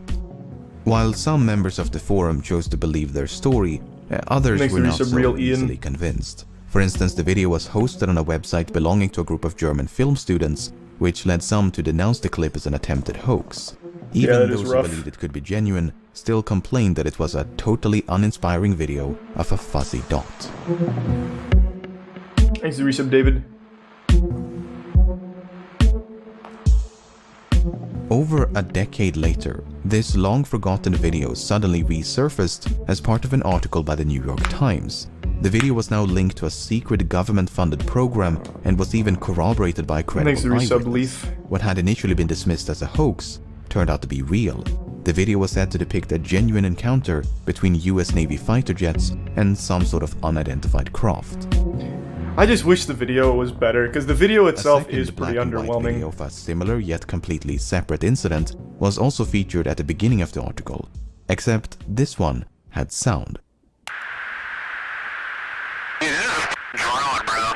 While some members of the forum chose to believe their story, others were not so easily convinced. For instance, the video was hosted on a website belonging to a group of German film students, which led some to denounce the clip as an attempted hoax. Even those who believed it could be genuine still complained that it was a totally uninspiring video of a fuzzy dot. Thanks for the resub, David. Over a decade later, this long-forgotten video suddenly resurfaced as part of an article by the New York Times. The video was now linked to a secret government-funded program and was even corroborated by a credible eyewitness. What had initially been dismissed as a hoax turned out to be real. The video was said to depict a genuine encounter between US Navy fighter jets and some sort of unidentified craft. I just wish the video was better, because the video itself is pretty underwhelming. A video of a similar yet completely separate incident was also featured at the beginning of the article, except this one had sound. Dude, this is drawn, bro.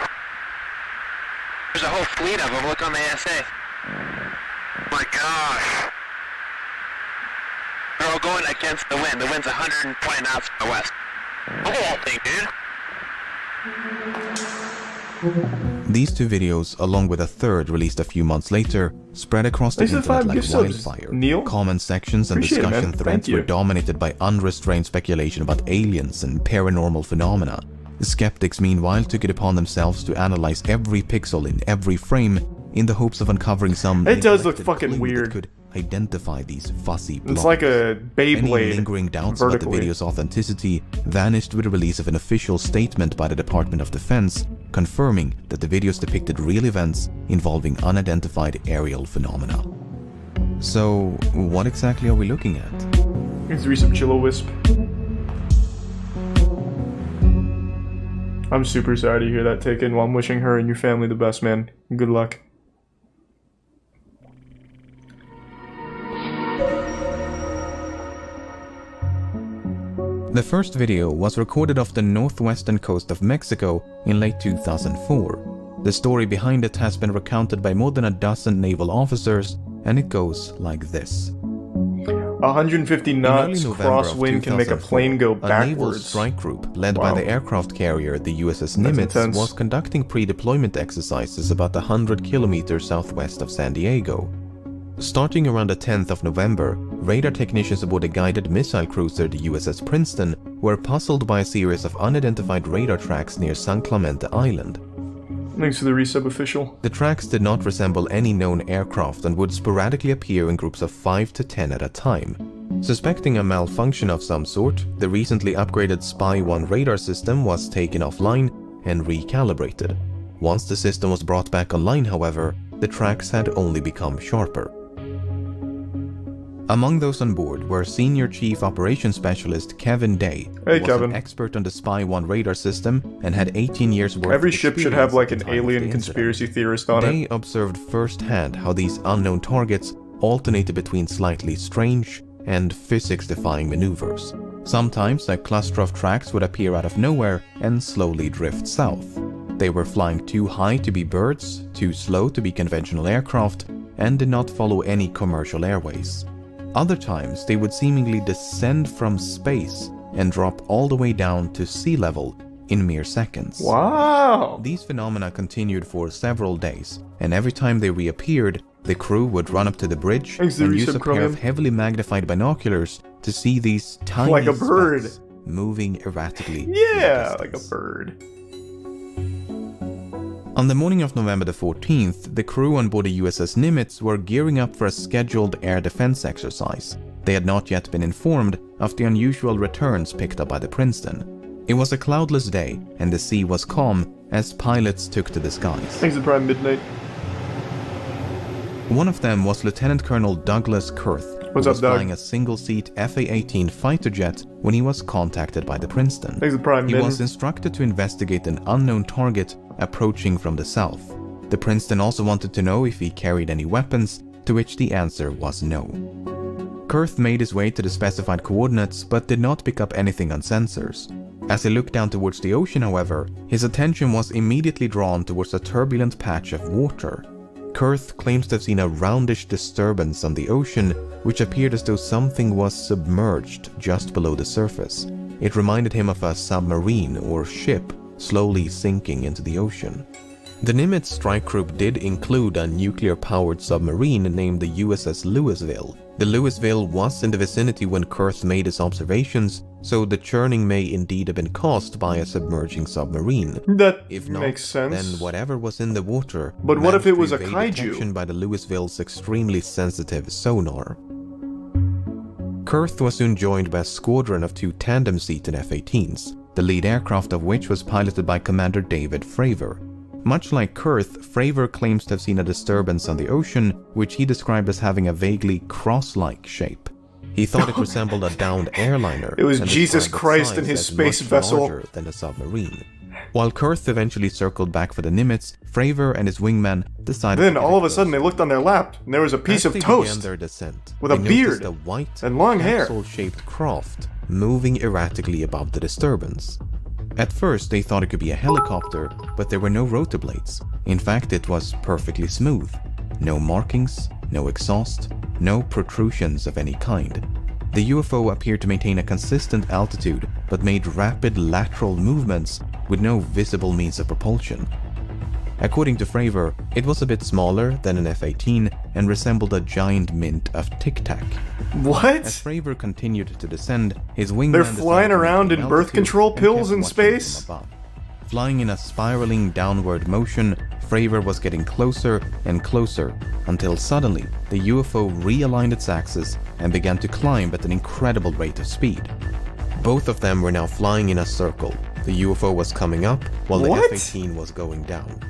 There's a whole fleet of them. Look on the ASA. My gosh. They're all going against the wind. The wind's 120 knots from the west. Look at that thing, dude. These two videos, along with a third released a few months later, spread across the internet like wildfire. Comment sections and discussion threads were dominated by unrestrained speculation about aliens and paranormal phenomena. The skeptics, meanwhile, took it upon themselves to analyze every pixel in every frame in the hopes of uncovering some... It does look fucking weird. ...could identify these fuzzy blobs. It's like a Beyblade. Any lingering doubts about the video's authenticity vanished with the release of an official statement by the Department of Defense confirming that the videos depicted real events involving unidentified aerial phenomena. So, what exactly are we looking at? Let's read some Chillowisp. I'm super sorry to hear that taken. Well, I'm wishing her and your family the best, man. Good luck. The first video was recorded off the northwestern coast of Mexico in late 2004. The story behind it has been recounted by more than a dozen naval officers, and it goes like this. 150 knots crosswind can make a plane go backwards. A naval strike group led by the aircraft carrier the USS Nimitz was conducting pre-deployment exercises about 100 kilometers southwest of San Diego. Starting around the 10th of November, radar technicians aboard a guided missile cruiser, the USS Princeton, were puzzled by a series of unidentified radar tracks near San Clemente Island. Thanks to the resub official. The tracks did not resemble any known aircraft and would sporadically appear in groups of 5 to 10 at a time. Suspecting a malfunction of some sort, the recently upgraded Spy-1 radar system was taken offline and recalibrated. Once the system was brought back online, however, the tracks had only become sharper. Among those on board were Senior Chief Operations Specialist Kevin Day, who was an expert on the Spy-1 radar system and had 18 years' worth Every of ship should have like an alien conspiracy theorist on it. Day observed firsthand how these unknown targets alternated between slightly strange and physics-defying maneuvers. Sometimes a cluster of tracks would appear out of nowhere and slowly drift south. They were flying too high to be birds, too slow to be conventional aircraft, and did not follow any commercial airways. Other times, they would seemingly descend from space and drop all the way down to sea level in mere seconds. Wow! These phenomena continued for several days, and every time they reappeared, the crew would run up to the bridge and use a pair of heavily magnified binoculars to see these tiny like a bird specks moving erratically. Yeah, like a bird. On the morning of November the 14th, the crew on board the USS Nimitz were gearing up for a scheduled air defense exercise. They had not yet been informed of the unusual returns picked up by the Princeton. It was a cloudless day, and the sea was calm as pilots took to the skies. Thanks to Prime Midnight. One of them was Lieutenant Colonel Douglas Kurth, who was flying a single-seat FA-18 fighter jet when he was contacted by the Princeton. Thanks to Prime He Midnight. was instructed to investigate an unknown target approaching from the south. The Princeton also wanted to know if he carried any weapons, to which the answer was no. Kurth made his way to the specified coordinates but did not pick up anything on sensors. As he looked down towards the ocean, however, his attention was immediately drawn towards a turbulent patch of water. Kurth claims to have seen a roundish disturbance on the ocean, which appeared as though something was submerged just below the surface. It reminded him of a submarine or ship slowly sinking into the ocean. The Nimitz strike group did include a nuclear-powered submarine named the USS Louisville. The Louisville was in the vicinity when Kurth made his observations, so the churning may indeed have been caused by a submerging submarine. That if not, makes sense. Then whatever was in the water. But what if it was a managed to evade kaiju? detection by the Louisville's extremely sensitive sonar. Kurth was soon joined by a squadron of 2 tandem-seated F-18s, the lead aircraft of which was piloted by Commander David Fravor. Much like Kurth, Fravor claims to have seen a disturbance on the ocean, which he described as having a vaguely cross-like shape. He thought it resembled a downed airliner. It was and Jesus described the Christ size and his as space much vessel. larger than a submarine. While Kurth eventually circled back for the Nimitz, Fravor and his wingman decided. Then all of a sudden they looked on their lap and there was a piece As of they toast began their descent, with a they beard noticed a white and long hair. capsule-shaped craft moving erratically above the disturbance. At first they thought it could be a helicopter, but there were no rotor blades. In fact, it was perfectly smooth. No markings, no exhaust, no protrusions of any kind. The UFO appeared to maintain a consistent altitude, but made rapid lateral movements with no visible means of propulsion. According to Fravor, it was a bit smaller than an F-18 and resembled a giant mint of Tic Tac. What? As Fravor continued to descend, his wingman They're decided flying to around maintain in birth altitude control and pills kept in watching space? from above. Flying in a spiraling downward motion, Fravor was getting closer and closer until suddenly the UFO realigned its axis and began to climb at an incredible rate of speed. Both of them were now flying in a circle. The UFO was coming up while the F-18 was going down.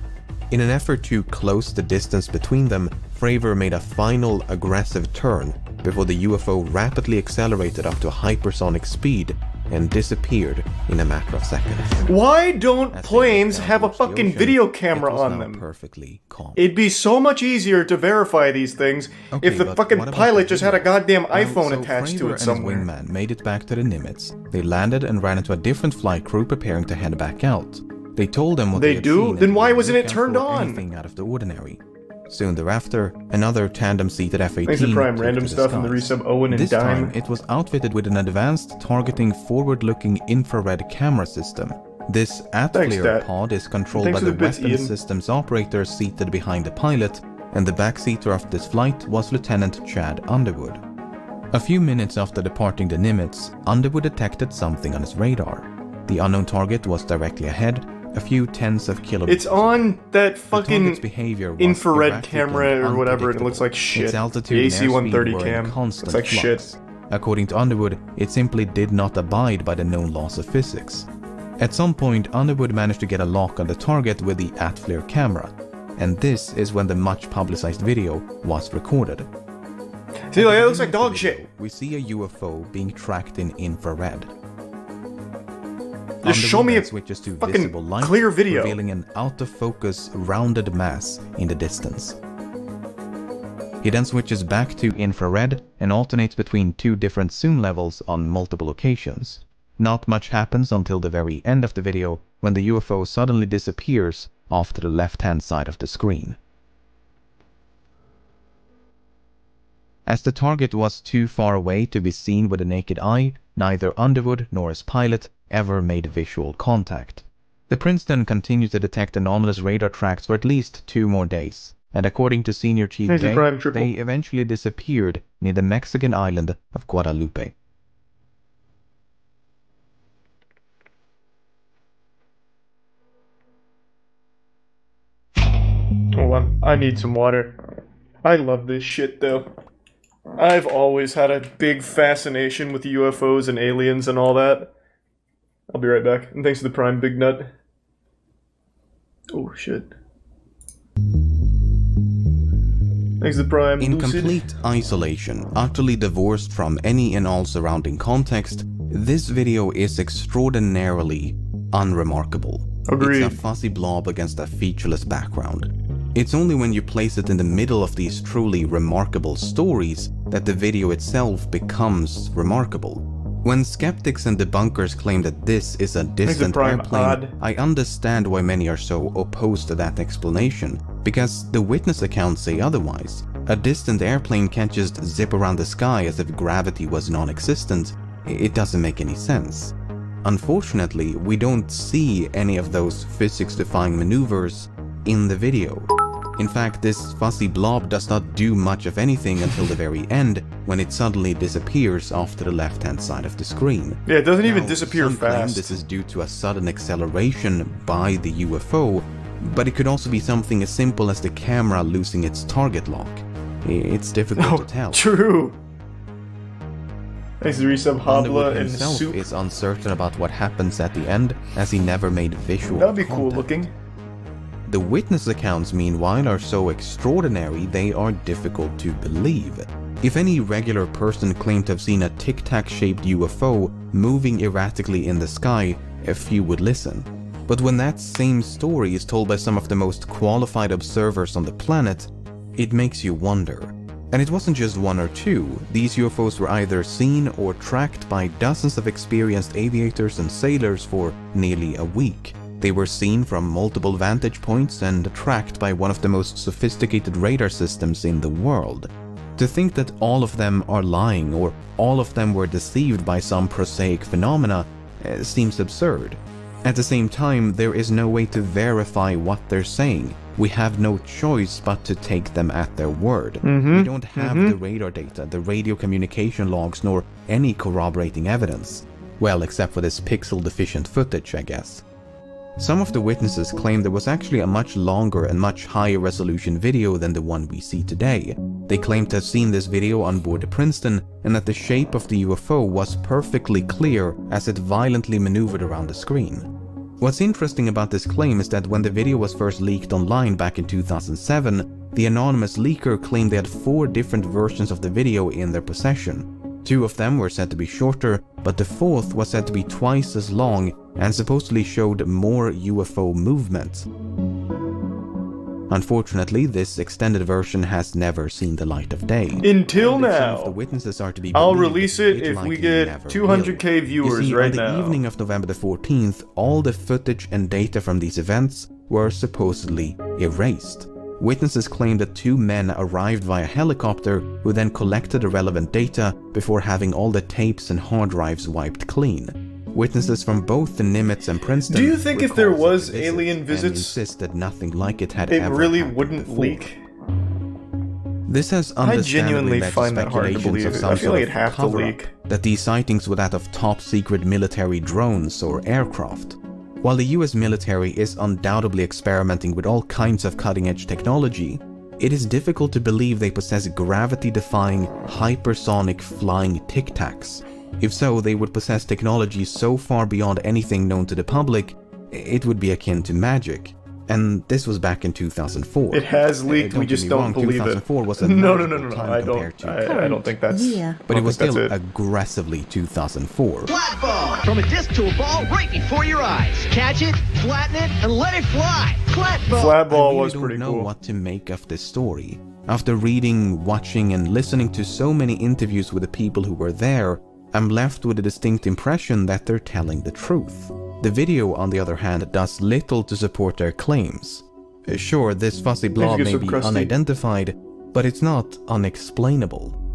In an effort to close the distance between them, Fravor made a final aggressive turn before the UFO rapidly accelerated up to hypersonic speed and disappeared in a matter of seconds. Why don't planes have a fucking video camera on them? Perfectly calm. It'd be so much easier to verify these things if the but fucking what about pilot the just had a goddamn Well, iPhone so attached to Fravor it somewhere. and his wingman made it back to the Nimitz. They landed and ran into a different flight crew preparing to head back out. They told them what They had do? seen Then and why to wasn't it look out turned for on? anything out of the ordinary. Soon thereafter, another tandem-seated F-18 Thanks to Prime took Random to the stuff in the skies. resub Owen and This Dime. time, it was outfitted with an advanced targeting forward-looking infrared camera system. This at-flare Dad. pod is controlled Thanks by for the the bits, weapons Ian. systems operator seated behind the pilot, and the backseater of this flight was Lieutenant Chad Underwood. A few minutes after departing the Nimitz, Underwood detected something on his radar. The unknown target was directly ahead, a few tens of kilometers. It's on that fucking target's behavior was infrared erratic camera and or whatever, and it looks like unpredictable. shit. Its altitude The and airspeed AC-130 were in cam constant looks like flux. shit. According to Underwood, it simply did not abide by the known laws of physics. At some point, Underwood managed to get a lock on the target with the at-flare camera, and this is when the much publicized video was recorded. See, like, it looks like dog shit. We see a UFO being tracked in infrared. Just show me a switches to fucking visible light, clear video. revealing an out-of-focus rounded mass in the distance. He then switches back to infrared and alternates between 2 different zoom levels on multiple occasions. Not much happens until the very end of the video, when the UFO suddenly disappears off to the left-hand side of the screen. As the target was too far away to be seen with the naked eye, neither Underwood nor his pilot ever made visual contact. The Princeton continued to detect anomalous radar tracks for at least 2 more days, and according to Senior Chief Day, they eventually disappeared near the Mexican island of Guadalupe. Hold on, I need some water. I love this shit though. I've always had a big fascination with UFOs and aliens and all that. I'll be right back. And thanks to the Prime Big Nut. Oh shit. Thanks to the Prime In Lucid. complete isolation, utterly divorced from any and all surrounding context, this video is extraordinarily unremarkable. Agreed. It's a fuzzy blob against a featureless background. It's only when you place it in the middle of these truly remarkable stories that the video itself becomes remarkable. When skeptics and debunkers claim that this is a distant airplane, I understand why many are so opposed to that explanation, because the witness accounts say otherwise. A distant airplane can't just zip around the sky as if gravity was non-existent. It doesn't make any sense. Unfortunately, we don't see any of those physics-defying maneuvers in the video. In fact, this fuzzy blob does not do much of anything until the very end, when it suddenly disappears off to the left-hand side of the screen. Yeah, it doesn't even disappear fast. This is due to a sudden acceleration by the UFO, but it could also be something as simple as the camera losing its target lock. It's difficult to tell. True. Thanks to resub Habla Underwood and himself Soup. is uncertain about what happens at the end, as he never made visual That'd be contact. cool looking. The witness accounts, meanwhile, are so extraordinary they are difficult to believe. If any regular person claimed to have seen a tic-tac-shaped UFO moving erratically in the sky, a few would listen. But when that same story is told by some of the most qualified observers on the planet, it makes you wonder. And it wasn't just 1 or 2, these UFOs were either seen or tracked by dozens of experienced aviators and sailors for nearly a week. They were seen from multiple vantage points and tracked by one of the most sophisticated radar systems in the world. To think that all of them are lying or all of them were deceived by some prosaic phenomena seems absurd. At the same time, there is no way to verify what they're saying. We have no choice but to take them at their word. We don't have the radar data, the radio communication logs, nor any corroborating evidence. Well, except for this pixel-deficient footage, I guess. Some of the witnesses claim there was actually a much longer and much higher resolution video than the one we see today. They claim to have seen this video on board the Princeton and that the shape of the UFO was perfectly clear as it violently maneuvered around the screen. What's interesting about this claim is that when the video was first leaked online back in 2007, the anonymous leaker claimed they had 4 different versions of the video in their possession. 2 of them were said to be shorter, but the 4th was said to be twice as long and supposedly showed more UFO movement. Unfortunately, this extended version has never seen the light of day. Until Some of now. the witnesses are to be I'll believed, release it if we likely get never 200k will. viewers You see, right on the now. evening of November the 14th, all the footage and data from these events were supposedly erased. Witnesses claimed that 2 men arrived via helicopter who then collected the relevant data before having all the tapes and hard drives wiped clean. Witnesses from both the Nimitz and Princeton Do you think if there recalled was such a visit alien and visits, insist that nothing like it had it ever really happened wouldn't before? leak? This has I understandably genuinely led to find that hard to speculations believe. of I some feel sort like of it'd have to cover-up, leak. that these sightings were that of top-secret military drones or aircraft. While the US military is undoubtedly experimenting with all kinds of cutting-edge technology, it is difficult to believe they possess gravity-defying, hypersonic flying tic-tacs. If so, they would possess technology so far beyond anything known to the public, it would be akin to magic. And this was back in 2004. It has leaked, we just don't believe it. 2004 was a No, magical time I compared don't. I don't think that's. But it was that's still it. aggressively 2004. Flat ball! From a disc to a ball right before your eyes. Catch it, flatten it, and let it fly. Flat ball! Flat ball I really was don't pretty know cool. what to make of this story. After reading, watching, and listening to so many interviews with the people who were there, I'm left with a distinct impression that they're telling the truth. The video, on the other hand, does little to support their claims. Sure, this fuzzy blob may be unidentified, but it's not unexplainable.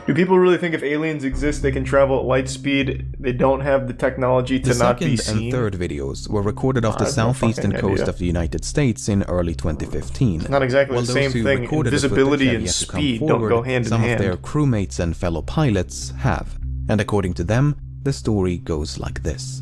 Do people really think if aliens exist, they can travel at light speed? They don't have the technology to not be seen? The second and third videos were recorded off the southeastern coast of the United States in early 2015. It's not exactly the same thing. Invisibility and speed don't go hand in hand. Some of their crewmates and fellow pilots have, and according to them, the story goes like this.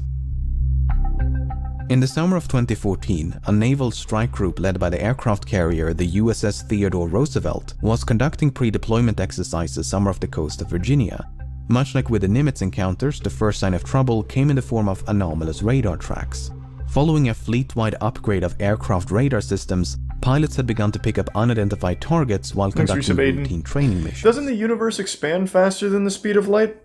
In the summer of 2014, a naval strike group led by the aircraft carrier the USS Theodore Roosevelt was conducting pre-deployment exercises somewhere off the coast of Virginia. Much like with the Nimitz encounters, the first sign of trouble came in the form of anomalous radar tracks. Following a fleet-wide upgrade of aircraft radar systems, pilots had begun to pick up unidentified targets while conducting routine training missions. Doesn't the universe expand faster than the speed of light?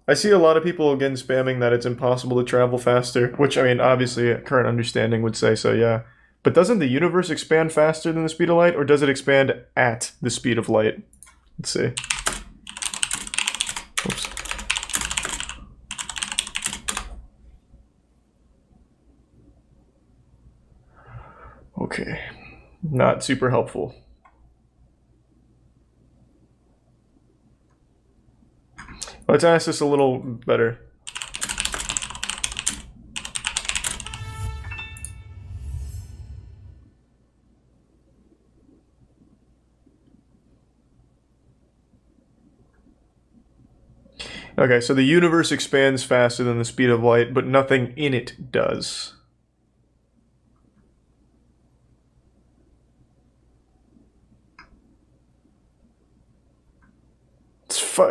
I see a lot of people again spamming that it's impossible to travel faster, which, I mean, obviously current understanding would say so, yeah. But doesn't the universe expand faster than the speed of light, or does it expand at the speed of light? Let's see. Oops. Okay. Not super helpful. Let's ask this a little better. Okay, so the universe expands faster than the speed of light, but nothing in it does.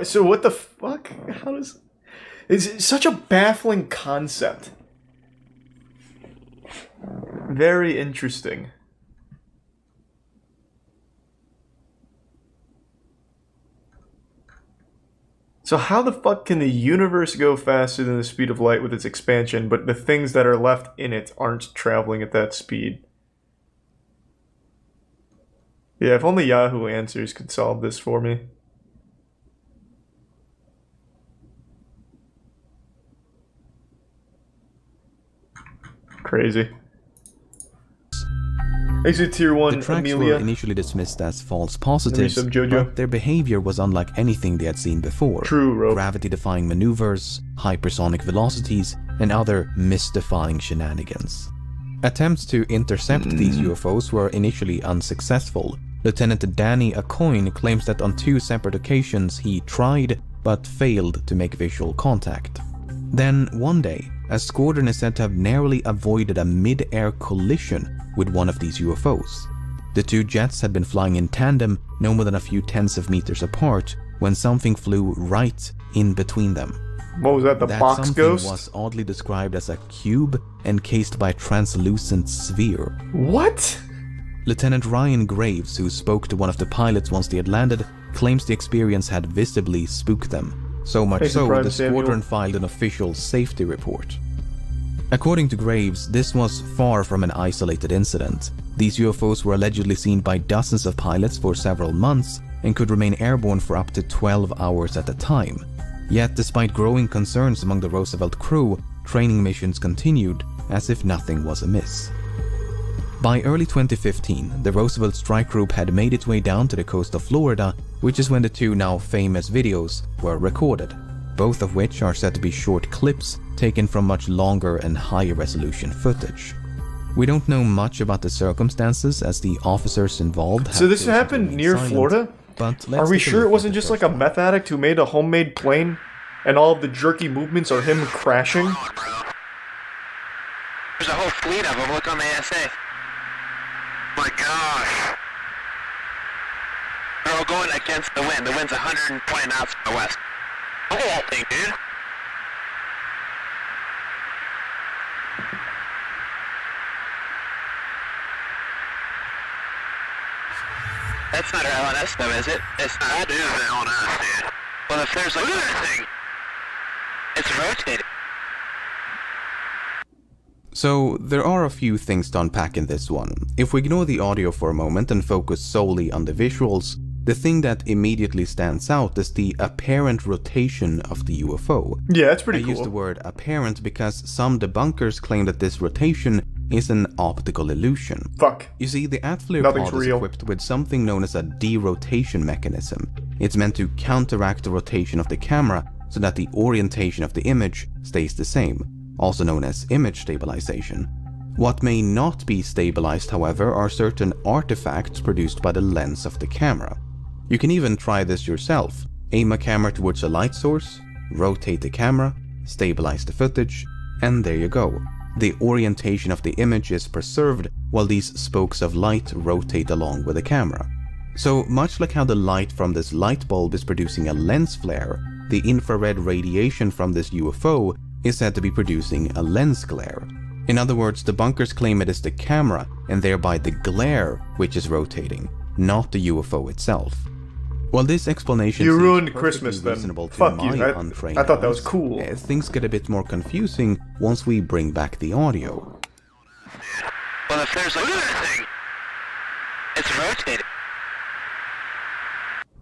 So what the fuck? How does... It's such a baffling concept. Very interesting. So how the fuck can the universe go faster than the speed of light with its expansion, but the things that are left in it aren't traveling at that speed? Yeah, if only Yahoo Answers could solve this for me. Crazy. Exit Tier 1, the tracks Amelia. were initially dismissed as false positives, but their behavior was unlike anything they had seen before. True, Rope. Gravity-defying maneuvers, hypersonic velocities, and other mystifying shenanigans. Attempts to intercept these UFOs were initially unsuccessful. Lieutenant Danny Aucoin claims that on 2 separate occasions he tried, but failed to make visual contact. Then, one day, a squadron is said to have narrowly avoided a mid-air collision with one of these UFOs. The 2 jets had been flying in tandem, no more than a few tens of meters apart, when something flew right in between them. What was that, the box ghost? That something was oddly described as a cube encased by a translucent sphere. What? Lieutenant Ryan Graves, who spoke to one of the pilots once they had landed, claims the experience had visibly spooked them. So much so, the squadron filed an official safety report. According to Graves, this was far from an isolated incident. These UFOs were allegedly seen by dozens of pilots for several months and could remain airborne for up to 12 hours at a time. Yet, despite growing concerns among the Roosevelt crew, training missions continued as if nothing was amiss. By early 2015, the Roosevelt strike group had made its way down to the coast of Florida, which is when the 2 now famous videos were recorded, both of which are said to be short clips taken from much longer and higher resolution footage. We don't know much about the circumstances as the officers involved have So this happened near Florida? But are we sure it wasn't just like a meth addict who made a homemade plane and all of the jerky movements are him crashing? There's a whole fleet of them. Look on the ASA. My gosh. They're all going against the wind. The wind's 120 knots from the west. Look at that thing, dude. That's not our LNS though, is it? It's not. That is the LNS, dude. Well, if there's like... Look at that thing! It's rotating. So there are a few things to unpack in this one. If we ignore the audio for a moment and focus solely on the visuals, the thing that immediately stands out is the apparent rotation of the UFO. Yeah, that's pretty cool. I use the word apparent because some debunkers claim that this rotation is an optical illusion. Fuck. You see, the Atflir pod is equipped with something known as a derotation mechanism. It's meant to counteract the rotation of the camera so that the orientation of the image stays the same, also known as image stabilization. What may not be stabilized, however, are certain artifacts produced by the lens of the camera. You can even try this yourself. Aim a camera towards a light source, rotate the camera, stabilize the footage, and there you go. The orientation of the image is preserved while these spokes of light rotate along with the camera. So much like how the light from this light bulb is producing a lens flare, the infrared radiation from this UFO is said to be producing a lens glare. In other words, debunkers claim it is the camera and thereby the glare which is rotating, not the UFO itself. Well, this explanation you ruined Christmas then. Fuck you. I thought that was cool. Things get a bit more confusing once we bring back the audio. Well, if there's like that thing, it's rotating.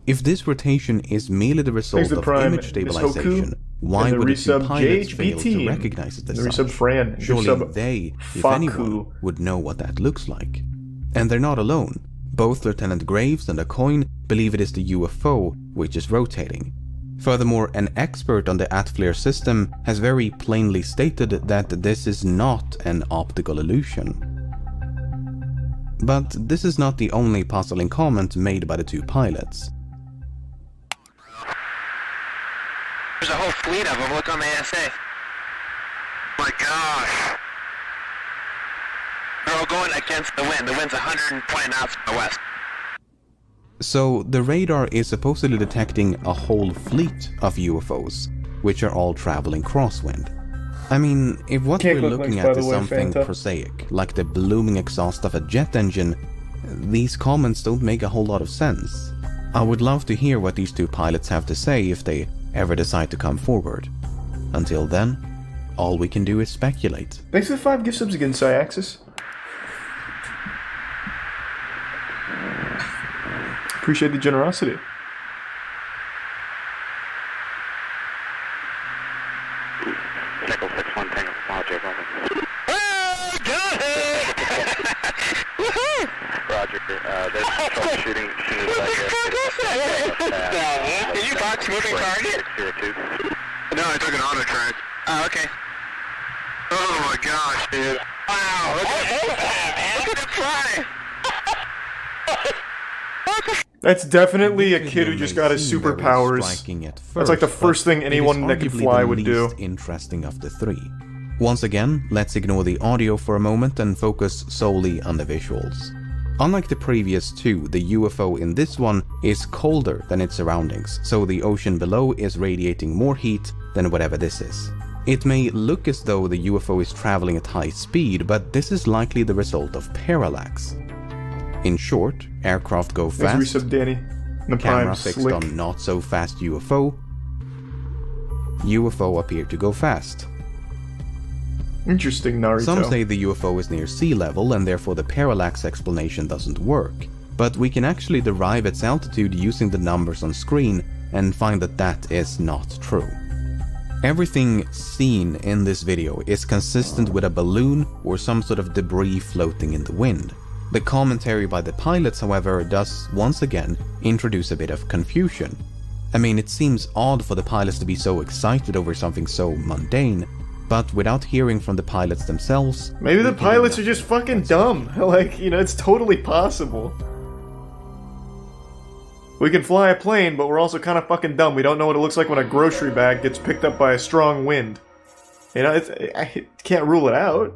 If this rotation is merely the result of image stabilization, why would the two pilots fail to recognize it as such? Surely they, if anyone, would know what that looks like. And they're not alone. Both Lieutenant Graves and Aucoin believe it is the UFO which is rotating. Furthermore, an expert on the Atflir system has very plainly stated that this is not an optical illusion. But this is not the only puzzling comment made by the two pilots. There's a whole fleet of them. Look on the ASA. My gosh. They're all going against the wind. The wind's 120 knots from the west. So the radar is supposedly detecting a whole fleet of UFOs, which are all traveling crosswind. I mean, if what we're looking at is something prosaic, like the blooming exhaust of a jet engine, these comments don't make a whole lot of sense. I would love to hear what these two pilots have to say if they ever decide to come forward. Until then, all we can do is speculate. Thanks for the 5 gift subs again, Cyaxis. Appreciate the generosity. Nickel 6-1 Tango Project. Roger. There's troubleshooting. Did you box moving target? 602. No, I took an auto track. Oh, okay. Oh my gosh, dude. Wow, look at that fly. That's definitely a kid who just got his superpowers. That's like the first thing anyone that can fly would do. Interesting of the three. Once again, let's ignore the audio for a moment and focus solely on the visuals. Unlike the previous two, the UFO in this one is colder than its surroundings, so the ocean below is radiating more heat than whatever this is. It may look as though the UFO is traveling at high speed, but this is likely the result of parallax. In short, aircraft go fast, camera fixed on not so fast UFO appear to go fast. Interesting, Naruto. Some say the UFO is near sea level and therefore the parallax explanation doesn't work, but we can actually derive its altitude using the numbers on screen and find that that is not true. Everything seen in this video is consistent with a balloon or some sort of debris floating in the wind. The commentary by the pilots, however, does once again introduce a bit of confusion. I mean, it seems odd for the pilots to be so excited over something so mundane, but without hearing from the pilots themselves... Maybe the pilots are just fucking dumb. Like, you know, it's totally possible. We can fly a plane, but we're also kind of fucking dumb. We don't know what it looks like when a grocery bag gets picked up by a strong wind. You know, I can't rule it out.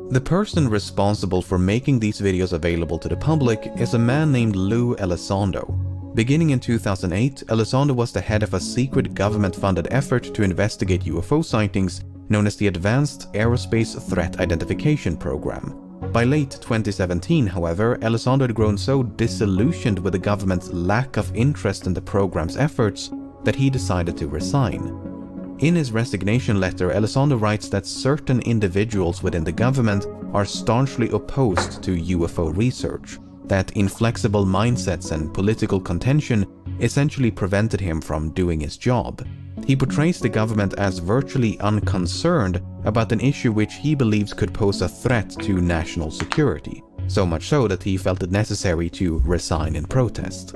The person responsible for making these videos available to the public is a man named Lou Elizondo. Beginning in 2008, Elizondo was the head of a secret government-funded effort to investigate UFO sightings known as the Advanced Aerospace Threat Identification Program. By late 2017, however, Elizondo had grown so disillusioned with the government's lack of interest in the program's efforts that he decided to resign. In his resignation letter, Elizondo writes that certain individuals within the government are staunchly opposed to UFO research, that inflexible mindsets and political contention essentially prevented him from doing his job. He portrays the government as virtually unconcerned about an issue which he believes could pose a threat to national security, so much so that he felt it necessary to resign in protest.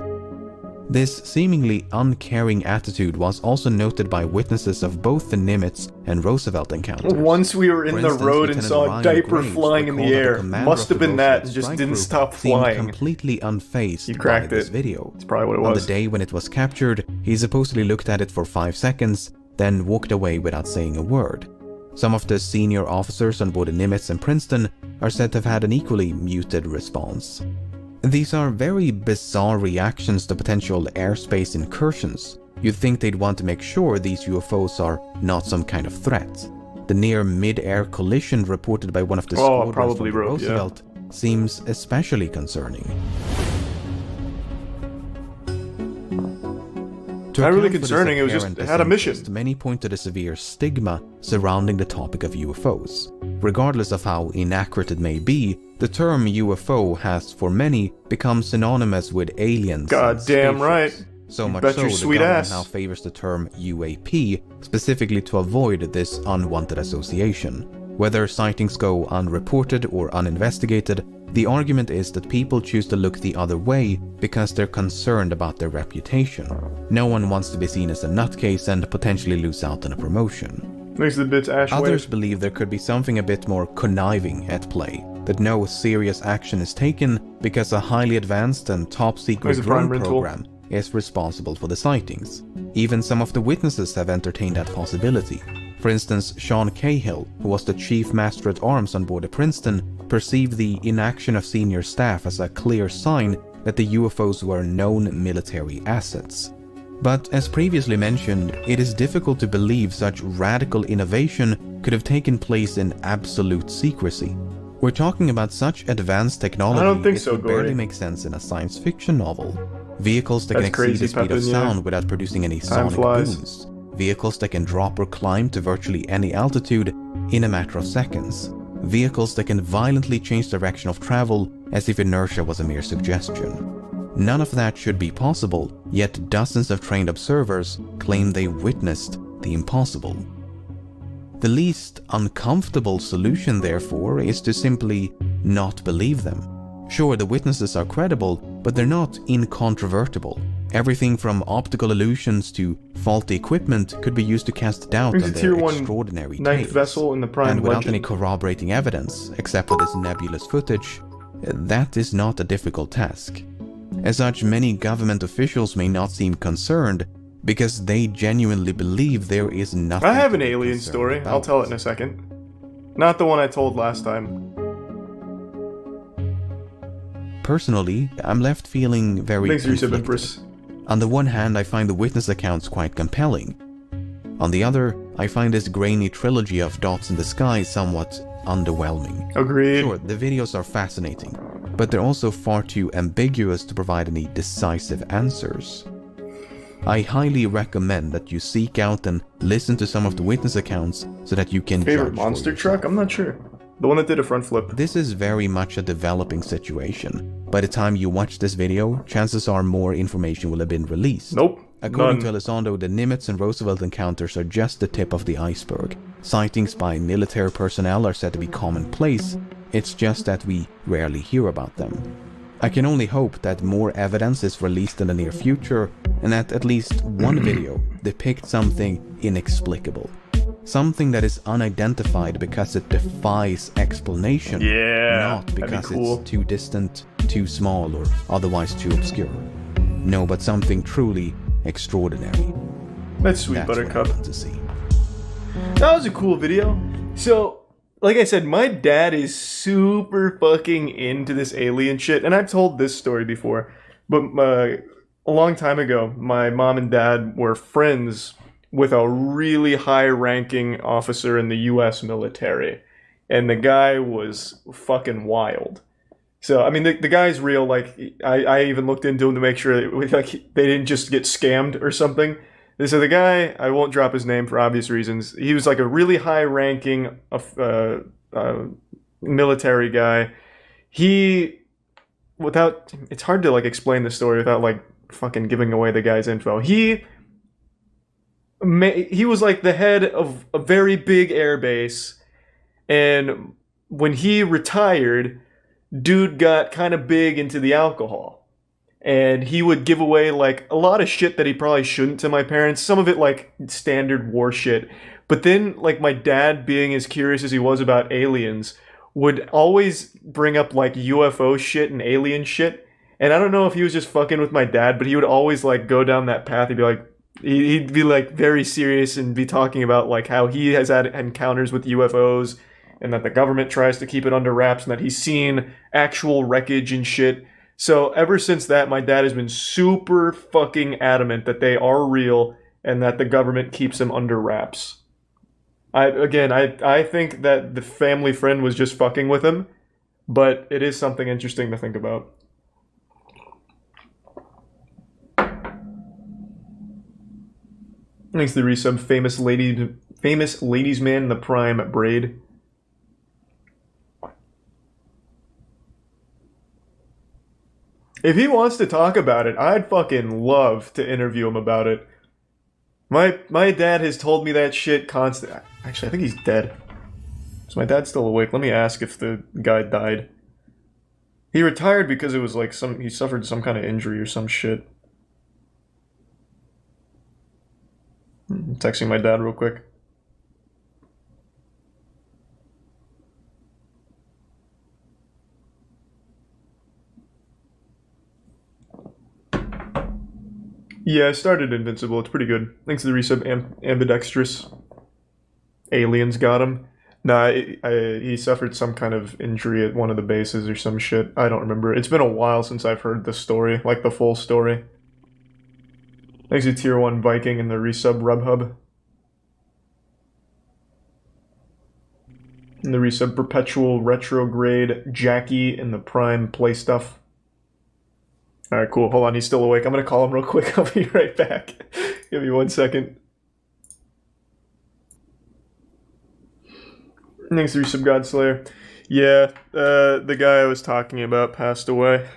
This seemingly uncaring attitude was also noted by witnesses of both the Nimitz and Roosevelt encounters. Once we were in the road and saw a diaper flying in the air, must have been that and just didn't stop flying. Completely unfazed He cracked by this it. video. That's probably what it On was. the day when it was captured, he supposedly looked at it for 5 seconds, then walked away without saying a word. Some of the senior officers on board the Nimitz and Princeton are said to have had an equally muted response. These are very bizarre reactions to potential airspace incursions. You'd think they'd want to make sure these UFOs are not some kind of threat. The near mid-air collision reported by one of the squadrons probably from the Roosevelt seems especially concerning. Not really concerning, it was just, it had a mission. Many point to the severe stigma surrounding the topic of UFOs. Regardless of how inaccurate it may be, the term UFO has, for many, become synonymous with aliens. God damn right. So much bet so, your the sweet government ass. now favors the term UAP, specifically to avoid this unwanted association. Whether sightings go unreported or uninvestigated, the argument is that people choose to look the other way because they're concerned about their reputation. No one wants to be seen as a nutcase and potentially lose out on a promotion. Makes the bits ash Others believe there could be something a bit more conniving at play, that no serious action is taken because a highly advanced and top-secret drone program is responsible for the sightings. Even some of the witnesses have entertained that possibility. For instance, Sean Cahill, who was the chief master-at-arms on board the Princeton, perceived the inaction of senior staff as a clear sign that the UFOs were known military assets. But as previously mentioned, it is difficult to believe such radical innovation could have taken place in absolute secrecy. We're talking about such advanced technology, I don't think it so, would barely Gory. make sense in a science fiction novel. Vehicles that That's can exceed crazy, the speed of Pepin, yeah. sound without producing any Time sonic flies. booms. Vehicles that can drop or climb to virtually any altitude in a matter of seconds. Vehicles that can violently change direction of travel as if inertia was a mere suggestion. None of that should be possible, yet dozens of trained observers claim they witnessed the impossible. The least uncomfortable solution, therefore, is to simply not believe them. Sure, the witnesses are credible, but they're not incontrovertible. Everything from optical illusions to faulty equipment could be used to cast doubt Here's on a their Tier 1 extraordinary ninth tales. vessel in the Prime And without Legend. any corroborating evidence, except for this nebulous footage, that is not a difficult task. As such, many government officials may not seem concerned because they genuinely believe there is nothing. I have to an be alien concerned story. about. I'll tell it in a second. Not the one I told last time. Personally, I'm left feeling very Thanks, Yusuf conflicted. Empress. On the one hand, I find the witness accounts quite compelling. On the other, I find this grainy trilogy of dots in the sky somewhat underwhelming. Agreed. Sure, the videos are fascinating, but they're also far too ambiguous to provide any decisive answers. I highly recommend that you seek out and listen to some of the witness accounts so that you can Favorite judge for monster yourself. truck? I'm not sure. The one that did a front flip. This is very much a developing situation. By the time you watch this video, chances are more information will have been released. Nope. According none. to Elizondo, the Nimitz and Roosevelt encounters are just the tip of the iceberg. Sightings by military personnel are said to be commonplace, it's just that we rarely hear about them. I can only hope that more evidence is released in the near future, and that at least one video depicts something inexplicable. Something that is unidentified because it defies explanation, not that'd be because cool. it's too distant, too small, or otherwise too obscure. No, but something truly extraordinary. That's sweet, That's what I Buttercup. want to see. That was a cool video. So, like I said, my dad is super fucking into this alien shit, and I've told this story before, but a long time ago, my mom and dad were friends with a really high-ranking officer in the U.S. military, and the guy was fucking wild. So, I mean, the guy's real. Like, I even looked into him to make sure that, like, they didn't just get scammed or something. So the guy, I won't drop his name for obvious reasons. He was like a really high-ranking military guy. It's hard to like explain the story without like fucking giving away the guy's info. He was like the head of a very big air base, and when he retired, dude got kind of big into the alcohol. And he would give away, like, a lot of shit that he probably shouldn't to my parents. Some of it, like, standard war shit. But then, like, my dad, being as curious as he was about aliens, would always bring up, like, UFO shit and alien shit. And I don't know if he was just fucking with my dad, but he would always, like, go down that path. He'd be, like, very serious and be talking about, like, how he has had encounters with UFOs and that the government tries to keep it under wraps and that he's seen actual wreckage and shit. So ever since that, my dad has been super fucking adamant that they are real and that the government keeps them under wraps. I think that the family friend was just fucking with him, but it is something interesting to think about. Thanks to the resub, famous ladies man in the prime braid. If he wants to talk about it, I'd fucking love to interview him about it. My dad has told me that shit constantly. Actually, I think he's dead. Is my dad still awake? Let me ask if the guy died. He retired because it was like he suffered some kind of injury or some shit. I'm texting my dad real quick. Yeah, I started Invincible. It's pretty good. Thanks to the resub, ambidextrous. Aliens got him. Nah, he suffered some kind of injury at one of the bases or some shit. I don't remember. It's been a while since I've heard the story, like the full story. Thanks to Tier 1 Viking and the resub Rubhub. And the resub Perpetual Retrograde Jackie and the Prime Play Stuff. Alright, cool. Hold on, he's still awake. I'm gonna call him real quick. I'll be right back. Give me 1 second. Thanks to resub Godslayer. Yeah, the guy I was talking about passed away.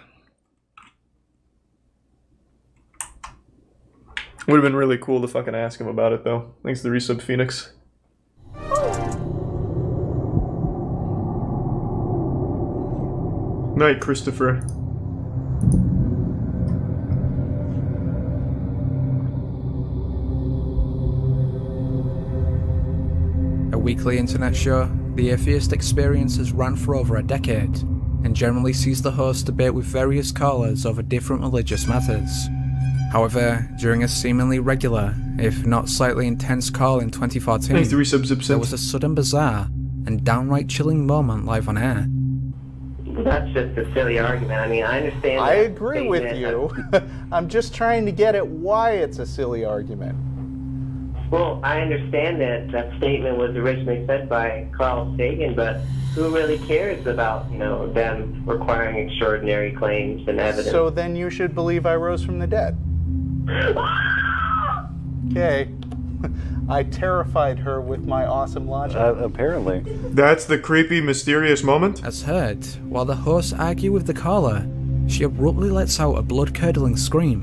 Would have been really cool to fucking ask him about it, though. Thanks to the resub Phoenix. Night, Christopher. A weekly internet show, The Atheist Experience has run for over a decade, and generally sees the host debate with various callers over different religious matters. However, during a seemingly regular, if not slightly intense call in 2014, there was a sudden bizarre and downright chilling moment live on air. That's just a silly argument. I mean, I understand. I agree with you. I'm just trying to get at why it's a silly argument. Well, I understand that that statement was originally said by Carl Sagan, but who really cares about, them requiring extraordinary claims and evidence? So then you should believe I rose from the dead. Okay. I terrified her with my awesome logic. Apparently. That's the creepy, mysterious moment? As heard, while the hosts argue with the caller, she abruptly lets out a blood-curdling scream,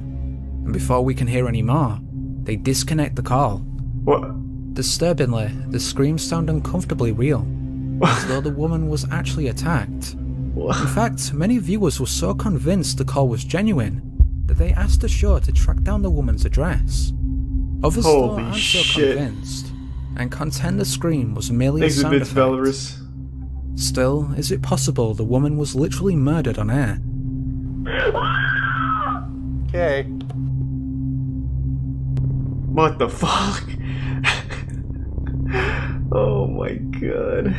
and before we can hear any more, they disconnect the call. What? Disturbingly, the screams sound uncomfortably real, as though the woman was actually attacked. In fact, many viewers were so convinced the call was genuine that they asked the show to track down the woman's address. Others though aren't so convinced, and contend the scream was merely a sound effect. Valorous. Still, is it possible the woman was literally murdered on air? Okay. What the fuck? Oh my god.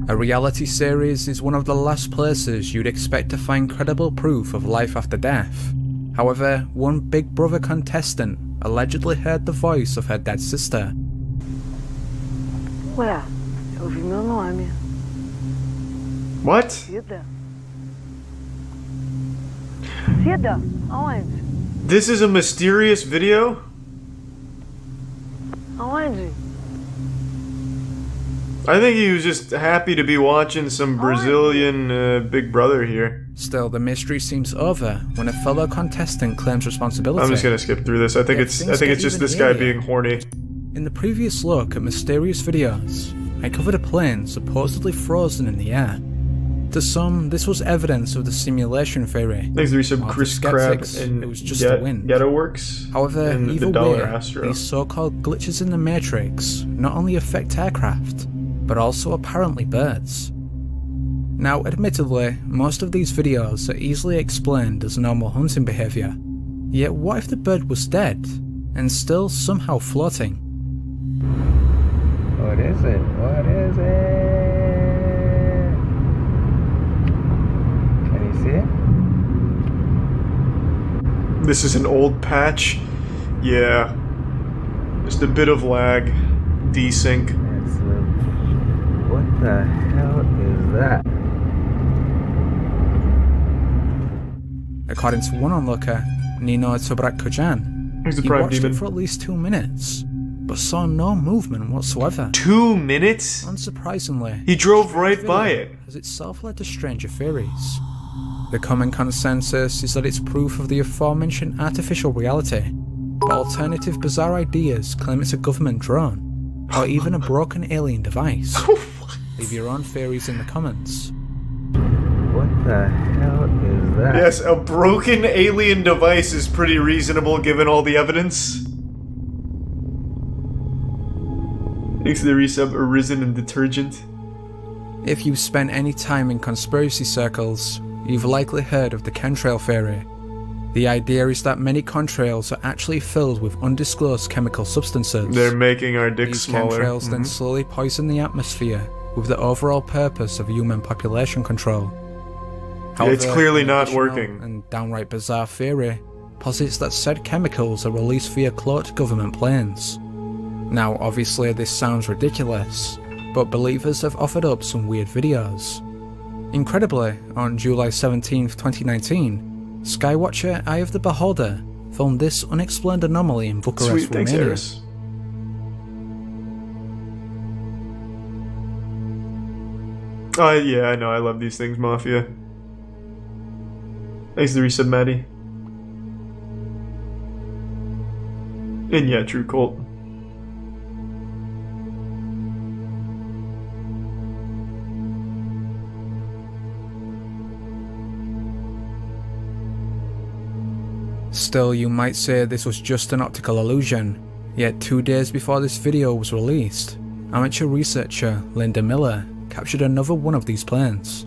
A reality series is one of the last places you'd expect to find credible proof of life after death. However, one Big Brother contestant allegedly heard the voice of her dead sister. Ué, eu ouvi meu nome. What? Cida? Cida? Aonde? This is a mysterious video? I think he was just happy to be watching some Brazilian Big Brother here. Still, the mystery seems over when a fellow contestant claims responsibility. I'm just gonna skip through this. I think it's just this guy being horny. In the previous look at mysterious videos, I covered a plane supposedly frozen in the air. To some, this was evidence of the simulation theory. Thanks to some Chris Crab and it was just the wind. Ghettoworks. However, and either the Dollar way, Astro. these so-called glitches in the Matrix not only affect aircraft, but also apparently birds. Now, admittedly, most of these videos are easily explained as normal hunting behaviour. Yet what if the bird was dead, and still somehow floating? What is it? What is it? Can you see it? This is an old patch. Yeah. Just a bit of lag. Desync. What the hell is that? According to one onlooker, Nino Tobrak-Kojan, he watched it for at least 2 minutes, but saw no movement whatsoever. 2 minutes? Unsurprisingly, he drove right by it. Has itself led to stranger theories. The common consensus is that it's proof of the aforementioned artificial reality, but alternative bizarre ideas claim it's a government drone, or even a broken alien device. Leave your own theories in the comments. What the hell is that? Yes, a broken alien device is pretty reasonable given all the evidence. Thanks to the resub Arisen and Detergent. If you've spent any time in conspiracy circles, you've likely heard of the chemtrail theory. The idea is that many contrails are actually filled with undisclosed chemical substances. They're making our dicks These smaller. chemtrails then slowly poison the atmosphere with the overall purpose of human population control. However, it's clearly an not additional working. And downright bizarre theory posits that said chemicals are released via cloaked government planes. Now, obviously this sounds ridiculous, but believers have offered up some weird videos. Incredibly, on July 17th, 2019, Skywatcher Eye of the Beholder filmed this unexplained anomaly in Bucharest, Sweet, thanks, Romania. Eris. Yeah, I know, I love these things, Mafia. Thanks to the resub, Maddie. And yeah, True Cult. Still, you might say this was just an optical illusion, yet 2 days before this video was released, amateur researcher Linda Miller captured another one of these planes.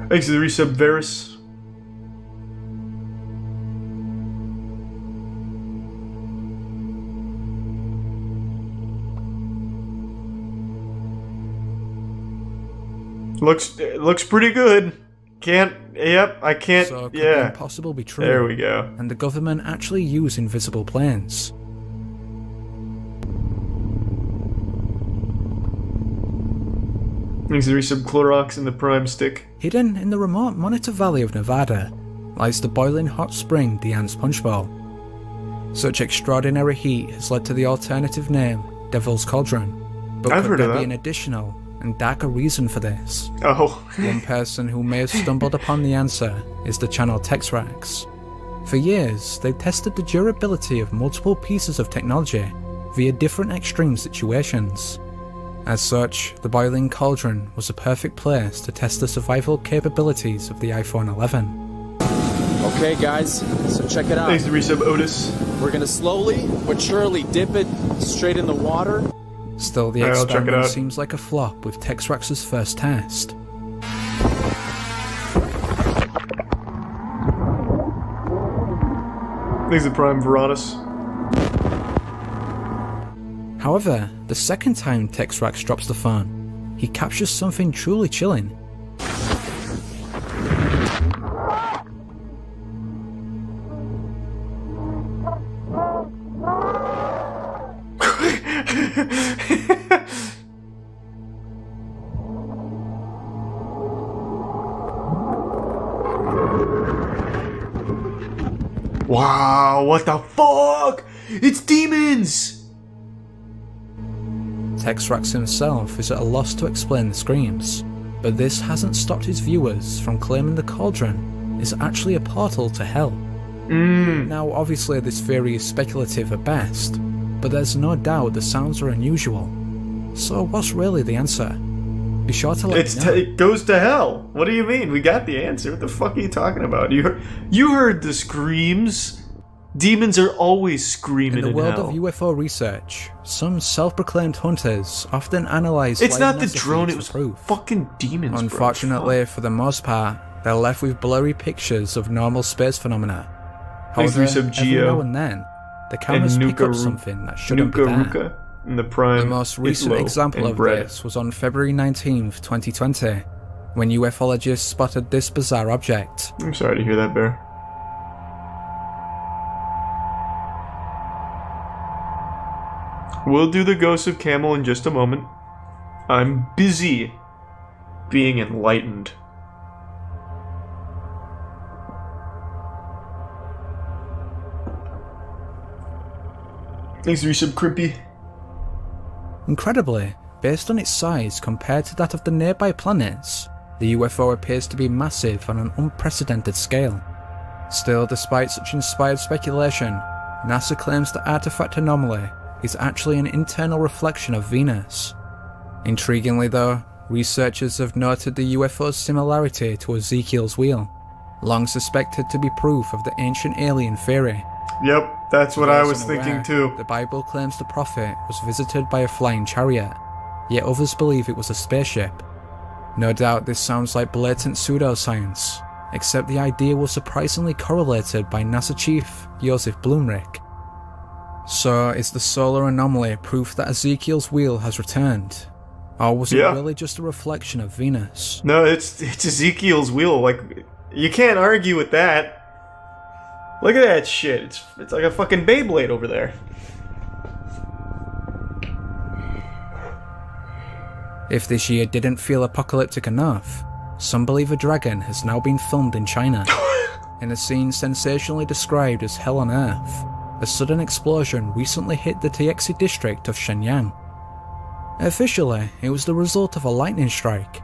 Thanks to the resub, Varus. Looks pretty good. I can't. So could yeah. the impossible be true? There we go. And the government actually use invisible planes. Thanks to the resub, Clorox and the Prime Stick. Hidden in the remote Monitor Valley of Nevada lies the boiling hot spring Diane's Punch Bowl. Such extraordinary heat has led to the alternative name Devil's Cauldron. But I've could heard of there be that. an additional and darker reason for this? Oh. One person who may have stumbled upon the answer is the channel Texrax. For years, they've tested the durability of multiple pieces of technology via different extreme situations. As such, the boiling cauldron was a perfect place to test the survival capabilities of the iPhone 11. Okay guys, so check it out. Thanks to resub, Otis. We're gonna slowly but surely dip it straight in the water. Still, the Alright, I'll check it experiment out. seems like a flop with Texrax's first test. Thanks to Prime Veronis. However, the second time Texrax drops the phone, he captures something truly chilling. Wow, what the fuck? It's demons! Texrax himself is at a loss to explain the screams, but this hasn't stopped his viewers from claiming the cauldron is actually a portal to hell. Now obviously this theory is speculative at best, but there's no doubt the sounds are unusual. So what's really the answer? Be sure to let me know. It goes to hell. What do you mean? We got the answer. What the fuck are you talking about? You heard the screams. Demons are always screaming in the world hell. of UFO research, some self-proclaimed hunters often analyze. It's not the drone. It was fucking demons. Unfortunately, for the most part, they're left with blurry pictures of normal space phenomena. However, every now and then, the cameras pick up something that shouldn't be there. And the most recent example of this was on February 19th, 2020, when ufologists spotted this bizarre object. I'm sorry to hear that, Bear. We'll do the Ghost of Camel in just a moment. I'm busy being enlightened. Thanks, Resub Crimpy. Incredibly, based on its size compared to that of the nearby planets, the UFO appears to be massive on an unprecedented scale. Still, despite such inspired speculation, NASA claims the artifact anomaly is actually an internal reflection of Venus. Intriguingly though, researchers have noted the UFO's similarity to Ezekiel's wheel, long suspected to be proof of the ancient alien theory. Yep, that's what I was thinking too. The Bible claims the prophet was visited by a flying chariot, yet others believe it was a spaceship. No doubt this sounds like blatant pseudoscience, except the idea was surprisingly correlated by NASA chief Joseph Blumrich. So is the solar anomaly proof that Ezekiel's wheel has returned? Or was it really just a reflection of Venus? No, it's Ezekiel's wheel. Like, you can't argue with that. Look at that shit. It's like a fucking Beyblade over there. If this year didn't feel apocalyptic enough, some believe a dragon has now been filmed in China. In a scene sensationally described as Hell on Earth, a sudden explosion recently hit the Tiexi district of Shenyang. Officially, it was the result of a lightning strike.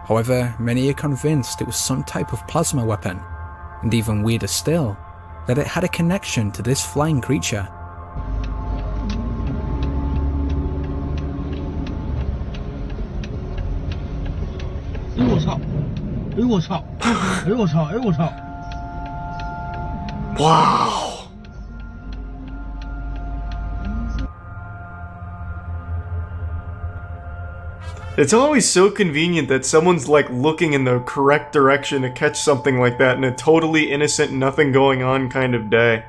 However, many are convinced it was some type of plasma weapon, and even weirder still, that it had a connection to this flying creature. Wow! It's always so convenient that someone's like looking in the correct direction to catch something like that in a totally innocent, nothing going on kind of day.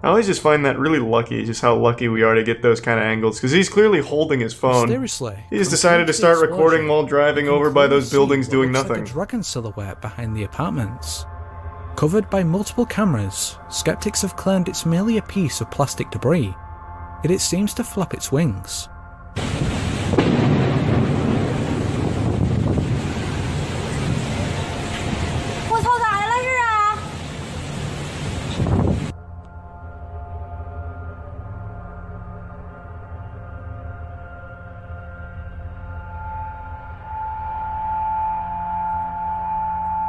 I always just find that really lucky, just how lucky we are to get those kind of angles, because he's clearly holding his phone. Seriously, he just decided to start recording while driving over by those buildings doing nothing. Like a dragon silhouette behind the apartments. Covered by multiple cameras, skeptics have claimed it's merely a piece of plastic debris, yet it seems to flap its wings.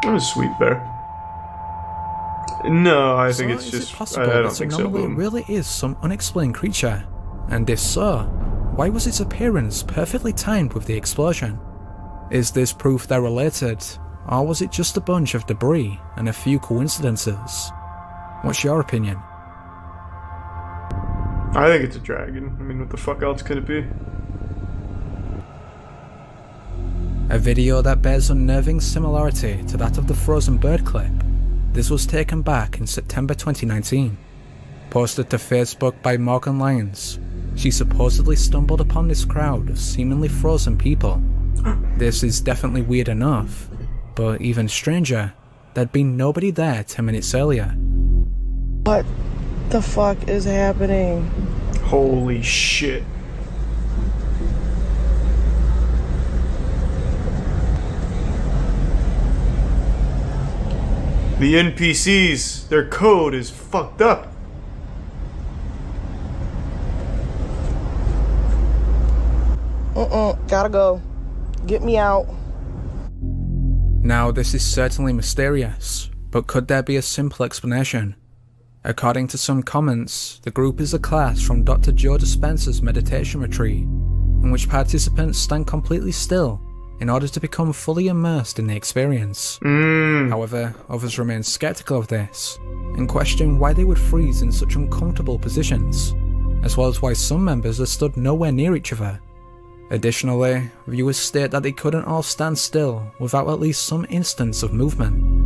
That was sweet, Bear. No, I think it's just. Is it possible that this anomaly really is some unexplained creature? And if so, why was its appearance perfectly timed with the explosion? Is this proof they're related, or was it just a bunch of debris and a few coincidences? What's your opinion? I think it's a dragon. I mean, what the fuck else could it be? A video that bears unnerving similarity to that of the frozen bird clip. This was taken back in September 2019. Posted to Facebook by Morgan Lyons, she supposedly stumbled upon this crowd of seemingly frozen people. This is definitely weird enough, but even stranger, there'd been nobody there 10 minutes earlier. What the fuck is happening? Holy shit. The NPCs, their code is fucked up. Gotta go. Get me out. Now, this is certainly mysterious, but could there be a simple explanation? According to some comments, the group is a class from Dr. Joe Dispenza's meditation retreat, in which participants stand completely still in order to become fully immersed in the experience. However, others remain skeptical of this, and question why they would freeze in such uncomfortable positions, as well as why some members are stood nowhere near each other. Additionally, viewers state that they couldn't all stand still without at least some instance of movement.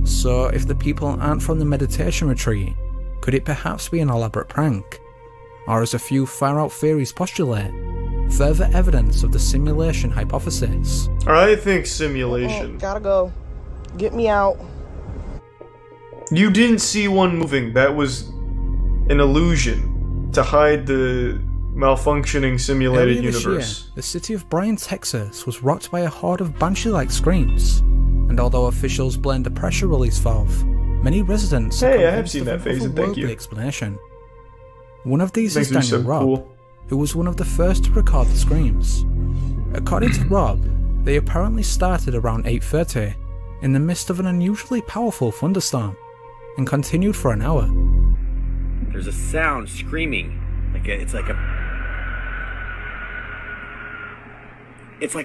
So if the people aren't from the meditation retreat, could it perhaps be an elaborate prank? Or as a few far-out theories postulate, further evidence of the simulation hypothesis? I think simulation. Gotta go. Get me out. You didn't see one moving. That was an illusion to hide the malfunctioning simulated Earlier this universe. year, the city of Bryan, Texas was rocked by a horde of banshee-like screams, and although officials blamed a pressure release valve, many residents are Hey, I have convinced seen of that an phase, and thank otherworldly you. explanation. One of these Makes is me Daniel so Robb, cool. who was one of the first to record the screams. According to Robb, they apparently started around 8:30 in the midst of an unusually powerful thunderstorm, and continued for an hour. There's a sound screaming, it's like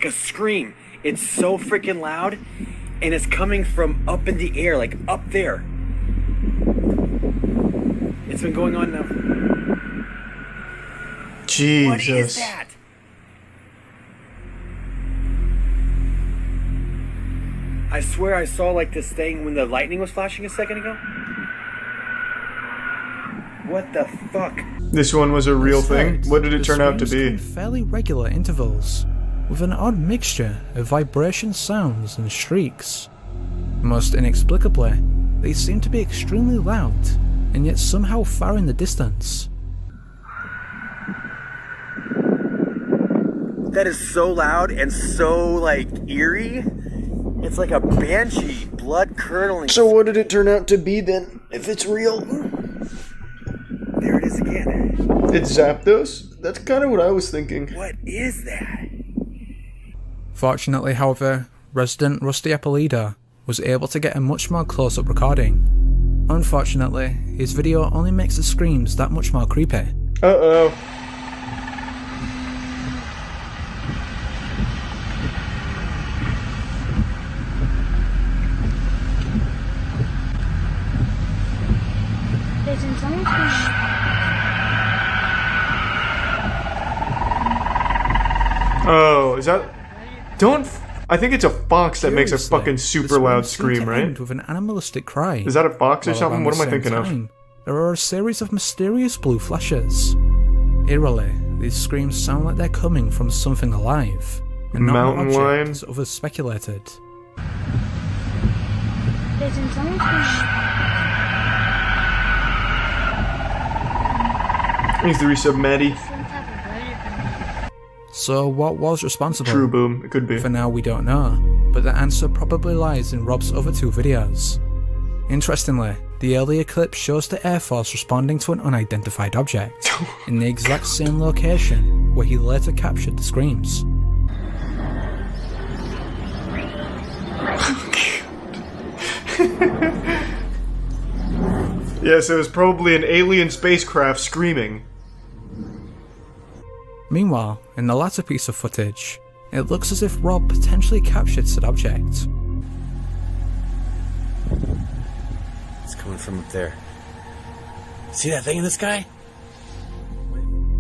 a scream. It's so freaking loud, and it's coming from up in the air, like up there. It's been going on now. Jesus. What is that? I swear I saw like this thing when the lightning was flashing a second ago. What the fuck? This one was a real thing? What did it turn out to screams be? come in fairly regular intervals, with an odd mixture of vibration sounds and shrieks. Most inexplicably, they seem to be extremely loud, and yet somehow far in the distance. That is so loud and so like eerie. It's like a banshee, blood curdling. So what did it turn out to be then, if it's real? There it is again. It zapped us? That's kind of what I was thinking. What is that? Fortunately, however, resident Rusty Eppolito was able to get a much more close-up recording. Unfortunately, his video only makes the screams that much more creepy. Uh-oh. Oh, is that... I think it's a fox that makes a fucking super loud scream, right? With an animalistic cry. Is that a fox or While something? around What the am I same thinking of? time, there are a series of mysterious blue flashes. Eerily, these screams sound like they're coming from something alive, and not Mountain an object, lion? as others speculated. Thanks to resub Maddie. So what was responsible? True boom, it could be. For now we don't know, but the answer probably lies in Rob's other two videos. Interestingly, the earlier clip shows the Air Force responding to an unidentified object, in the exact same location where he later captured the screams. Yes, it was probably an alien spacecraft screaming. Meanwhile, in the latter piece of footage, it looks as if Rob potentially captured said object. It's coming from up there. See that thing in the sky?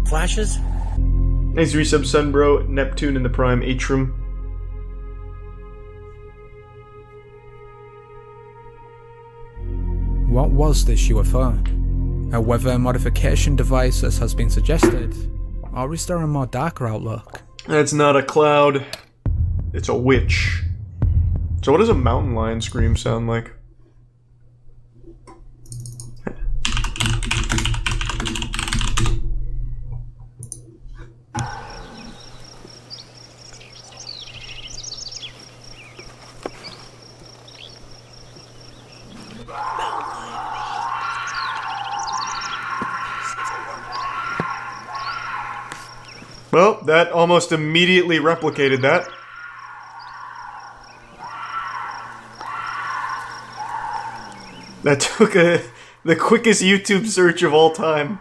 Flashes? Thanks to resub Sunbro, Neptune in the Prime Atrium. What was this UFO? A weather modification device as has been suggested? Or is there a more darker outlook? That's not a cloud. It's a witch. So what does a mountain lion scream sound like? Well, that almost immediately replicated that. That took the quickest YouTube search of all time.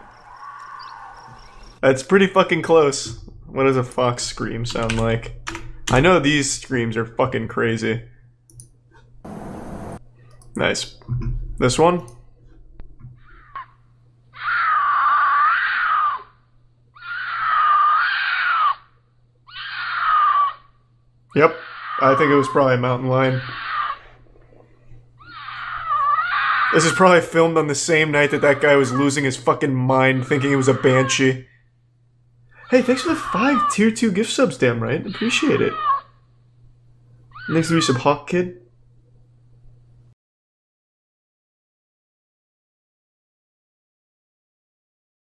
That's pretty fucking close. What does a fox scream sound like? I know these screams are fucking crazy. Nice. This one? Yep. I think it was probably a mountain lion. This is probably filmed on the same night that that guy was losing his fucking mind thinking it was a banshee. Hey, thanks for the 5 tier 2 gift subs, damn right. Appreciate it. Thanks to be some Hawk Kid.